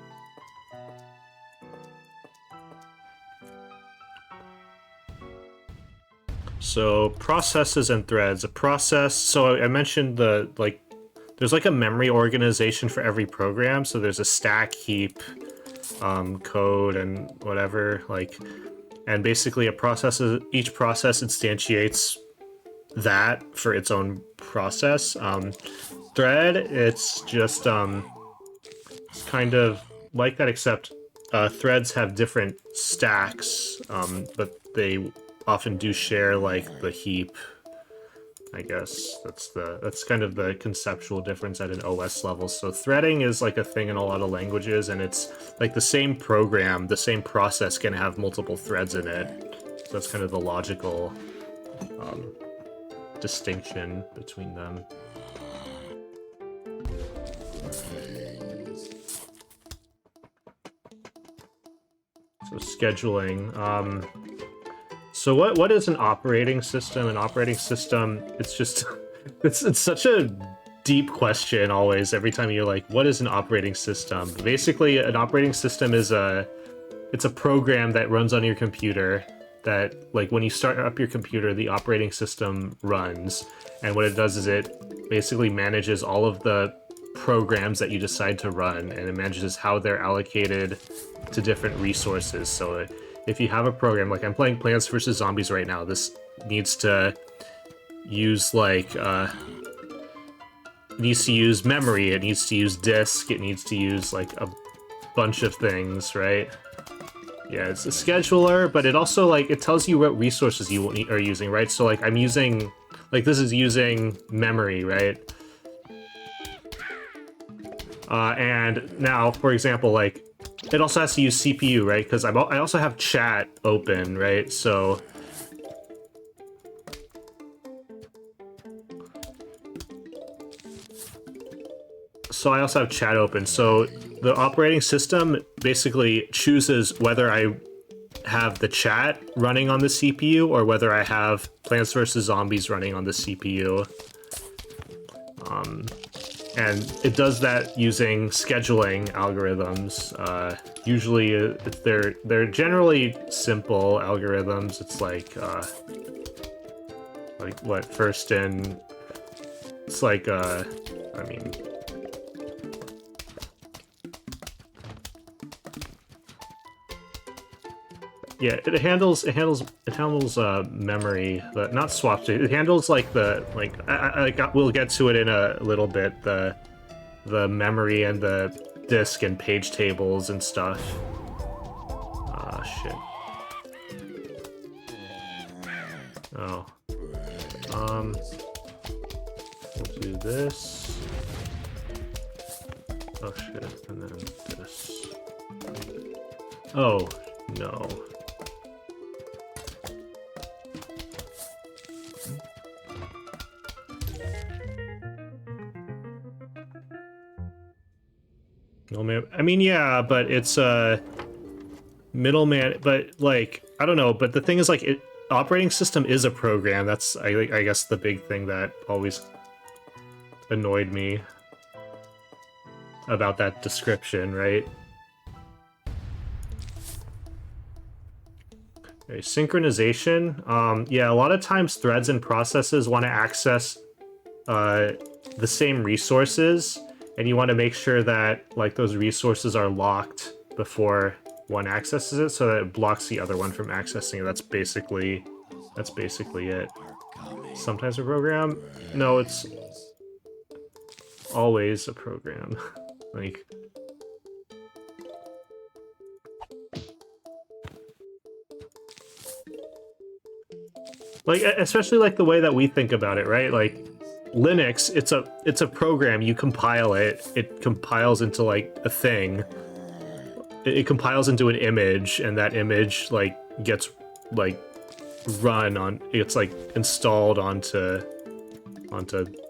So processes and threads. A process, so I mentioned the there's like a memory organization for every program, so there's a stack, heap, code, and whatever, like, and basically each process instantiates that for its own process. Thread, it's just it's kind of like that, except threads have different stacks, but they often do share like the heap. I guess that's kind of the conceptual difference at an OS level. So threading is like a thing in a lot of languages, and it's like the same program, the same process can have multiple threads in it. So that's kind of the logical distinction between them. So scheduling. So what is an operating system? An operating system, it's just it's such a deep question always every time you're like, what is an operating system? Basically, an operating system is it's a program that runs on your computer that, like, when you start up your computer, the operating system runs, and what it does is it basically manages all of the programs that you decide to run, and it manages how they're allocated to different resources. So if you have a program, like I'm playing Plants vs. Zombies right now, this needs to use like needs to use memory, it needs to use disk, it needs to use like a bunch of things, right? Yeah, it's a scheduler, but it also like it tells you what resources you are using, right? So like I'm using, like this is using memory, right? And now, for example, like it also has to use CPU, right? Because I also have chat open, right? So I also have chat open. So the operating system basically chooses whether I have the chat running on the CPU or whether I have Plants vs. Zombies running on the CPU. And it does that using scheduling algorithms. Usually, they're generally simple algorithms. It's like what, first in. It's like I mean. Yeah, it handles memory, but not swap state. It handles like we'll get to it in a little bit, the memory and the disk and page tables and stuff. Shit. Oh. We'll do this. Oh shit, and then this. Oh no. Middleman. I mean, yeah, but it's a middleman. But like, I don't know. But the thing is, like, operating system is a program. That's I guess the big thing that always annoyed me about that description, right? Okay, synchronization. Yeah, a lot of times threads and processes want to access the same resources, and you want to make sure that like those resources are locked before one accesses it, so that it blocks the other one from accessing it. That's basically it. Sometimes a program? No, it's always a program. like especially like the way that we think about it, right? Like Linux, it's a program. You compile it. It compiles into like a thing. It compiles into an image, and that image like gets like run on. It's like installed onto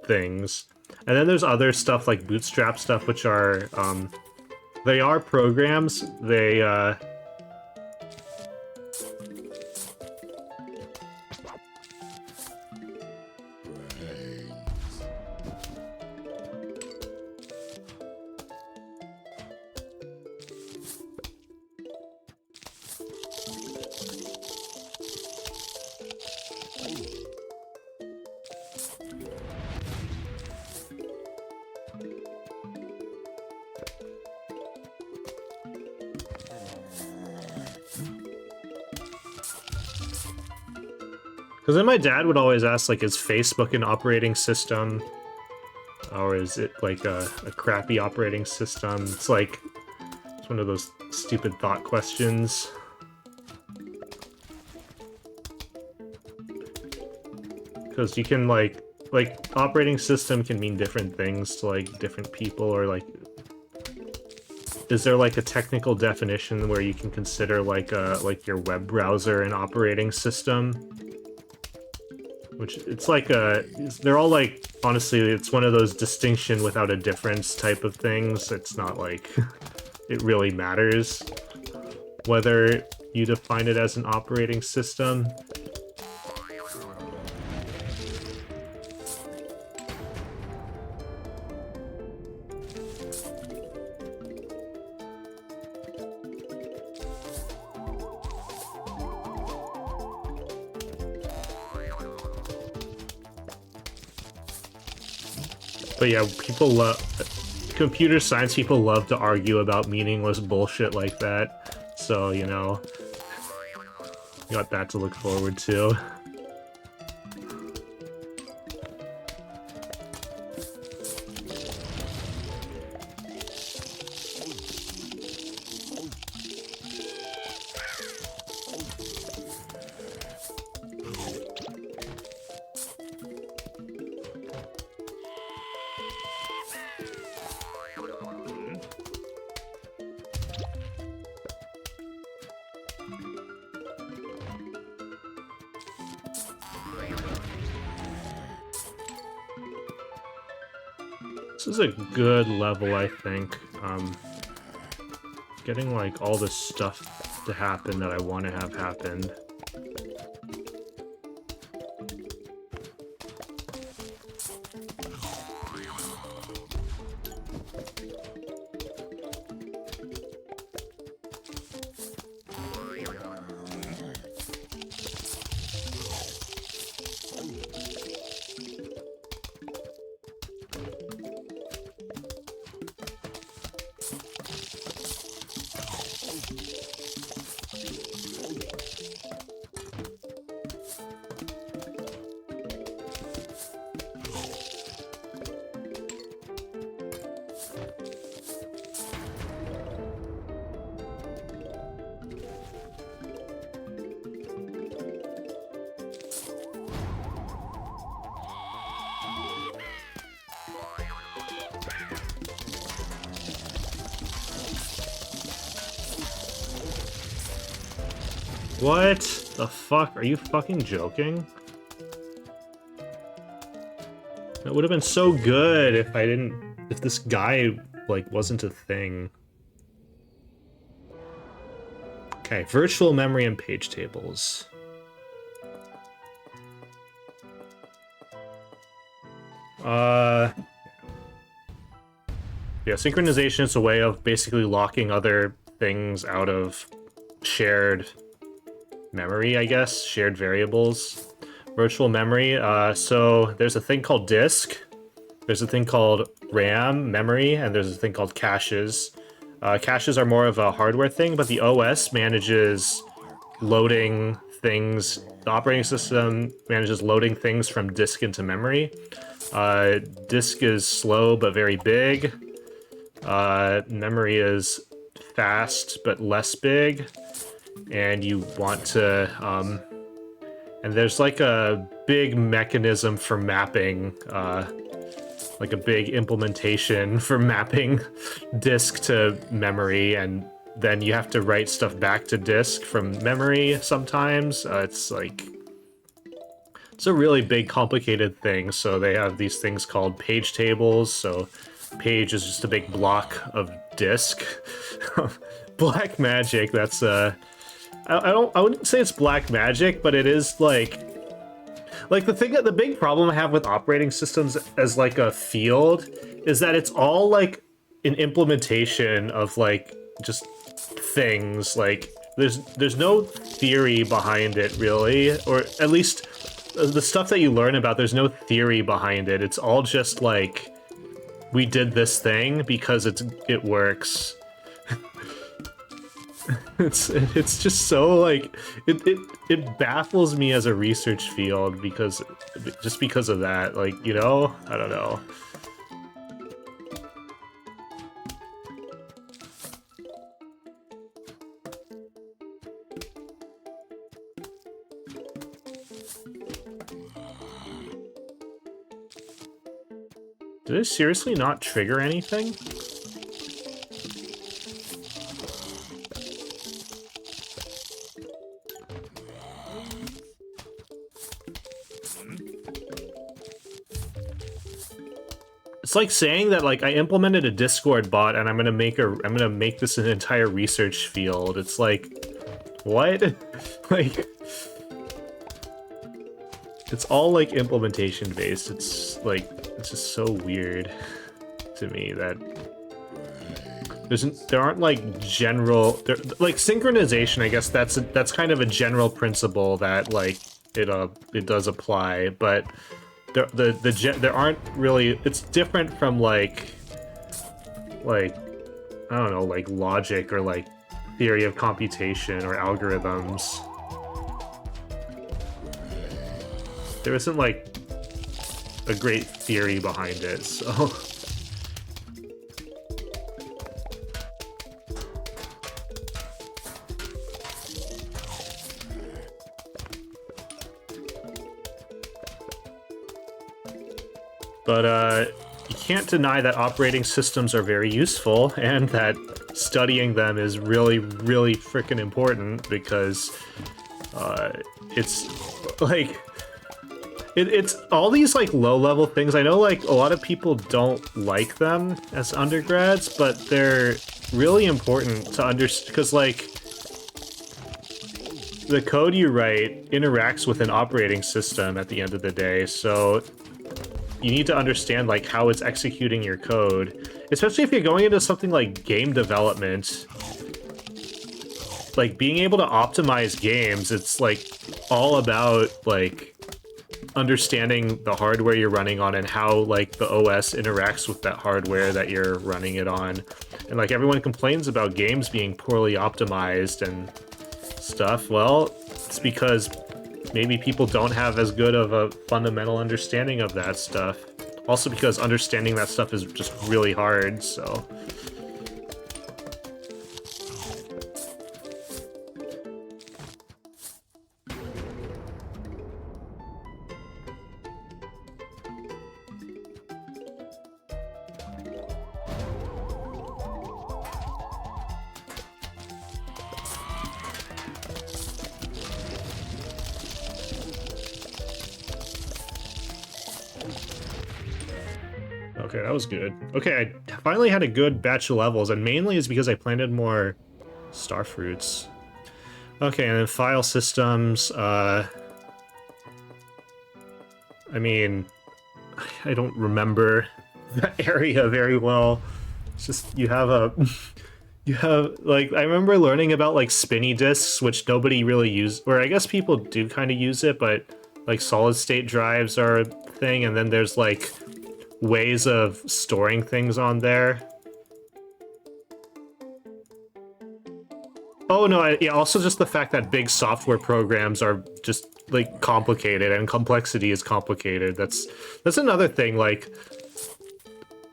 things. And then there's other stuff like Bootstrap stuff, which are they are programs. They Because then my dad would always ask, like, is Facebook an operating system? Or is it, like, a crappy operating system? It's like, it's one of those stupid thought questions. Because you can, like, operating system can mean different things to, like, different people, or, like, is there, like, a technical definition where you can consider, like, your web browser an operating system? Which, it's like they're all, like, honestly, it's one of those distinction without a difference type of things. It's not like it really matters whether you define it as an operating system. But yeah, people love... Computer science people love to argue about meaningless bullshit like that. So, you know... You got that to look forward to. This is a good level, I think. Getting, like, all this stuff to happen that I want to have happen. What the fuck? Are you fucking joking? That would have been so good if I didn't... If this guy, like, wasn't a thing. Okay, virtual memory and page tables. Yeah, synchronization is a way of basically locking other things out of shared memory, I guess, shared variables. Virtual memory, so there's a thing called disk, there's a thing called RAM, memory, and there's a thing called caches. Caches are more of a hardware thing, but the OS manages loading things, the operating system manages loading things from disk into memory. Disk is slow but very big. Memory is fast but less big. And you want to, and there's like a big mechanism for mapping, like a big implementation for mapping disk to memory, and then you have to write stuff back to disk from memory sometimes. It's like, it's a really big, complicated thing, so they have these things called page tables, so page is just a big block of disk. Black magic, that's, I wouldn't say it's black magic, but it is like the big problem I have with operating systems as like a field is that it's all like an implementation of like just things. Like there's no theory behind it really, or at least the stuff that you learn about, there's no theory behind it. It's all just like, we did this thing because it works. It's just so like it baffles me as a research field because just because of that, like, you know, I don't know. Did it seriously not trigger anything? It's like saying that like I implemented a Discord bot and I'm gonna make this an entire research field. It's like, what? Like, it's all like implementation based. It's like, it's just so weird to me that there aren't like general like synchronization. I guess that's kind of a general principle that like it does apply, but there aren't really. It's different from like I don't know, like logic or like theory of computation or algorithms. There isn't like a great theory behind it, so. But you can't deny that operating systems are very useful and that studying them is really, really freaking important because it's like it's all these like low-level things. I know like a lot of people don't like them as undergrads, but they're really important to understand because like the code you write interacts with an operating system at the end of the day, so you need to understand like how it's executing your code, especially if you're going into something like game development. Like being able to optimize games, it's like all about like understanding the hardware you're running on and how like the OS interacts with that hardware that you're running it on. And like everyone complains about games being poorly optimized and stuff. Well, it's because maybe people don't have as good of a fundamental understanding of that stuff. Also because understanding that stuff is just really hard, so. Okay, that was good. Okay, I finally had a good batch of levels, and mainly is because I planted more star fruits. Okay, and then file systems, I mean, I don't remember that area very well. It's just, you have a... You have, like, I remember learning about, like, spinny disks, which nobody really used, or I guess people do kind of use it, but, like, solid-state drives are a thing, and then there's, like, ways of storing things on there. Oh, no, yeah, also just the fact that big software programs are just, like, complicated, and complexity is complicated. That's another thing, like,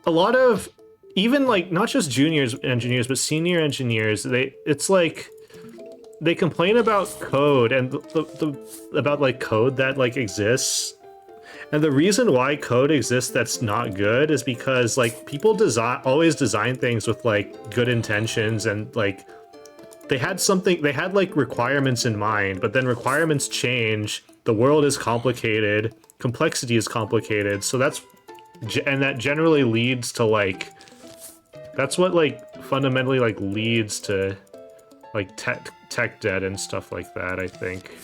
a lot of... Even, like, not just juniors engineers, but senior engineers, it's like, they complain about code and about, like, code that, like, exists. And the reason why code exists that's not good is because, like, people always design things with, like, good intentions and, like, they had, like, requirements in mind, but then requirements change, the world is complicated, complexity is complicated, so and that generally leads to, like, that's what, like, fundamentally, like, leads to, like, tech debt and stuff like that, I think.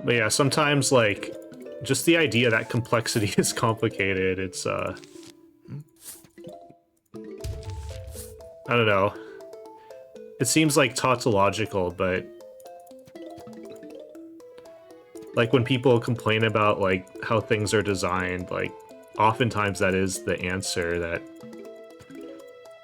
But yeah, sometimes, like, just the idea that complexity is complicated, it's, I don't know. It seems, like, tautological, but... Like, when people complain about, like, how things are designed, like, oftentimes that is the answer, that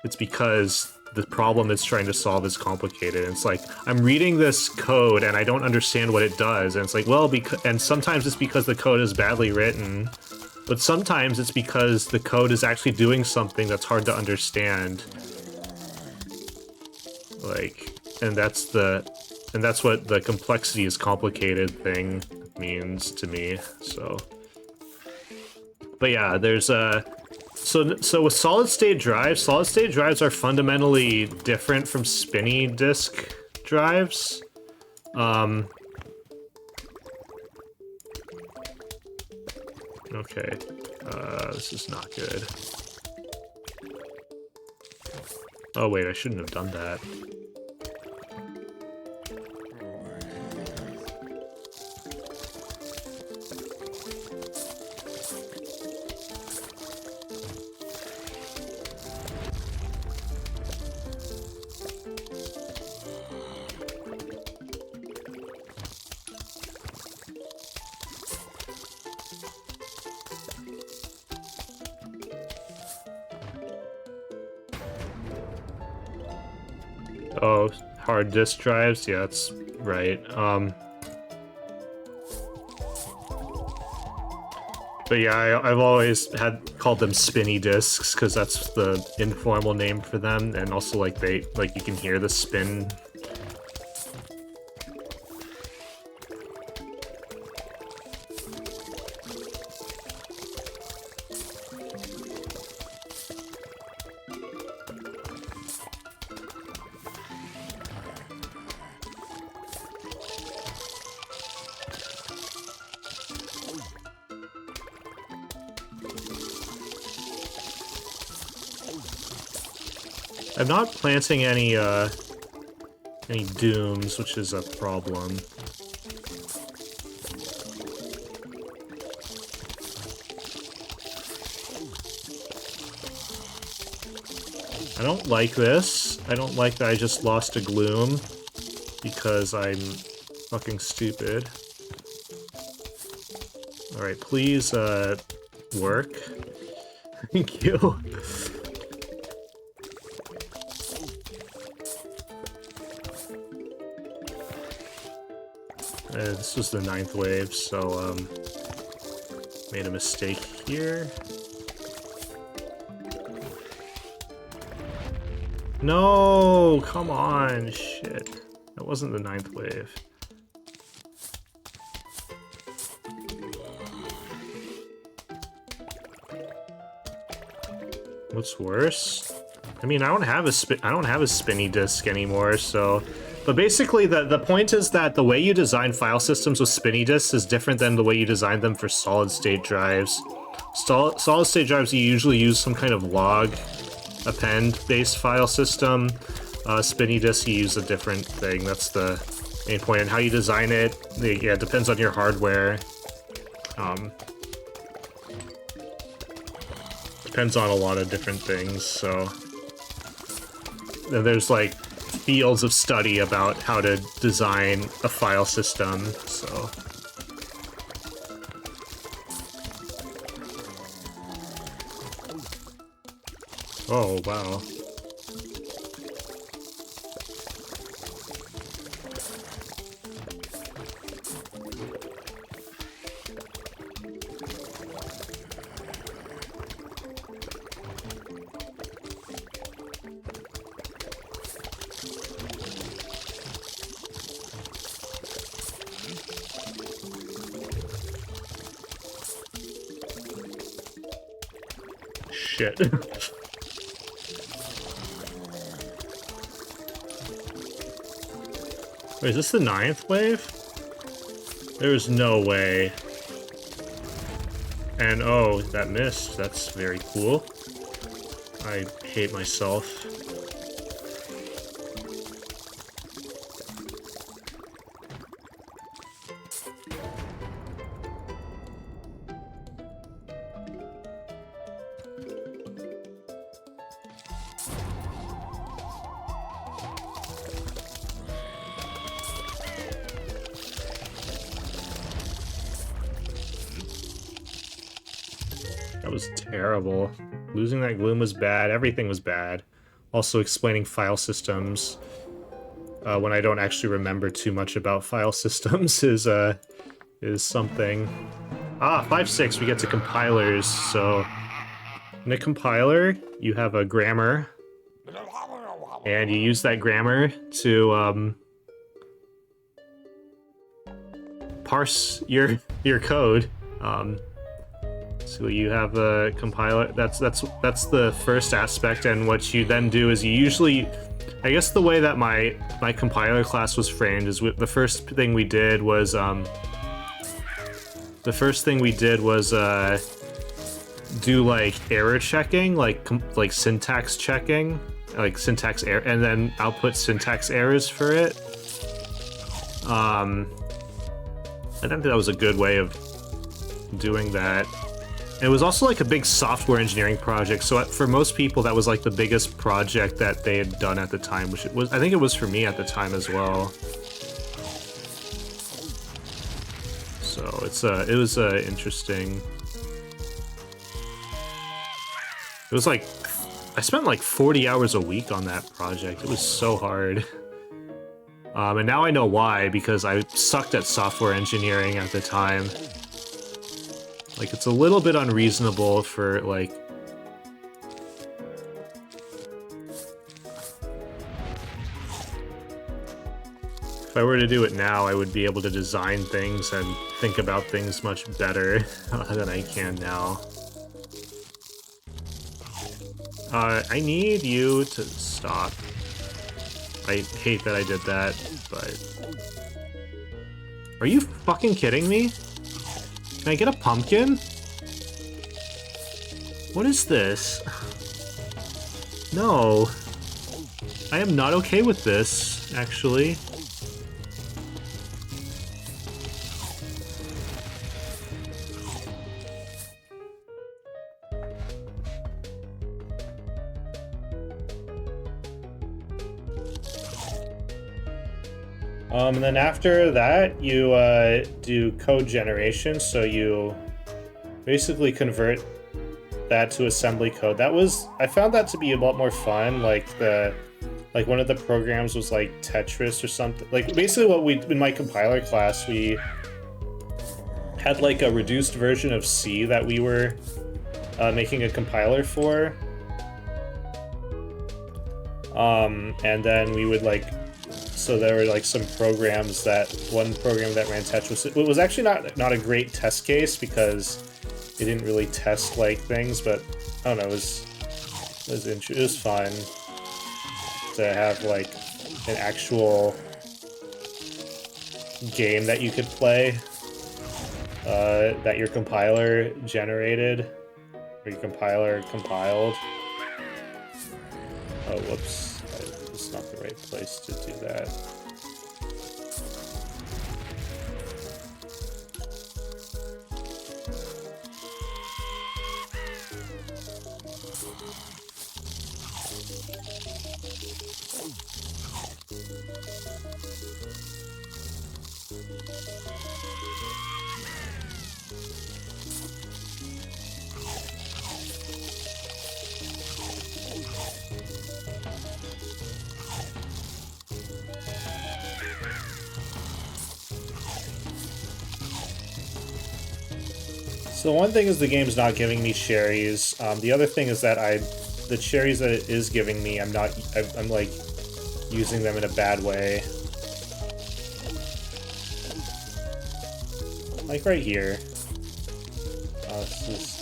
it's because the problem it's trying to solve is complicated. And it's like, I'm reading this code and I don't understand what it does. And it's like, well, and sometimes it's because the code is badly written, but sometimes it's because the code is actually doing something that's hard to understand. Like, and that's what the complexity is complicated thing means to me, so. But yeah, there's so with solid-state drives are fundamentally different from spinny disk drives. Okay, this is not good. Oh wait, I shouldn't have done that. Oh, hard disk drives? Yeah, that's right. But yeah, I've always called them spinny disks because that's the informal name for them, and also like you can hear the spin. I'm not planting any dooms, which is a problem. I don't like this. I don't like that I just lost a gloom because I'm fucking stupid. Alright, please, work. Thank you. This was the 9th wave, so, made a mistake here. No! Come on! Shit. That wasn't the 9th wave. What's worse? I mean, I don't have a spinny disk anymore, so... But basically, the point is that the way you design file systems with spinny disks is different than the way you design them for solid-state drives. Solid-state drives, you usually use some kind of log append-based file system. Spinny disks, you use a different thing. That's the main point. And how you design it, yeah, it depends on your hardware. Depends on a lot of different things, so... And there's, like, fields of study about how to design a file system, so... Oh, wow. Shit. Wait, is this the 9th wave? There's no way. And oh, that missed. That's very cool. I hate myself. That was terrible. Losing that gloom was bad. Everything was bad. also explaining file systems when I don't actually remember too much about file systems is something. Ah, 5.6, we get to compilers. So in a compiler, you have a grammar, and you use that grammar to parse your code. So you have a compiler. That's the first aspect, and what you then do is you usually, I guess the way that my compiler class was framed is the first thing we did was do like error checking, like syntax checking, like syntax error, and then output syntax errors for it. I think that was a good way of doing that. It was also like a big software engineering project, so for most people that was like the biggest project that they had done at the time, which it was, I think it was for me at the time as well. So it was interesting. It was like, I spent like 40 hours a week on that project. It was so hard. And now I know why, because I sucked at software engineering at the time. Like, it's a little bit unreasonable for, like... If I were to do it now, I would be able to design things and think about things much better than I can now. I need you to stop. I hate that I did that, but... Are you fucking kidding me? Can I get a pumpkin? What is this? No. I am not okay with this, actually. And then after that, you do code generation, so you basically convert that to assembly code. That was, I found that to be a lot more fun. Like one of the programs was like Tetris or something. Like basically what we, in my compiler class, we had like a reduced version of C that we were making a compiler for. And then we would like, so there were like some programs that, one program that ran Tetris, it was actually not a great test case because it didn't really test like things, but I don't know, it was fun to have like an actual game that you could play that your compiler generated, or your compiler compiled. Oh, whoops. It's not the right place to do that. So one thing is the game's not giving me cherries. The other thing is that the cherries that it is giving me, I'm like using them in a bad way. Like right here. This is...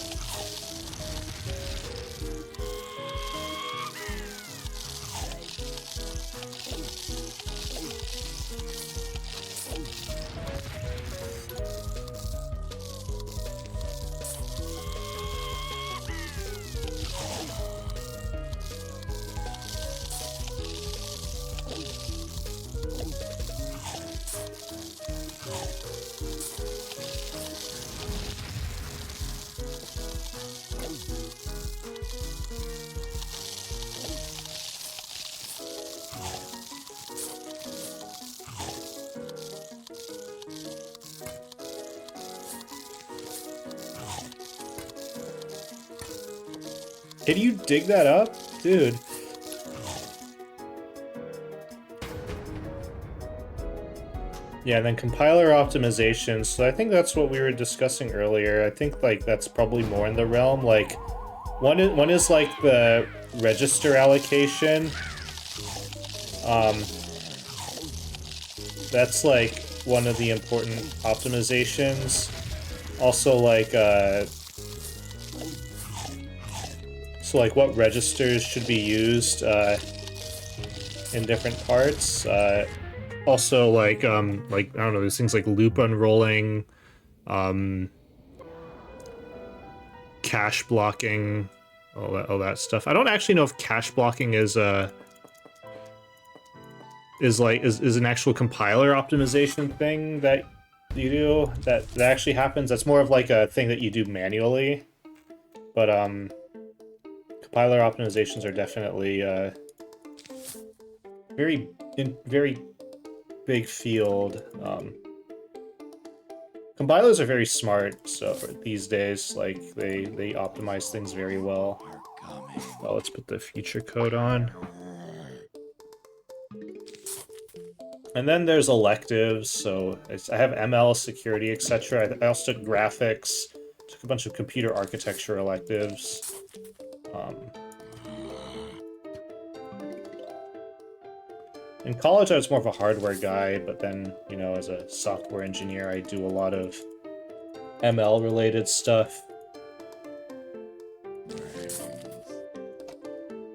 Can you dig that up? Dude. Yeah, and then compiler optimization. So I think that's what we were discussing earlier. I think like that's probably more in the realm. Like one is like the register allocation. That's like one of the important optimizations. Also like so like what registers should be used in different parts. Also, like I don't know, there's things like loop unrolling, cache blocking, all that stuff. I don't actually know if cache blocking is an actual compiler optimization thing that you do that actually happens. That's more of like a thing that you do manually, but compiler optimizations are definitely very big field. Compilers are very smart, so these days, like they optimize things very well. Well, let's put the feature code on. And then there's electives, so I have ML, security, etc. I also took graphics, took a bunch of computer architecture electives. In college, I was more of a hardware guy, but then, you know, as a software engineer, I do a lot of ML-related stuff.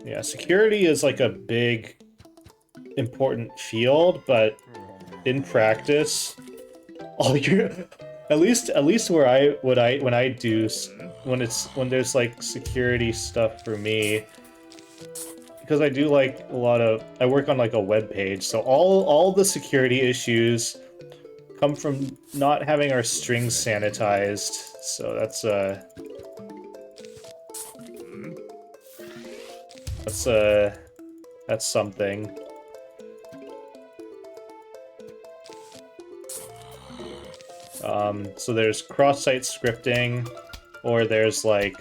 Yeah, security is like a big, important field, but in practice, all your at least where when there's like security stuff for me, because I do like I work on like a web page, so all the security issues come from not having our strings sanitized. So that's something. So there's cross-site scripting, or there's like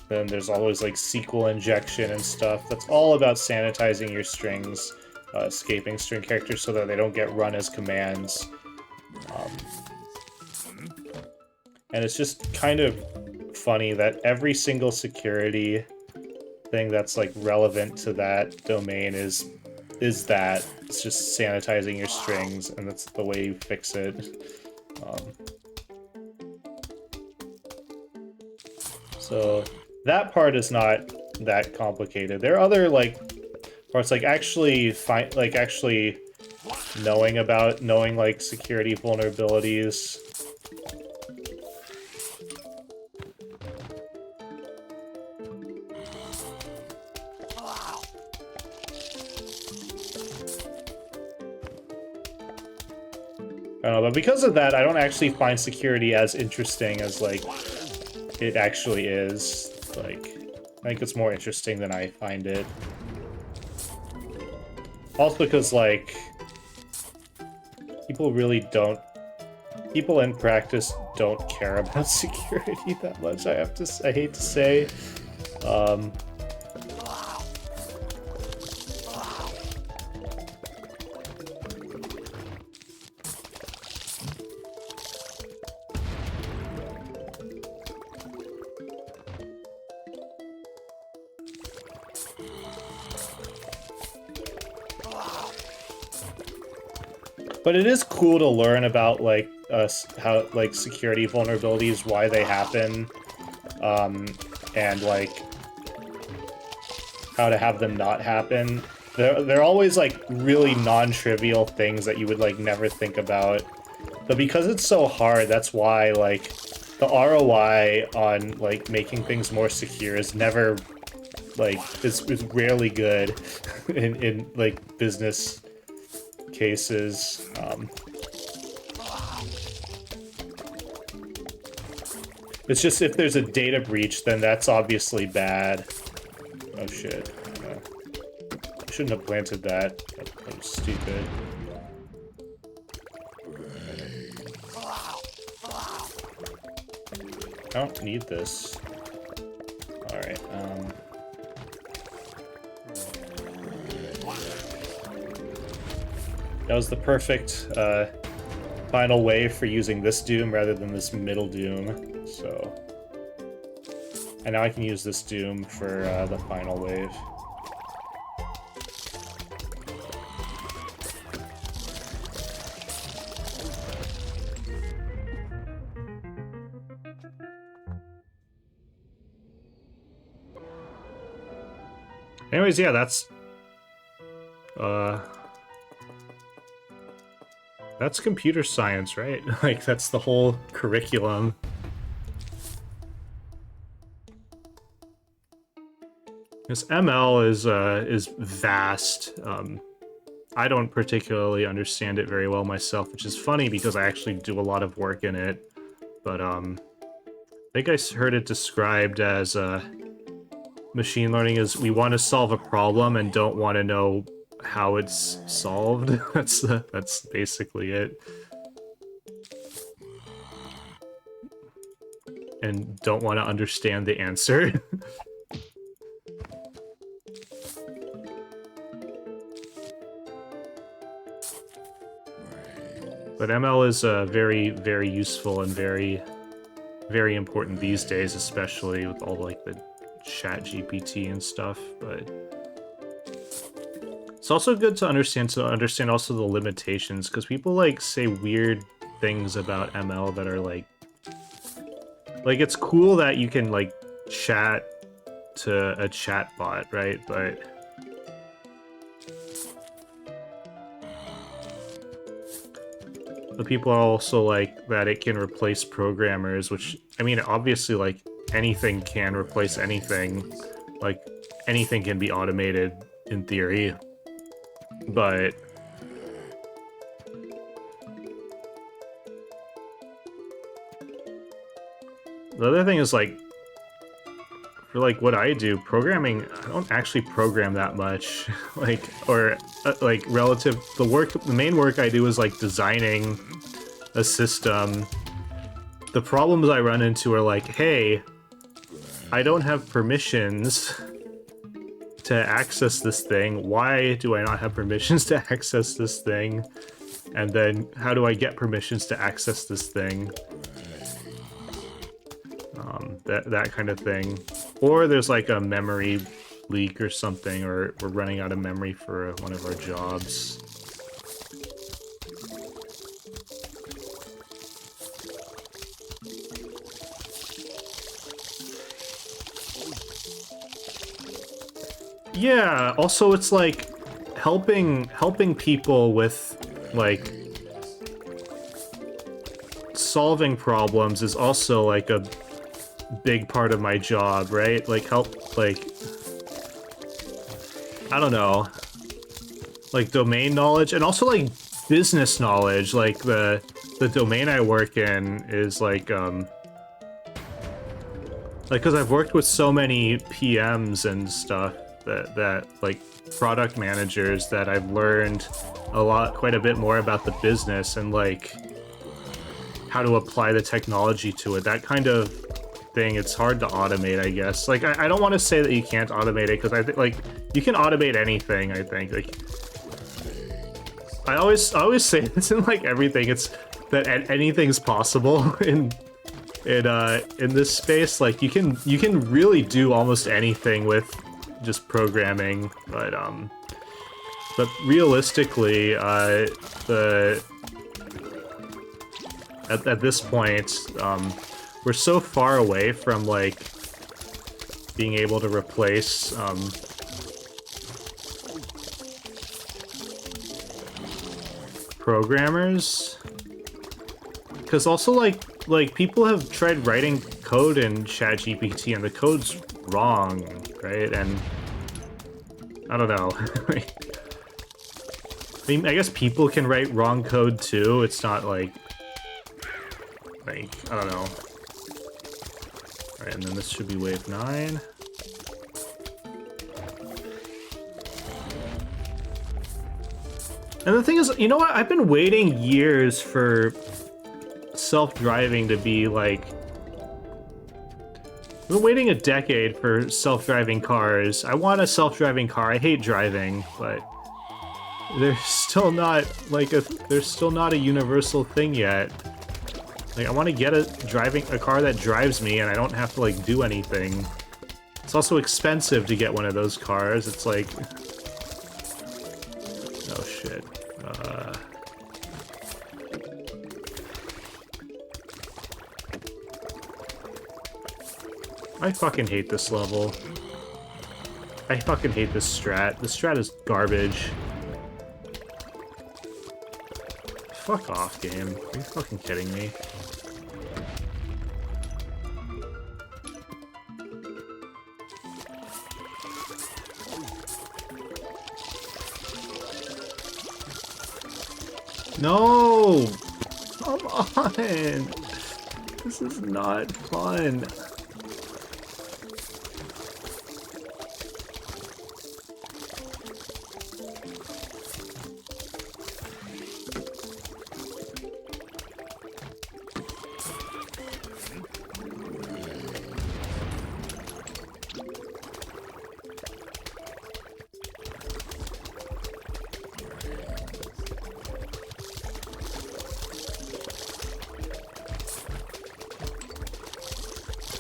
then there's always like SQL injection and stuff. That's all about sanitizing your strings, escaping string characters so that they don't get run as commands. And it's just kind of funny that every single security thing that's like relevant to that domain is that. It's just sanitizing your strings, and that's the way you fix it. So that part is not that complicated. There are other like parts, like actually knowing like security vulnerabilities. I don't know, but because of that, I don't actually find security as interesting as like it actually is. Like, I think it's more interesting than I find it. Also because like people in practice don't care about security that much. I hate to say. But it is cool to learn about like how like security vulnerabilities, why they happen, and like how to have them not happen. They're always like really non-trivial things that you would like never think about. But because it's so hard, that's why like the ROI on like making things more secure is never like is rarely good in like business cases. It's just if there's a data breach, then that's obviously bad. Oh shit. I shouldn't have planted that. That was stupid. I don't need this. Alright, That was the perfect final wave for using this Doom rather than this middle Doom. So, and now I can use this Doom for the final wave. Anyways, yeah, that's computer science, right? Like, that's the whole curriculum. This ML is vast. I don't particularly understand it very well myself, which is funny because I actually do a lot of work in it. But I think I heard it described as machine learning is we want to solve a problem and don't want to know how it's solved. That's basically it. And don't want to understand the answer. But ML is very, very useful and very, very important these days, especially with all like the chat GPT and stuff. But it's also good to understand also the limitations, because people like say weird things about ML that are like it's cool that you can like chat to a chatbot, right? But people are also like that it can replace programmers, which, I mean, obviously, like, anything can replace anything. Like, anything can be automated in theory. But the other thing is, like, for like what I do, programming, I don't actually program that much. Like, or like relative, the main work I do is like designing a system. The problems I run into are like, hey, I don't have permissions to access this thing. Why do I not have permissions to access this thing? And then how do I get permissions to access this thing? That kind of thing. Or there's like a memory leak or something, or we're running out of memory for one of our jobs. Yeah, also it's like helping people with like solving problems is also like a big part of my job, right? Like help, like, I don't know, like domain knowledge and also like business knowledge. Like the domain I work in is like because I've worked with so many PMs and stuff that like product managers, that I've learned quite a bit more about the business and like how to apply the technology to it. That kind of thing, it's hard to automate, I guess. Like, I don't want to say that you can't automate it, because I think, like, you can automate anything, I think. Like, I always say this in, like, everything, it's that anything's possible in this space. Like, you can really do almost anything with just programming, but realistically, at this point, we're so far away from, like, being able to replace, programmers. Because also, like, people have tried writing code in ChatGPT, and the code's wrong, right? And I don't know. I mean, I guess people can write wrong code, too. It's not, like, I don't know. Alright, and then this should be wave 9. And the thing is, you know what? I've been waiting years for self-driving to be, like... I've been waiting a decade for self-driving cars. I want a self-driving car. I hate driving, but... there's still not like there's still not a universal thing yet. Like I want to get a car that drives me and I don't have to like do anything. It's also expensive to get one of those cars. It's like, oh shit. I fucking hate this level. I fucking hate this strat. This strat is garbage. Fuck off, game. Are you fucking kidding me? No! Come on! This is not fun.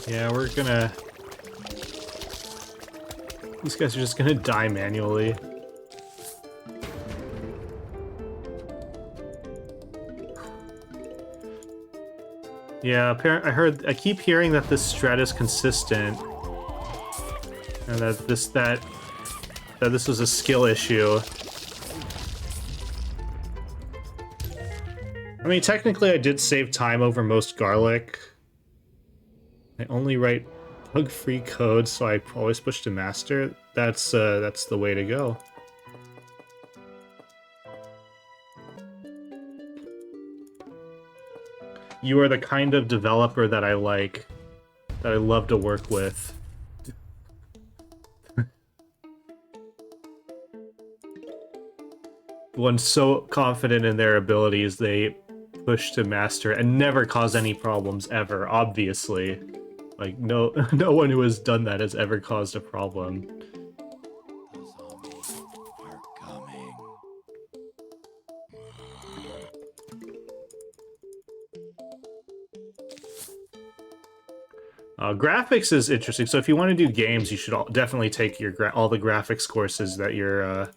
Yeah, we're gonna... These guys are just gonna die manually. Yeah, I keep hearing that this strat is consistent. And that this was a skill issue. I mean, technically I did save time over most garlic. I only write bug-free code, so I always push to master. That's the way to go. You are the kind of developer that I like, that I love to work with. One so confident in their abilities, they push to master and never cause any problems ever, obviously. Like, no one who has done that has ever caused a problem. The zombies are coming. Graphics is interesting. So if you want to do games, you should definitely take your all the graphics courses that your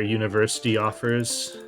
university offers.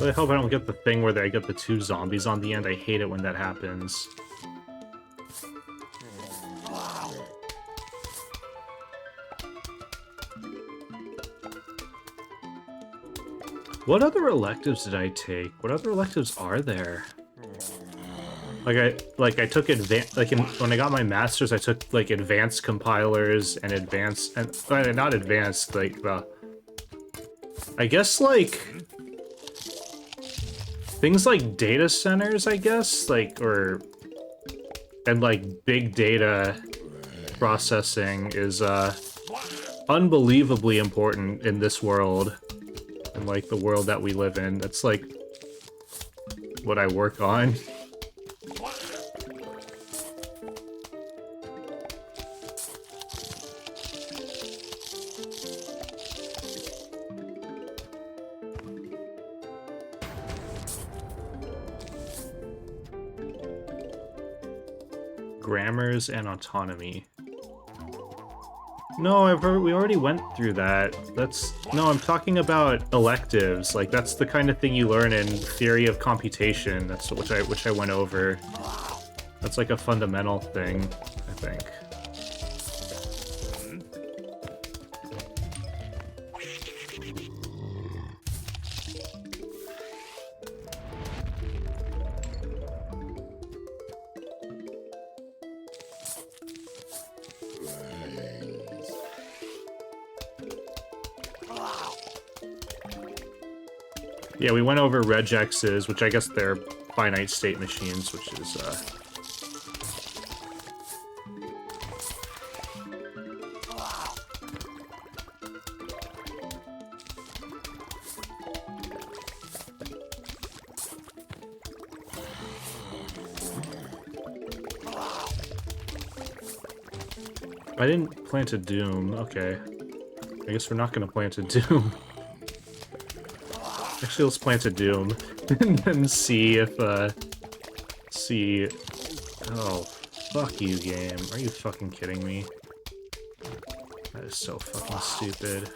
I hope I don't get the thing where I get the two zombies on the end. I hate it when that happens. What other electives did I take? What other electives are there? Like I took when I got my master's, I took like advanced compilers and advanced and not advanced, like I guess like things like data centers, I guess, like and like big data processing is unbelievably important in this world. And like the world that we live in. That's like what I work on. Grammars and autonomy. No, we already went through that. No, I'm talking about electives. Like that's the kind of thing you learn in theory of computation. That's which I went over. That's like a fundamental thing, I think. Yeah, we went over regexes, which I guess they're finite state machines, which is, I didn't plant a doom. Okay. I guess we're not gonna plant a doom. Actually, let's plant a doom and then see if, see... Oh, fuck you, game. Are you fucking kidding me? That is so fucking stupid.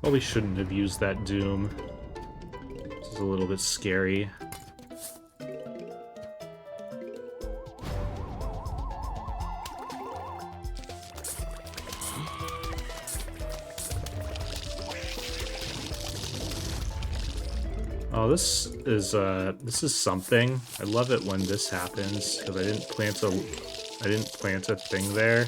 Probably shouldn't have used that doom. This is a little bit scary. Oh, this is something. I love it when this happens because I didn't plant a thing there.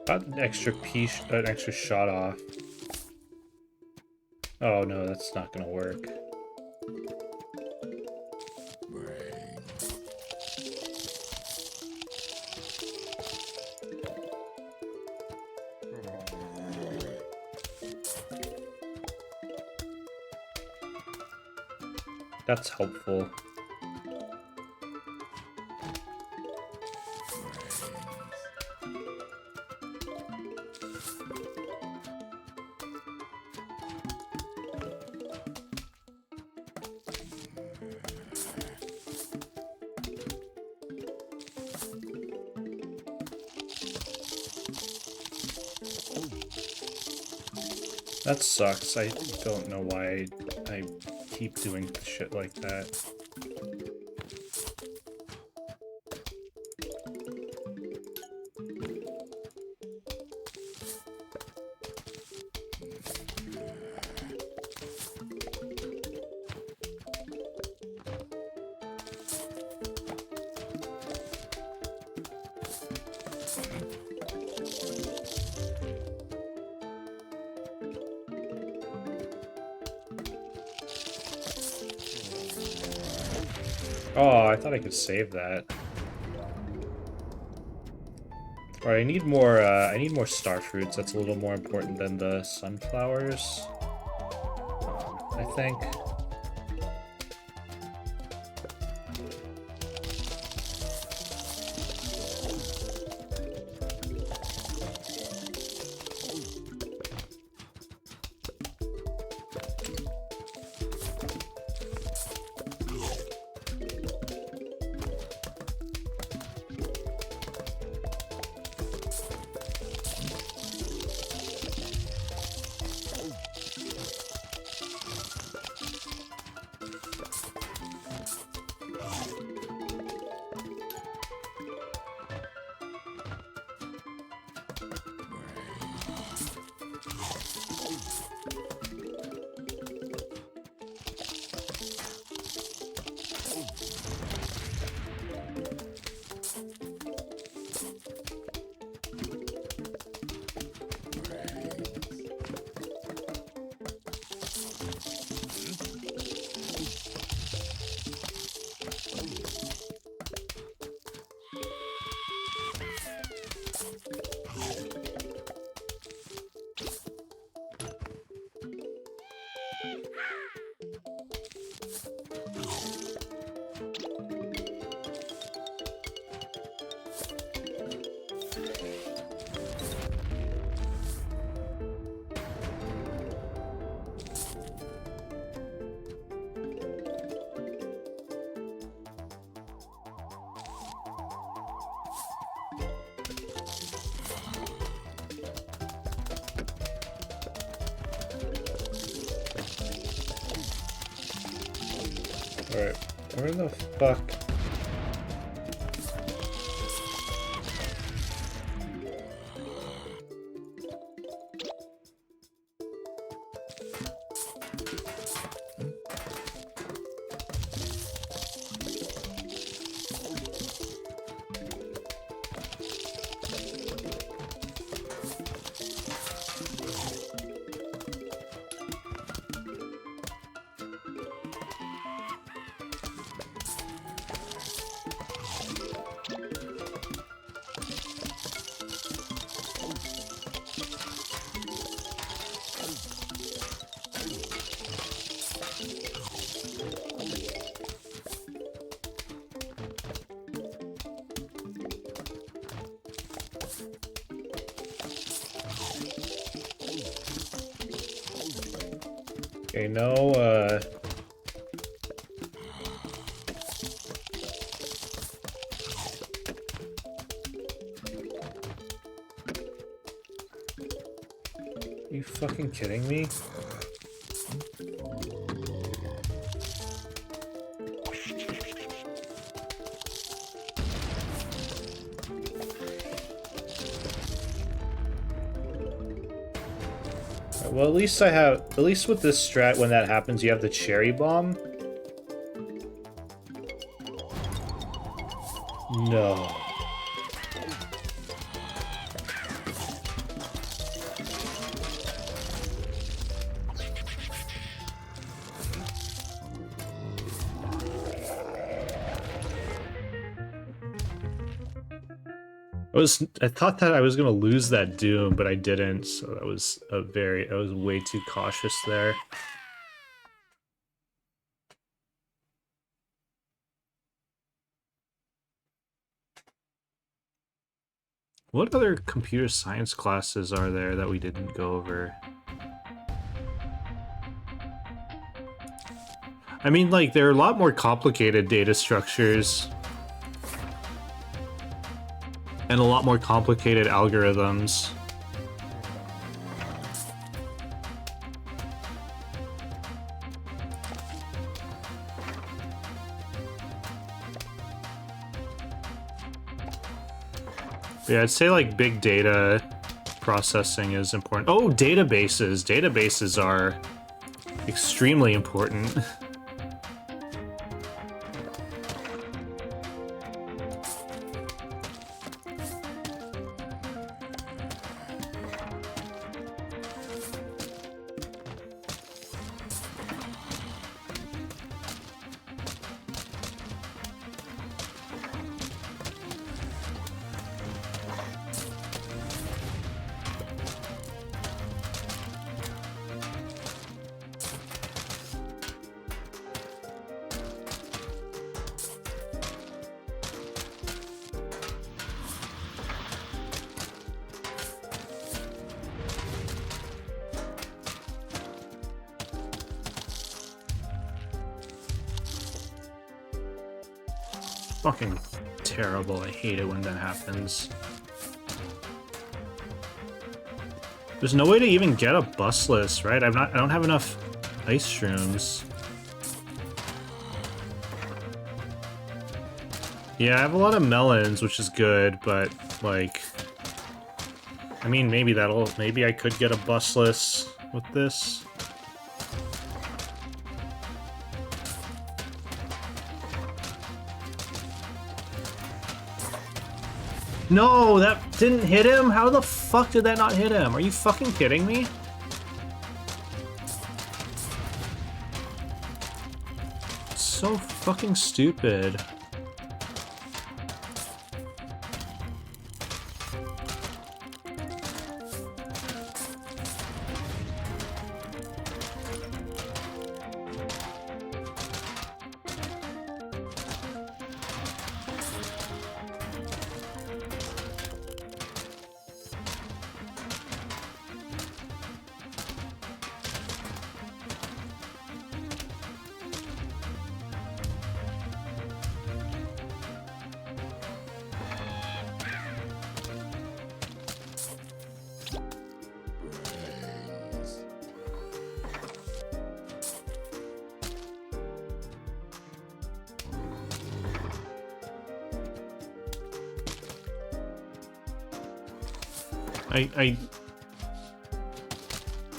Got an extra shot off. Oh no, that's not gonna work. That's helpful. That sucks. I don't know why I keep doing shit like that. Oh, I thought I could save that. Alright, I need more star fruits. That's a little more important than the sunflowers. I think. Alright, where the fuck? Okay, no, Are you fucking kidding me? Well, at least with this strat, when that happens, you have the cherry bomb. No. I thought that I was gonna lose that Doom, but I didn't, so that was I was way too cautious there. What other computer science classes are there that we didn't go over? I mean, like, there are a lot more complicated data structures. And a lot more complicated algorithms. Yeah, I'd say like big data processing is important. Oh, databases. Databases are extremely important. fucking terrible. I hate it when that happens. There's no way to even get a busless, right? I don't have enough ice shrooms. Yeah, I have a lot of melons, which is good, but like, I mean, maybe I could get a busless with this. No, that didn't hit him? How the fuck did that not hit him? Are you fucking kidding me? So fucking stupid.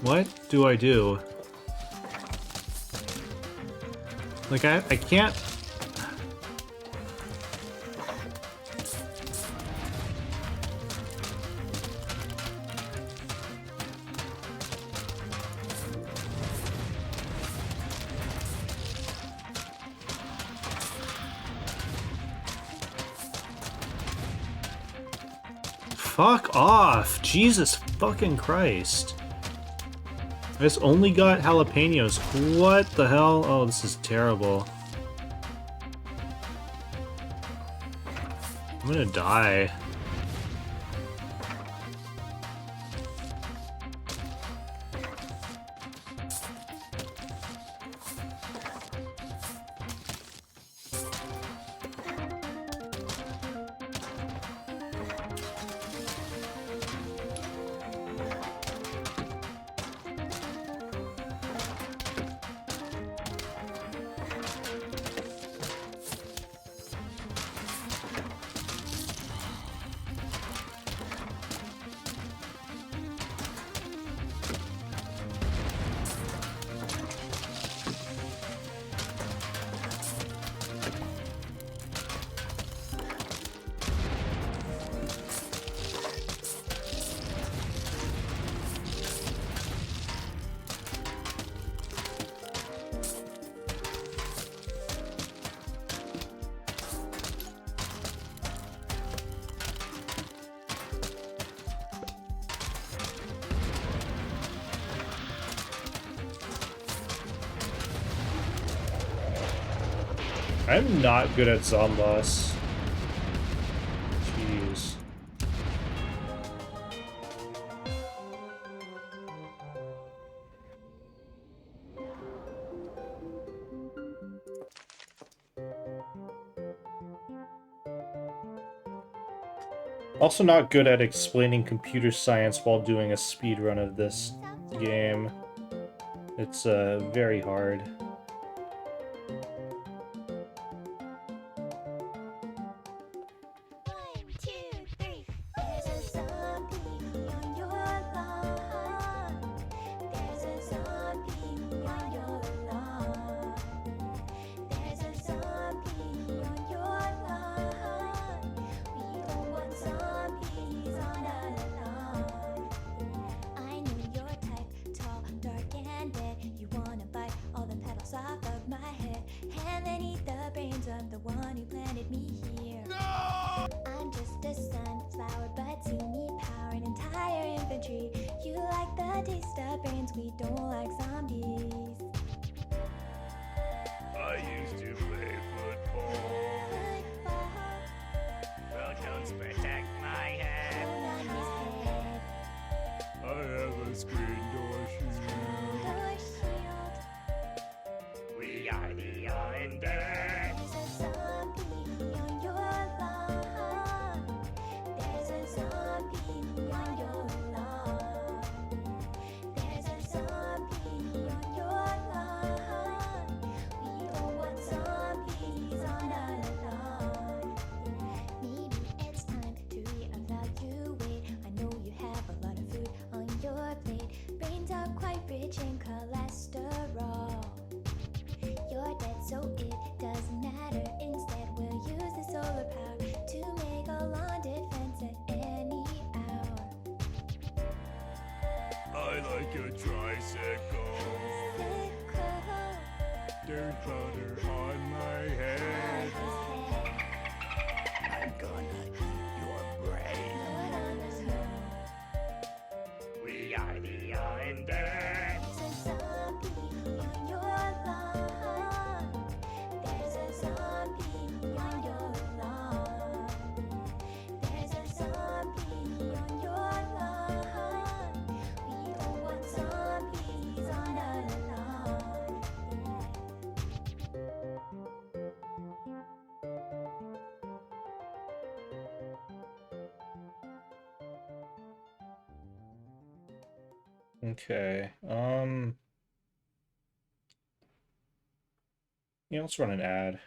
What do I do? Like, I can't... Fuck off! Jesus fucking Christ. I just only got jalapenos. What the hell? Oh, this is terrible. I'm gonna die. I'm not good at Zomboss. Jeez. Also not good at explaining computer science while doing a speedrun of this game. It's very hard. so it doesn't matter. Instead, we'll use the solar power to make a lawn defense at any hour. I like a tricycle. Dirt butter on my head. I'm gonna eat your brain. We are the undead. There's a zombie on your lawn. There's a zombie on your lawn. There's a zombie on your lawn. We don't want zombies on our lawn. Okay. Yeah, let's run an ad.